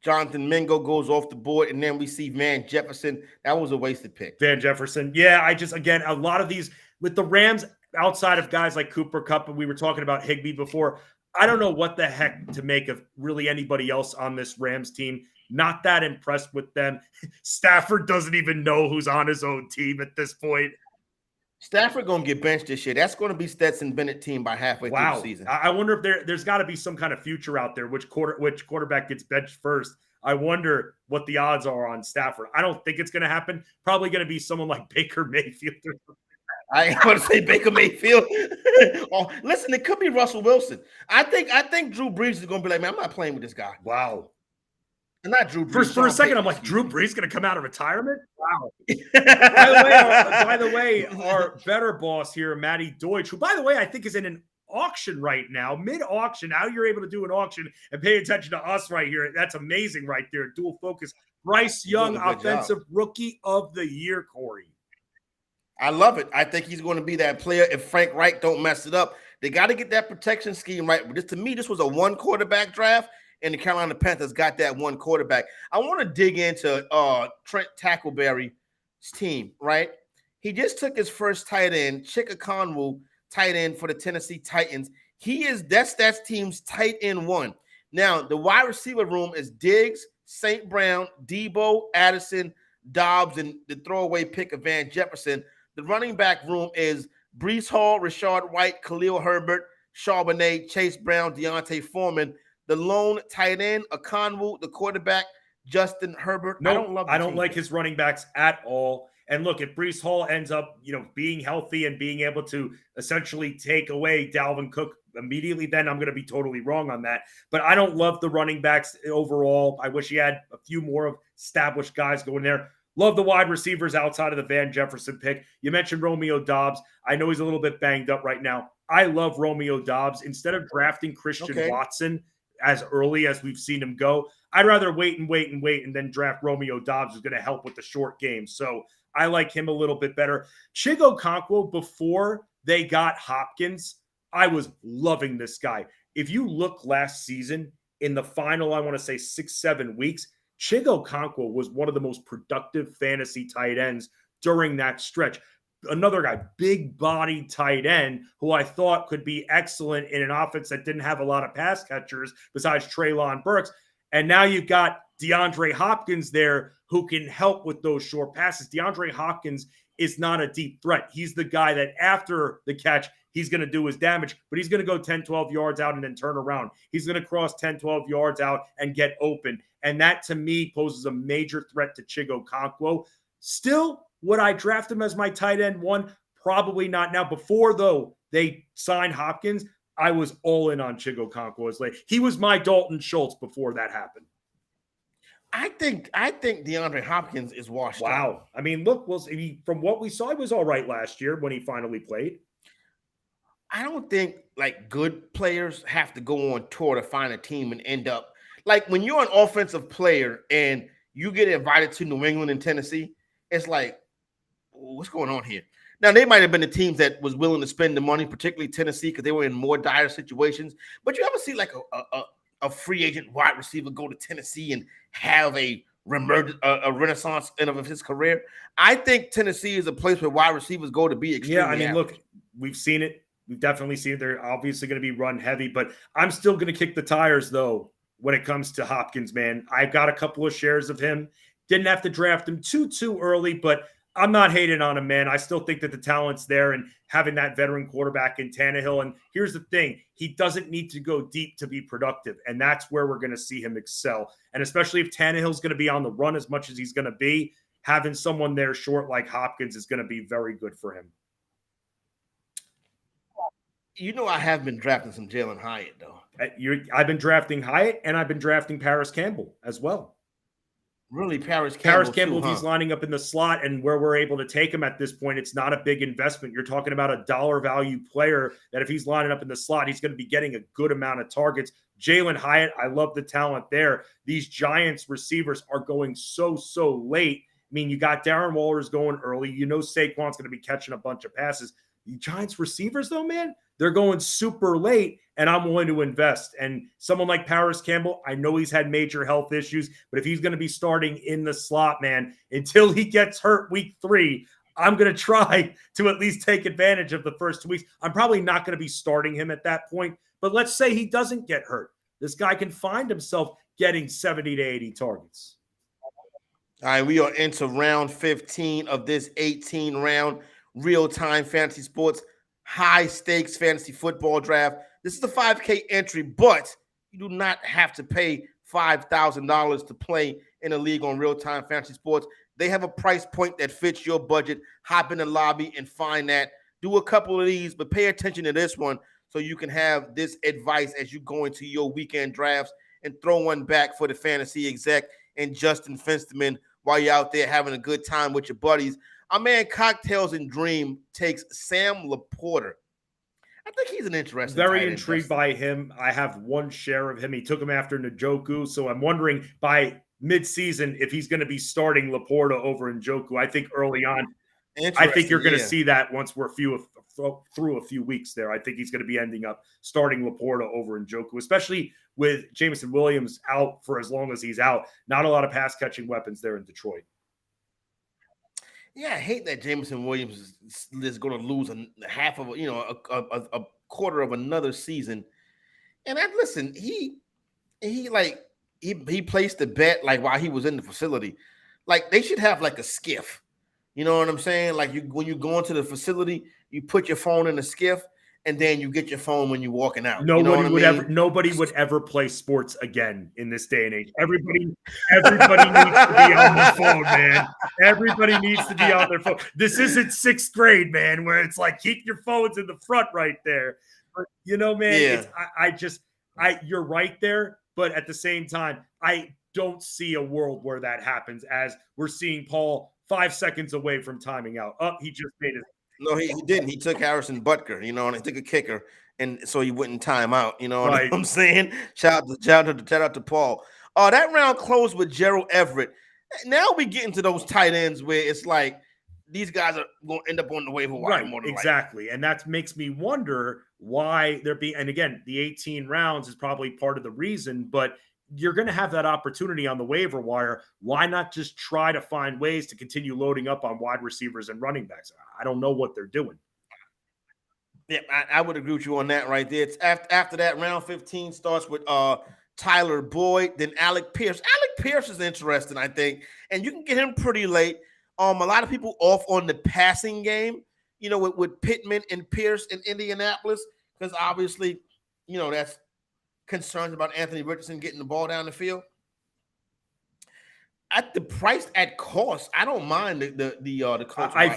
Jonathan Mingo goes off the board, and then we see Van Jefferson. That was a wasted pick. Van Jefferson. Yeah, again, a lot of these with the Rams, outside of guys like Cooper Kupp, and we were talking about Higbee before, I don't know what the heck to make of really anybody else on this Rams team. Not that impressed with them. Stafford doesn't even know who's on his own team at this point. Stafford going to get benched this year. That's going to be Stetson Bennett team by halfway through the season. I wonder if there's got to be some kind of future out there. Which quarterback gets benched first? I wonder what the odds are on Stafford. I don't think it's going to happen. Probably going to be someone like Baker Mayfield. I ain't going to say Baker Mayfield. Oh, listen, it could be Russell Wilson. I think Drew Brees is going to be like, man, I'm not playing with this guy. Wow. And not Drew Brees. For a second, I'm like, Drew Brees going to come out of retirement? Wow. by the way, our better boss here, Matty Deutsch, who, by the way, I think is in an auction right now, mid-auction. How you're able to do an auction and pay attention to us right here. That's amazing right there. Dual focus. Bryce Young, Offensive Rookie of the Year, Corey. I love it. I think he's going to be that player if Frank Reich don't mess it up. They got to get that protection scheme right. But to me, this was a 1 quarterback draft. And the Carolina Panthers got that 1 quarterback. I want to dig into Trent Tackleberry's team, right? He just took his first tight end, Chika Conwu, tight end for the Tennessee Titans. That's that team's tight end 1. Now, the wide receiver room is Diggs, St. Brown, Debo, Addison, Dobbs, and the throwaway pick of Van Jefferson. The running back room is Breece Hall, Rashad White, Khalil Herbert, Charbonnet, Chase Brown, Deontay Foreman. The lone tight end, Okonwu, the quarterback, Justin Herbert. I don't like his running backs at all. And look, if Breece Hall ends up, being healthy and being able to essentially take away Dalvin Cook immediately, then I'm going to be totally wrong on that. But I don't love the running backs overall. I wish he had a few more of established guys going there. Love the wide receivers outside of the Van Jefferson pick. You mentioned Romeo Dobbs. I know he's a little bit banged up right now. I love Romeo Dobbs. Instead of drafting Christian Watson as early as we've seen him go, I'd rather wait and then draft Romeo Dobbs, who's going to help with the short game. So I like him a little bit better. Chig Okonkwo, before they got Hopkins, I was loving this guy. If you look last season in the final, I want to say 6-7 weeks, Chig Okonkwo was one of the most productive fantasy tight ends during that stretch. Another guy, big body tight end, who I thought could be excellent in an offense that didn't have a lot of pass catchers besides Treylon Burks. And now you've got DeAndre Hopkins there who can help with those short passes. DeAndre Hopkins is not a deep threat. He's the guy that after the catch, he's going to do his damage, but he's going to go 10, 12 yards out and then turn around. He's going to cross 10, 12 yards out and get open. And that, to me, poses a major threat to Chigo Okonkwo. Still, would I draft him as my tight end one? Probably not. Now, before, though, they signed Hopkins, I was all in on Chigo Okonkwo. He was my Dalton Schultz before that happened. I think DeAndre Hopkins is washed Wow. out. I mean, look, from what we saw, he was all right last year when he finally played. I don't think like good players have to go on tour to find a team and end up like when you're an offensive player and you get invited to New England and Tennessee, it's like, what's going on here? Now, they might have been the teams that was willing to spend the money, particularly Tennessee, because they were in more dire situations. But you ever see like a free agent wide receiver go to Tennessee and have a renaissance of his career? I think Tennessee is a place where wide receivers go to be extremely average. Look, we've seen it. We've definitely seen it. They're obviously going to be run heavy, but I'm still going to kick the tires, though, when it comes to Hopkins, man. I've got a couple of shares of him. Didn't have to draft him too early, but I'm not hating on him, man. I still think that the talent's there and having that veteran quarterback in Tannehill. And here's the thing. He doesn't need to go deep to be productive, and that's where we're going to see him excel. And especially if Tannehill's going to be on the run as much as he's going to be, having someone there short like Hopkins is going to be very good for him. You know, I have been drafting some Jalen Hyatt, though. I've been drafting Hyatt, and I've been drafting Paris Campbell as well. Really, Paris Campbell, if he's lining up in the slot and where we're able to take him at this point, it's not a big investment. You're talking about a dollar value player that if he's lining up in the slot, he's going to be getting a good amount of targets. Jalen Hyatt, I love the talent there. These Giants receivers are going so late. I mean, you got Darren Waller's going early. You know Saquon's going to be catching a bunch of passes. The Giants receivers, though, man, they're going super late, and I'm willing to invest. And someone like Paris Campbell, I know he's had major health issues, but if he's going to be starting in the slot, man, until he gets hurt week 3, I'm going to try to at least take advantage of the first 2 weeks. I'm probably not going to be starting him at that point, but let's say he doesn't get hurt. This guy can find himself getting 70 to 80 targets. All right, we are into round 15 of this 18-round real-time fantasy sports high-stakes fantasy football draft. This is a 5K entry, but you do not have to pay $5,000 to play in a league on real-time fantasy sports. They have a price point that fits your budget. Hop in the lobby and find that. Do a couple of these, but pay attention to this one so you can have this advice as you go into your weekend drafts and throw one back for the fantasy exec and Justin Fensterman while you're out there having a good time with your buddies. Our man Cocktails and Dream takes Sam Laporta. I think he's an interesting. Very intrigued by him. I have one share of him. He took him after Njoku, so I'm wondering by mid-season if he's going to be starting Laporta over Njoku. I think early on, I think you're going to see that once we're through a few weeks there. I think he's going to be ending up starting Laporta over Njoku, especially with Jameson Williams out for as long as he's out. Not a lot of pass-catching weapons there in Detroit. Yeah, I hate that Jameson Williams is going to lose a quarter of another season. And listen, he placed the bet like while he was in the facility. Like they should have like a skiff. You know what I'm saying? Like when you go into the facility, you put your phone in the skiff, and then you get your phone when you're walking out. Nobody would ever play sports again in this day and age. Everybody needs to be on their phone, man. Everybody needs to be on their phone. This isn't 6th grade, man, where it's like keep your phones in the front right there. But man, you're right there. But at the same time, I don't see a world where that happens as we're seeing Paul 5 seconds away from timing out. He just made it. No, he didn't. He took Harrison Butker, and he took a kicker, and so he wouldn't time out. You know what I'm saying? Shout out to Paul. That round closed with Gerald Everett. Now we get into those tight ends where it's like these guys are going to end up on the waiver wire more than exactly. And that makes me wonder why they're being. And again, the 18 rounds is probably part of the reason, but you're going to have that opportunity on the waiver wire. Why not just try to find ways to continue loading up on wide receivers and running backs? I don't know what they're doing. Yeah, I would agree with you on that right there. It's after that, round 15 starts with Tyler Boyd, then Alec Pierce. Alec Pierce is interesting, I think, and you can get him pretty late. A lot of people off on the passing game, with Pittman and Pierce in Indianapolis, because obviously, that's concerns about Anthony Richardson getting the ball down the field. At the price at cost, I don't mind the Colts. I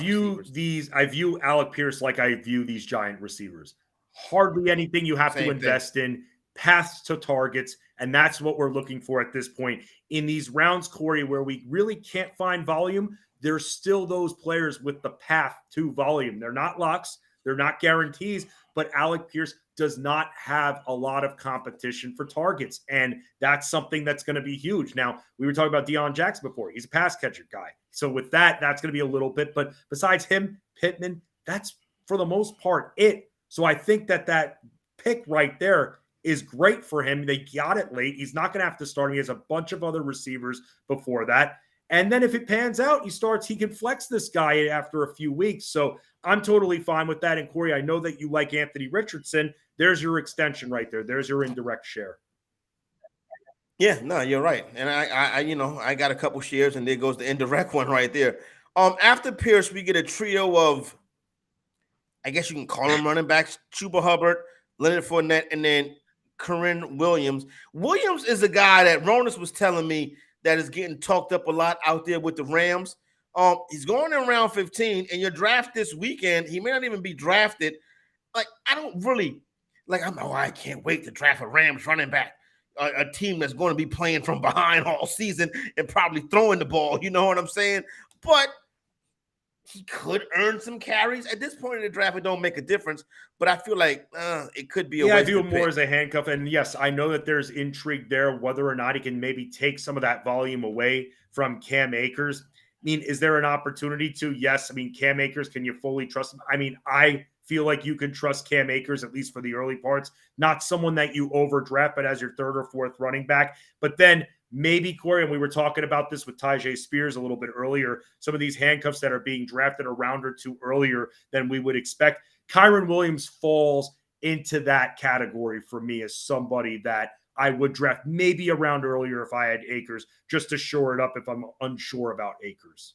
view Alec Pierce like I view these giant receivers. Hardly anything you have to invest in. Paths to targets, and that's what we're looking for at this point. In these rounds, Corey, where we really can't find volume, there's still those players with the path to volume. They're not locks, they're not guarantees, but Alec Pierce does not have a lot of competition for targets, and that's something that's going to be huge. Now, we were talking about Deion Jackson before. He's a pass catcher guy. So with that, that's going to be a little bit, but besides him, Pittman, that's for the most part it. So I think that pick right there is great for him. They got it late. He's not going to have to start him. He has a bunch of other receivers before that. And then if it pans out, he can flex this guy after a few weeks. So I'm totally fine with that. And Corey, I know that you like Anthony Richardson. There's your extension right there. There's your indirect share. Yeah, no, you're right. And I got a couple shares, and there goes the indirect one right there. After Pierce, we get a trio of, I guess you can call them running backs: Chuba Hubbard, Leonard Fournette, and then Kyren Williams. Williams is a guy that Ronas was telling me that is getting talked up a lot out there with the Rams. He's going in round 15, and your draft this weekend, he may not even be drafted. Like, I don't really I can't wait to draft a Rams running back, a team that's going to be playing from behind all season and probably throwing the ball. You know what I'm saying? But he could earn some carries. At this point in the draft, it don't make a difference, but I feel like it could be a I view him more as a handcuff. And yes, I know that there's intrigue there, whether or not he can maybe take some of that volume away from Cam Akers. I mean, is there an opportunity to? Yes. I mean, Cam Akers, can you fully trust him? I mean, I feel like you can trust Cam Akers, at least for the early parts, not someone that you overdraft, but as your third or fourth running back. But then maybe, Corey, and we were talking about this with Tyjae Spears a little bit earlier, some of these handcuffs that are being drafted a round or two earlier than we would expect. Kyren Williams falls into that category for me as somebody that I would draft maybe a round earlier if I had Akers, just to shore it up if I'm unsure about Akers.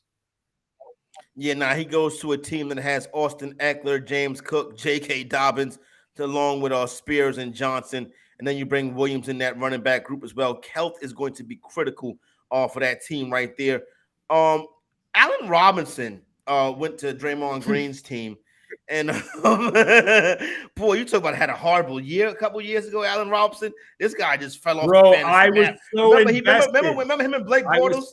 Yeah, he goes to a team that has Austin Eckler, James Cook, J.K. Dobbins, along with Spears and Johnson. And then you bring Williams in that running back group as well. Health is going to be critical for that team right there. Allen Robinson went to Draymond Green's team. And boy, you talk about had a horrible year a couple years ago, Allen Robinson. This guy just fell off. Bro, I was so invested. Remember him and Blake Bortles?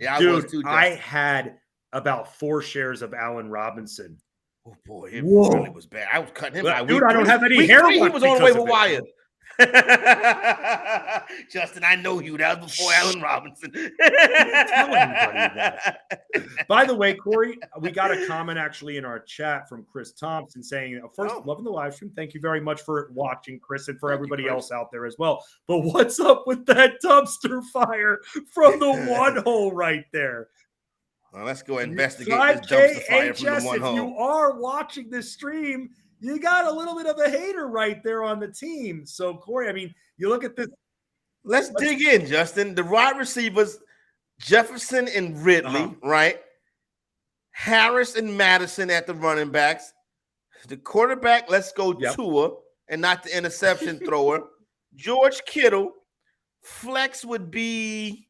I was too. I had about 4 shares of Allen Robinson. Oh boy, it really was bad. I was cutting him out. Dude, I don't have any hair. He was on the waiver wire. Justin, I know you. That was before Allen Robinson. Tell anybody that. By the way, Corey, we got a comment actually in our chat from Chris Thompson saying, first, loving the live stream. Thank you very much for watching, Chris, and for everybody else out there as well. But what's up with that dumpster fire from the one hole right there? Well, let's go investigate this dumpster fire from the one hole. If you are watching this stream, you got a little bit of a hater right there on the team. So, Corey, I mean, you look at this. Let's dig in, Justin. The wide receivers, Jefferson and Ridley, right? Harris and Madison at the running backs. The quarterback, let's go Tua and not the interception thrower. George Kittle. Flex would be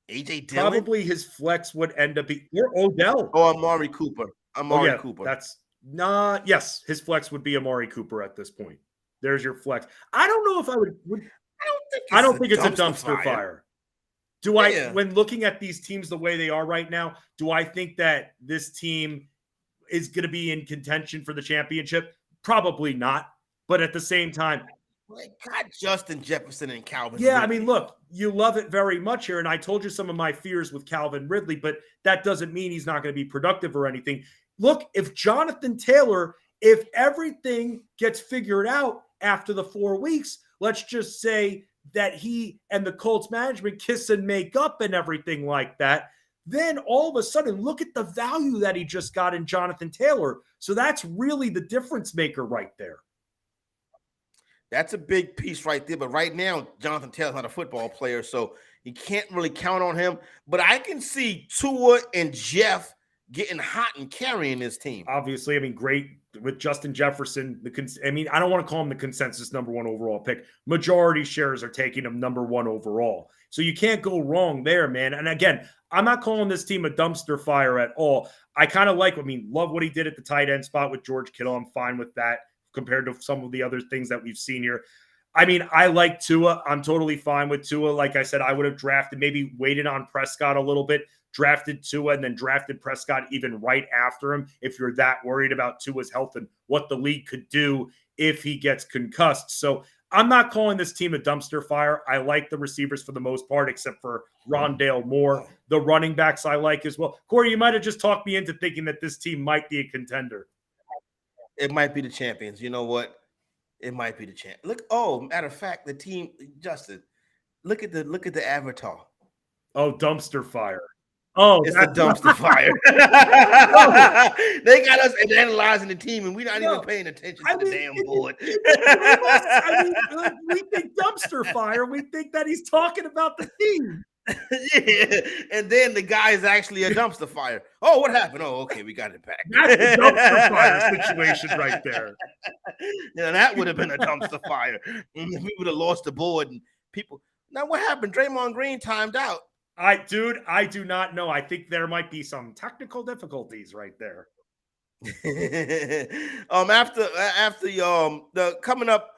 A.J. Dillon. Probably his flex would end up being Odell. Or Amari Cooper. Cooper. That's not. Yes, his flex would be Amari Cooper at this point. There's your flex. I don't know if I would. I don't think it's a dumpster fire. Do I? When looking at these teams the way they are right now, do I think that this team is going to be in contention for the championship? Probably not. But at the same time, got Justin Jefferson and Calvin. Yeah, Ridley. I mean, look, you love it very much here, and I told you some of my fears with Calvin Ridley, but that doesn't mean he's not going to be productive or anything. Look, if Jonathan Taylor, if everything gets figured out after the 4 weeks, let's just say that he and the Colts management kiss and make up and everything like that, then all of a sudden, look at the value that he just got in Jonathan Taylor. So that's really the difference maker right there. That's a big piece right there. But right now, Jonathan Taylor's not a football player, so you can't really count on him. But I can see Tua and Jeff getting hot and carrying this team. Obviously, I mean, great with Justin Jefferson. I don't want to call him the consensus number 1 overall pick. Majority shares are taking him number 1 overall. So you can't go wrong there, man. And again, I'm not calling this team a dumpster fire at all. I kind of love what he did at the tight end spot with George Kittle. I'm fine with that compared to some of the other things that we've seen here. I mean, I like Tua. I'm totally fine with Tua. Like I said, I would have drafted, maybe waited on Prescott a little bit, drafted Tua, and then drafted Prescott even right after him if you're that worried about Tua's health and what the league could do if he gets concussed. So I'm not calling this team a dumpster fire. I like the receivers for the most part, except for Rondale Moore. The running backs I like as well. Corey, you might have just talked me into thinking that this team might be a contender. It might be the champions. You know what? It might be the champ. Look, matter of fact, the team, Justin, look at the avatar. Oh, dumpster fire. Oh, it's the dumpster fire. They got us analyzing the team, and we're not even paying attention to the damn board. We think dumpster fire. We think that he's talking about the team. Yeah, and then the guy is actually a dumpster fire. Oh, what happened? Oh, okay, we got it back. That's a dumpster fire situation right there. Yeah, that would have been a dumpster fire. We would have lost the board and people. Now, what happened? Draymond Green timed out. I do not know. I think there might be some technical difficulties right there. After the coming up,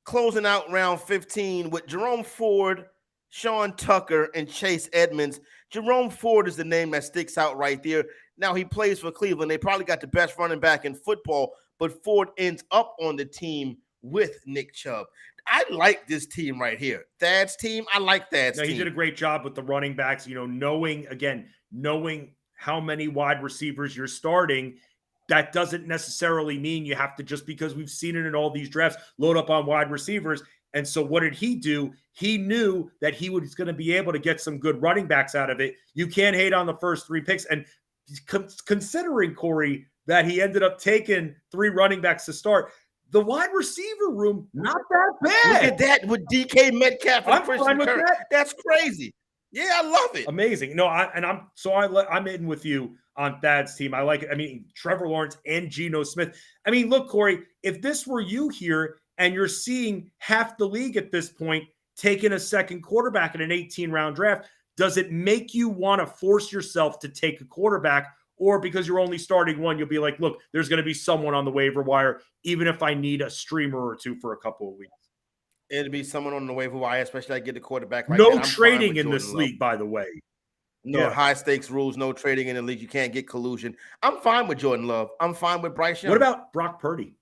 closing out round 15 with Jerome Ford, Sean Tucker, and Chase Edmonds. Jerome Ford is the name that sticks out right there. Now he plays for Cleveland. They probably got the best running back in football, but Ford ends up on the team with Nick Chubb. I like this team right here. Thad's team, I like Thad's team. He did a great job with the running backs, knowing how many wide receivers you're starting. That doesn't necessarily mean you have to, just because we've seen it in all these drafts, load up on wide receivers. And so what did he do? He knew that he was going to be able to get some good running backs out of it. You can't hate on the first 3 picks. And considering, Corey, that he ended up taking 3 running backs to start, the wide receiver room, not that bad. Look at that with DK Metcalf and Christian Kirk. That's crazy. Yeah, I love it. Amazing. No, I'm in with you on Thad's team. I like it. I mean, Trevor Lawrence and Geno Smith. I mean, look, Corey, if this were you here and you're seeing half the league at this point taking a second quarterback in an 18-round draft, does it make you want to force yourself to take a quarterback? Or because you're only starting one, you'll be like, look, there's going to be someone on the waiver wire, even if I need a streamer or 2 for a couple of weeks. It'll be someone on the waiver wire, especially I get the quarterback right. No trading in this league, by the way. No high stakes rules, no trading in the league. You can't get collusion. I'm fine with Jordan Love. I'm fine with Bryce Young. What about Brock Purdy?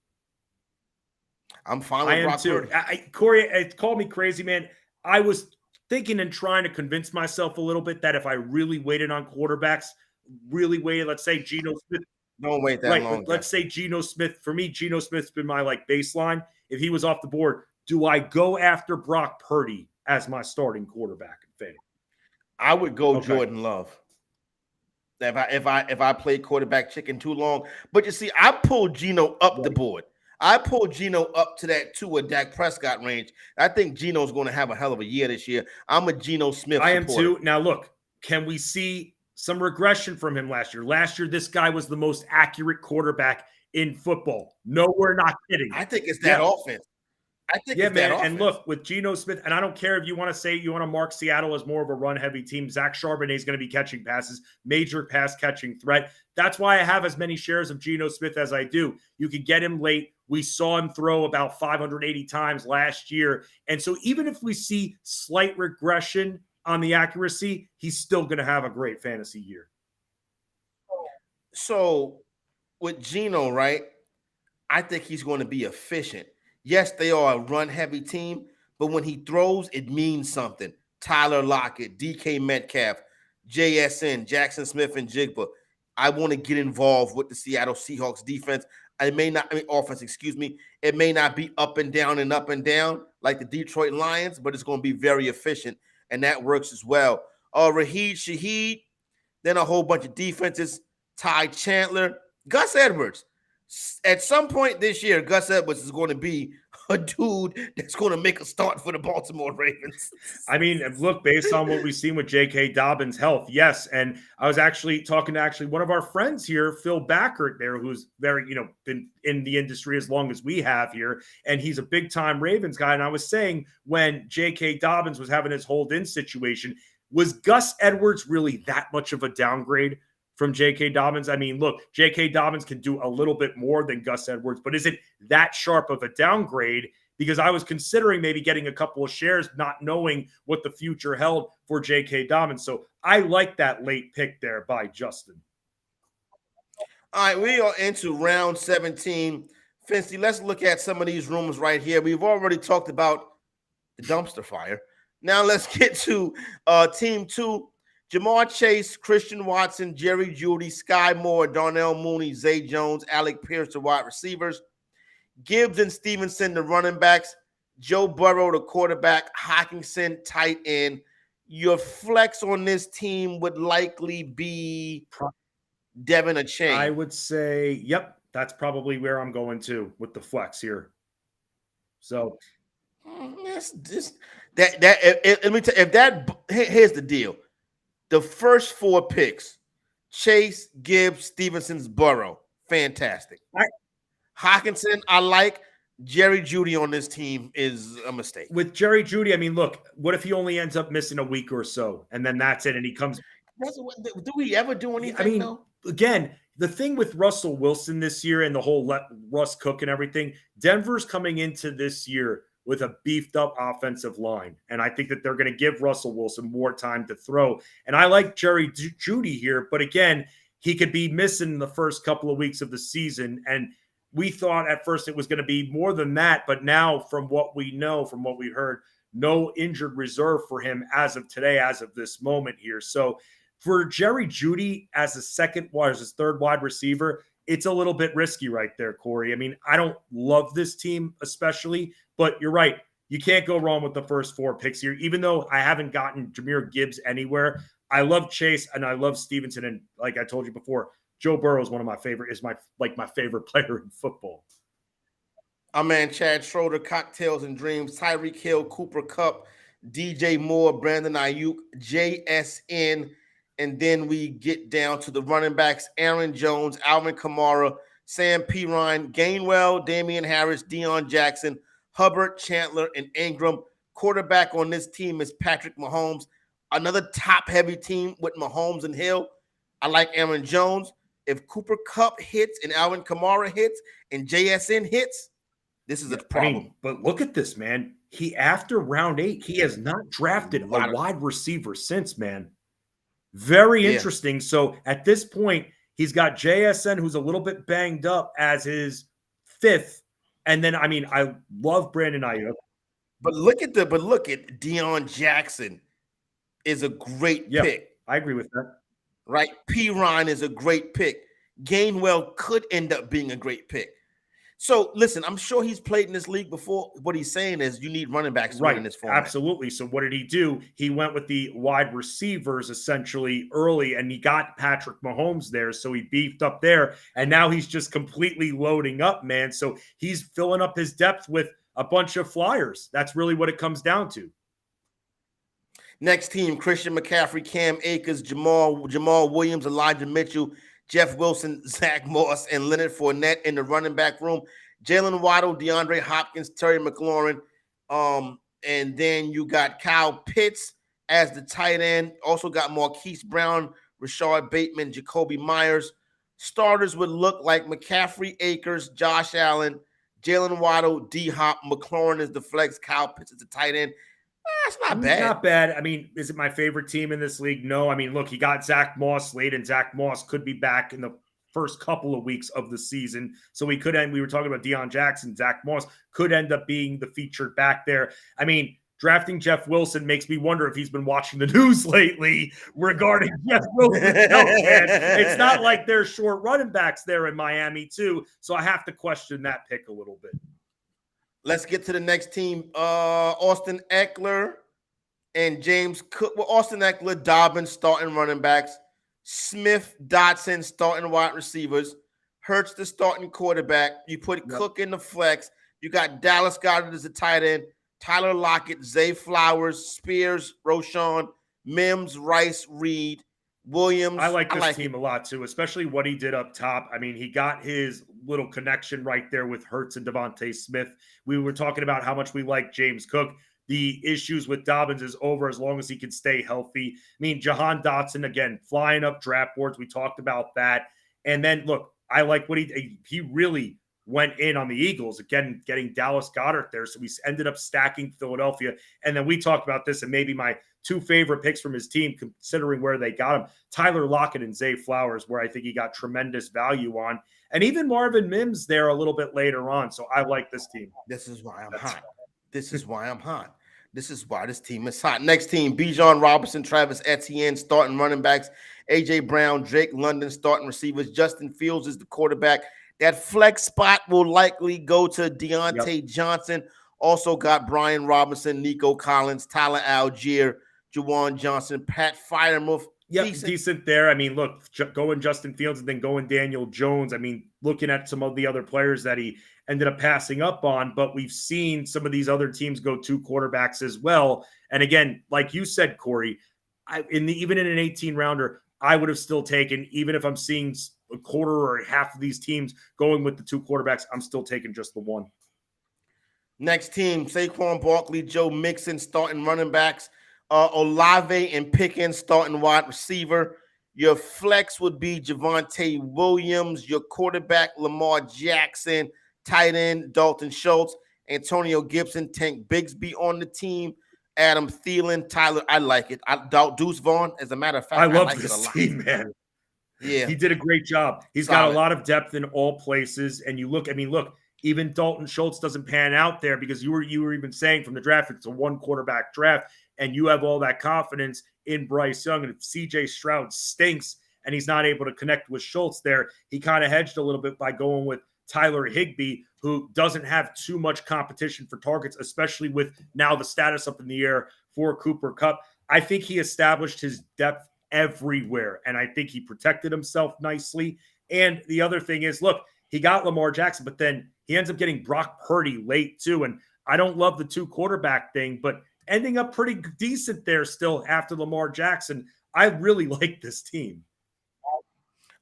I'm fine with Brock Purdy. Corey, it called me crazy, man. I was thinking and trying to convince myself a little bit that if I really waited on quarterbacks, let's say Geno Smith. Don't wait that long. Let's say Geno Smith. For me, Geno Smith's been my baseline. If he was off the board, do I go after Brock Purdy as my starting quarterback in fantasy? I would go Jordan Love. If I played quarterback chicken too long. But you see, I pulled Geno up the board. I pulled Geno up to that Tua Dak Prescott range. I think Geno's going to have a hell of a year this year. I'm a Geno Smith supporter. I am too. Now, look, can we see some regression from him last year? Last year, this guy was the most accurate quarterback in football. No, we're not kidding. I think it's that offense. I think it's that offense. And look, with Geno Smith, and I don't care if you want to mark Seattle as more of a run-heavy team. Zach Charbonnet is going to be catching passes, major pass-catching threat. That's why I have as many shares of Geno Smith as I do. You can get him late. We saw him throw about 580 times last year. And so even if we see slight regression on the accuracy, he's still going to have a great fantasy year. So with Geno, right, I think he's going to be efficient. Yes, they are a run-heavy team, but when he throws, it means something. Tyler Lockett, DK Metcalf, JSN, Jackson Smith, and Jigba. I want to get involved with the Seattle Seahawks defense. Offense, excuse me. It may not be up and down like the Detroit Lions, but it's going to be very efficient, and that works as well. Raheed Shaheed, then a whole bunch of defenses. Ty Chandler, Gus Edwards. At some point this year, Gus Edwards is going to be a dude that's going to make a start for the Baltimore Ravens. I mean, look, based on what we've seen with J.K. Dobbins' health, yes. And I was actually talking to one of our friends here, Phil Backert there, who's very, been in the industry as long as we have here. And he's a big-time Ravens guy. And I was saying when J.K. Dobbins was having his hold-in situation, was Gus Edwards really that much of a downgrade from J.K. Dobbins? I mean, look, J.K. Dobbins can do a little bit more than Gus Edwards, but is it that sharp of a downgrade? Because I was considering maybe getting a couple of shares, not knowing what the future held for J.K. Dobbins. So I like that late pick there by Justin. All right, we are into round 17. Fincey, let's look at some of these rumors right here. We've already talked about the dumpster fire. Now let's get to team 2. Jamar Chase, Christian Watson, Jerry Jeudy, Sky Moore, Darnell Mooney, Zay Jones, Alec Pierce, the wide receivers, Gibbs and Stevenson, the running backs, Joe Burrow, the quarterback, Hockenson, tight end. Your flex on this team would likely be Devin Achane. I would say, yep, that's probably where I'm going to with the flex here. So let me tell you, here's the deal. The first 4 picks, Chase, Gibbs, Stevenson's, Burrow, fantastic. Hockenson, I like. Jerry Jeudy on this team is a mistake. With Jerry Jeudy, I mean, look, what if he only ends up missing a week or so, and then that's it, and he comes. Do we ever do anything? I mean, though? Again, the thing with Russell Wilson this year and the whole Russ Cook and everything, Denver's coming into this year with a beefed up offensive line. And I think that they're going to give Russell Wilson more time to throw. And I like Jerry Jeudy here, but again, he could be missing the first couple of weeks of the season. And we thought at first it was going to be more than that. But now from what we know, from what we heard, no injured reserve for him as of today, as of this moment here. So for Jerry Jeudy as his third wide receiver, it's a little bit risky right there, Corey. I mean, I don't love this team especially, but you're right. You can't go wrong with the first 4 picks here, even though I haven't gotten Jahmyr Gibbs anywhere. I love Chase and I love Stevenson. And like I told you before, Joe Burrow is one of my favorite, my favorite player in football. Our man Chad Schroeder, Cocktails and Dreams, Tyreek Hill, Cooper Kupp, DJ Moore, Brandon Ayuk, JSN. And then we get down to the running backs, Aaron Jones, Alvin Kamara, Sam Pirine, Gainwell, Damian Harris, Deion Jackson, Hubbard, Chandler, and Ingram. Quarterback on this team is Patrick Mahomes. Another top-heavy team with Mahomes and Hill. I like Aaron Jones. If Cooper Kupp hits and Alvin Kamara hits and JSN hits, this is a problem. I mean, but look at this, man. After round 8, he has not drafted a wide receiver since, man. Very interesting. So at this point, he's got JSN, who's a little bit banged up, as his 5th. And then, I mean, I love Brandon Ayuk. But look at Deion Jackson is a great pick. I agree with that. Right? Pirine is a great pick. Gainwell could end up being a great pick. So, listen, I'm sure he's played in this league before. What he's saying is you need running backs in this format. Absolutely. So what did he do? He went with the wide receivers essentially early, and he got Patrick Mahomes there, so he beefed up there, and now he's just completely loading up, man. So he's filling up his depth with a bunch of flyers. That's really what it comes down to. Next team, Christian McCaffrey, Cam Akers, Jamal Williams, Elijah Mitchell, Jeff Wilson, Zach Moss, and Leonard Fournette in the running back room. Jalen Waddle, DeAndre Hopkins, Terry McLaurin. And then you got Kyle Pitts as the tight end. Also got Marquise Brown, Rashard Bateman, Jacoby Myers. Starters would look like McCaffrey, Akers, Josh Allen, Jalen Waddle, D-Hop, McLaurin is the flex, Kyle Pitts is the tight end. That's not bad. Not bad. I mean, is it my favorite team in this league? No. I mean, look, he got Zach Moss late, and Zach Moss could be back in the first couple of weeks of the season. So we were talking about Deion Jackson, Zach Moss could end up being the featured back there. I mean, drafting Jeff Wilson makes me wonder if he's been watching the news lately regarding Jeff Wilson's health, man. It's not like they're short running backs there in Miami too. So I have to question that pick a little bit. Let's get to the next team. Austin Eckler and James Cook. Well, Austin Eckler, Dobbins starting running backs. Smith, Dotson starting wide receivers. Hurts the starting quarterback. You put Cook in the flex. You got Dallas Goedert as a tight end, Tyler Lockett, Zay Flowers, Spears, Roschon, Mims, Rice, Reed, Williams. I like this team a lot too, especially what he did up top. I mean, he got his little connection right there with Hurts and Devontae Smith. We were talking about how much we like James Cook. The issues with Dobbins is over as long as he can stay healthy. I mean, Jahan Dotson, again, flying up draft boards. We talked about that. And then, look, I like what he really went in on the Eagles, again, getting Dallas Goedert there. So we ended up stacking Philadelphia. And then we talked about this, and maybe my two favorite picks from his team, considering where they got him, Tyler Lockett and Zay Flowers, where I think he got tremendous value on. And even Marvin Mims there a little bit later on. So I like this team. This is why I'm hot. This is why I'm hot. This is why this team is hot. Next team, Bijan Robinson, Travis Etienne, starting running backs, A.J. Brown, Drake London, starting receivers. Justin Fields is the quarterback. That flex spot will likely go to Deontay Johnson. Also got Brian Robinson, Nico Collins, Tyler Algier, Juwan Johnson, Pat Freiermuth. Decent there. I mean, look, going Justin Fields and then going Daniel Jones. I mean, looking at some of the other players that he ended up passing up on, but we've seen some of these other teams go two quarterbacks as well. And again, like you said, Corey, even in an 18-rounder, I would have still taken, even if I'm seeing a quarter or half of these teams going with the two quarterbacks, I'm still taking just the one. Next team, Saquon Barkley, Joe Mixon, starting running backs. Olave and Pickens, starting wide receiver. Your flex would be Javonte Williams. Your quarterback, Lamar Jackson. Tight end, Dalton Schultz. Antonio Gibson, Tank Bigsby on the team. Adam Thielen, Tyler. I like it. Deuce Vaughn, as a matter of fact, I love like this team, man. Yeah. He did a great job. He's got a lot of depth in all places. And you look, even Dalton Schultz doesn't pan out there because you were even saying from the draft, it's a one quarterback draft. And you have all that confidence in Bryce Young. And if CJ Stroud stinks and he's not able to connect with Schultz there, he kind of hedged a little bit by going with Tyler Higbee, who doesn't have too much competition for targets, especially with now the status up in the air for Cooper Kupp. I think he established his depth everywhere, and I think he protected himself nicely. And the other thing is, look, he got Lamar Jackson, but then he ends up getting Brock Purdy late too. And I don't love the two quarterback thing, but ending up pretty decent there still after Lamar Jackson. I really like this team.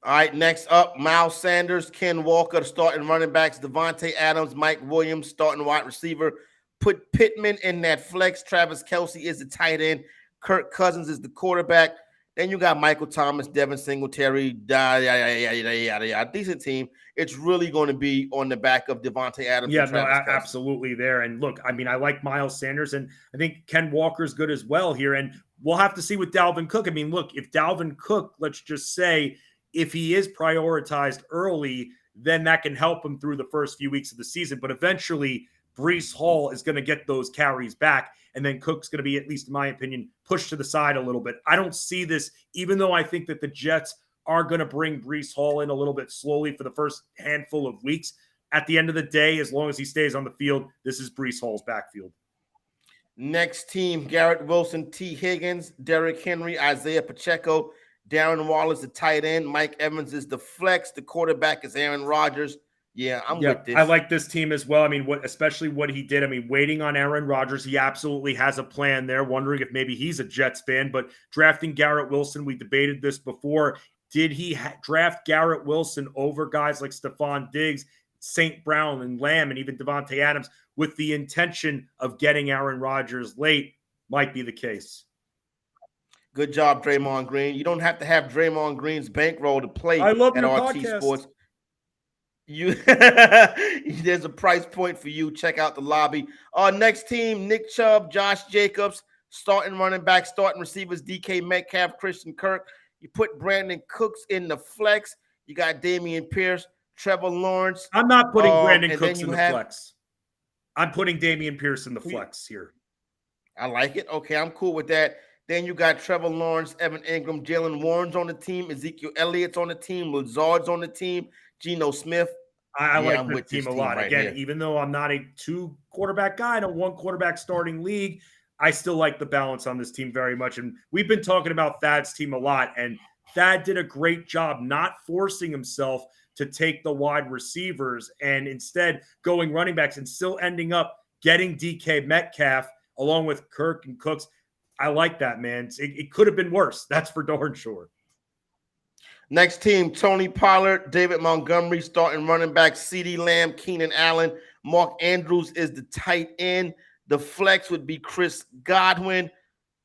All right, next up, Miles Sanders, Ken Walker, the starting running backs, Devontae Adams, Mike Williams, starting wide receiver. Put Pittman in that flex. Travis Kelce is the tight end. Kirk Cousins is the quarterback. Then you got Michael Thomas, Devin Singletary, decent team. It's really going to be on the back of Devontae Adams. Yeah, no, absolutely there. And look, I like Miles Sanders, and I think Ken Walker's good as well here. And we'll have to see with Dalvin Cook. Look, if Dalvin Cook, let's just say, if he is prioritized early, then that can help him through the first few weeks of the season. But eventually, Breece Hall is going to get those carries back, and then Cook's going to be, at least in my opinion, pushed to the side a little bit. I don't see this, even though I think that the Jets are going to bring Breece Hall in a little bit slowly for the first handful of weeks. At the end of the day, as long as he stays on the field, this is Breece Hall's backfield. Next team, Garrett Wilson, T. Higgins, Derrick Henry, Isaiah Pacheco, Darren Wallace, the tight end. Mike Evans is the flex. The quarterback is Aaron Rodgers. Yeah, I'm with this. I like this team as well. Especially what he did. Waiting on Aaron Rodgers, he absolutely has a plan there. Wondering if maybe he's a Jets fan, but drafting Garrett Wilson, we debated this before. Did he draft Garrett Wilson over guys like Stephon Diggs, St. Brown, and Lamb, and even Devontae Adams with the intention of getting Aaron Rodgers late? Might be the case. Good job, Draymond Green. You don't have to have Draymond Green's bankroll to play at RT podcast. Sports. There's a price point for you. Check out the lobby. Next team, Nick Chubb, Josh Jacobs, starting running back, starting receivers, DK Metcalf, Christian Kirk. You put Brandon Cooks in the flex. You got Damian Pierce, Trevor Lawrence. I'm not putting Brandon Cooks in the flex. I'm putting Damian Pierce in the flex here. I like it. Okay, I'm cool with that. Then you got Trevor Lawrence, Evan Ingram, Jalen Warren's on the team, Ezekiel Elliott's on the team, Lazard's on the team, Geno Smith. I like this team a lot. Again, even though I'm not a two quarterback guy in a one quarterback starting league, I still like the balance on this team very much. And we've been talking about Thad's team a lot, and Thad did a great job not forcing himself to take the wide receivers and instead going running backs and still ending up getting DK Metcalf along with Kirk and Cooks. I like that, man. It could have been worse. That's for darn sure. Next team, Tony Pollard, David Montgomery, starting running back, CeeDee Lamb, Keenan Allen, Mark Andrews is the tight end. The flex would be Chris Godwin.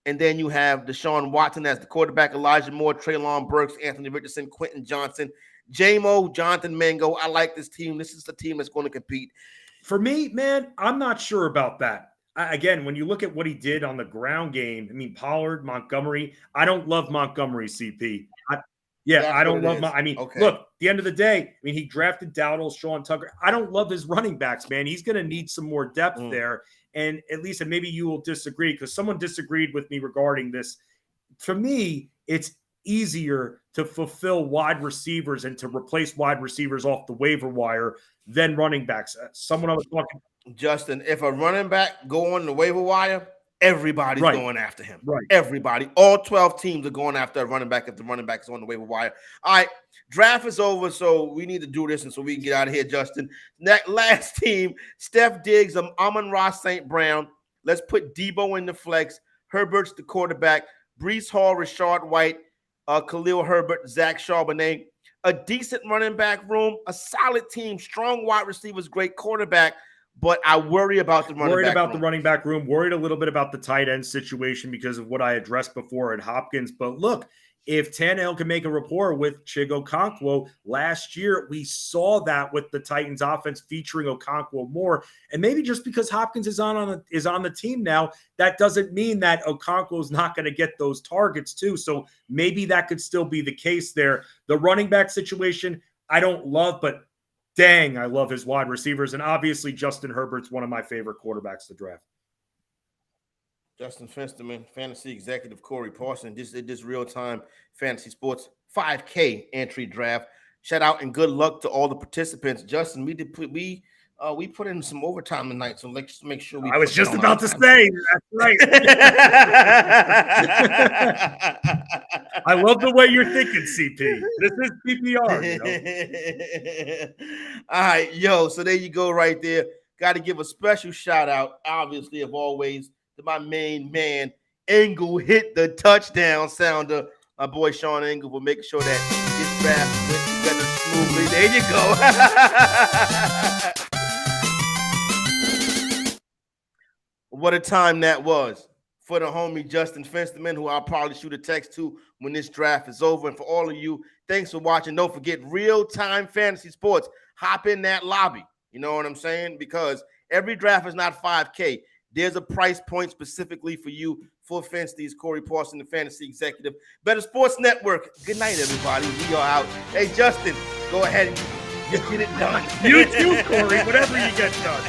And then you have Deshaun Watson as the quarterback, Elijah Moore, Treylon Burks, Anthony Richardson, Quentin Johnson, J-Mo, Jonathan Mango. I like this team. This is the team that's going to compete. For me, man, I'm not sure about that. Again, when you look at what he did on the ground game, I mean, Pollard, Montgomery, I don't love Montgomery, CP. I don't love look, at the end of the day, he drafted Dowdle, Sean Tucker. I don't love his running backs, man. He's going to need some more depth there. And at least, and maybe you will disagree because someone disagreed with me regarding this. For me, it's easier to fulfill wide receivers and to replace wide receivers off the waiver wire than running backs. Someone I was talking. Justin, if a running back go on the waiver wire, everybody's going after him. Right. Everybody. All 12 teams are going after a running back if the running back is on the waiver wire. All right. Draft is over, so we need to do this and so we can get out of here, Justin. That last team, Steph Diggs, Amon-Ra St. Brown. Let's put Debo in the flex. Herbert's the quarterback. Breece Hall, Rashard White, Khalil Herbert, Zach Charbonnet. A decent running back room, a solid team, strong wide receivers, great quarterback. But I worry about the running back room. Worried a little bit about the tight end situation because of what I addressed before at Hopkins. But look, if Tannehill can make a rapport with Chigo Okonkwo, last year we saw that with the Titans offense featuring Okonkwo more. And maybe just because Hopkins is on the team now, that doesn't mean that Okonkwo is not going to get those targets too. So maybe that could still be the case there. The running back situation, I don't love, but dang, I love his wide receivers. And obviously, Justin Herbert's one of my favorite quarterbacks to draft. Justin Fensterman, fantasy executive Corey Parson. This real-time fantasy sports 5K entry draft. Shout out and good luck to all the participants. Justin, we put in some overtime tonight, so let's make sure we. I was just about to say that's right. I love the way you're thinking, CP. This is PPR. All right, so there you go, right there. Got to give a special shout out, obviously, of always, to my main man, Engel hit the touchdown sounder. My boy Sean Engel for making sure that this draft went together smoothly. There you go. What a time that was for the homie Justin Fensterman, who I'll probably shoot a text to when this draft is over. And for all of you, thanks for watching. Don't forget real-time fantasy sports. Hop in that lobby. You know what I'm saying? Because every draft is not 5K. There's a price point specifically for you. For Fenstees, Corey Parson, the fantasy executive. Better Sports Network. Good night, everybody. We are out. Hey, Justin, go ahead and get it done. You too, Corey. Whatever you get done.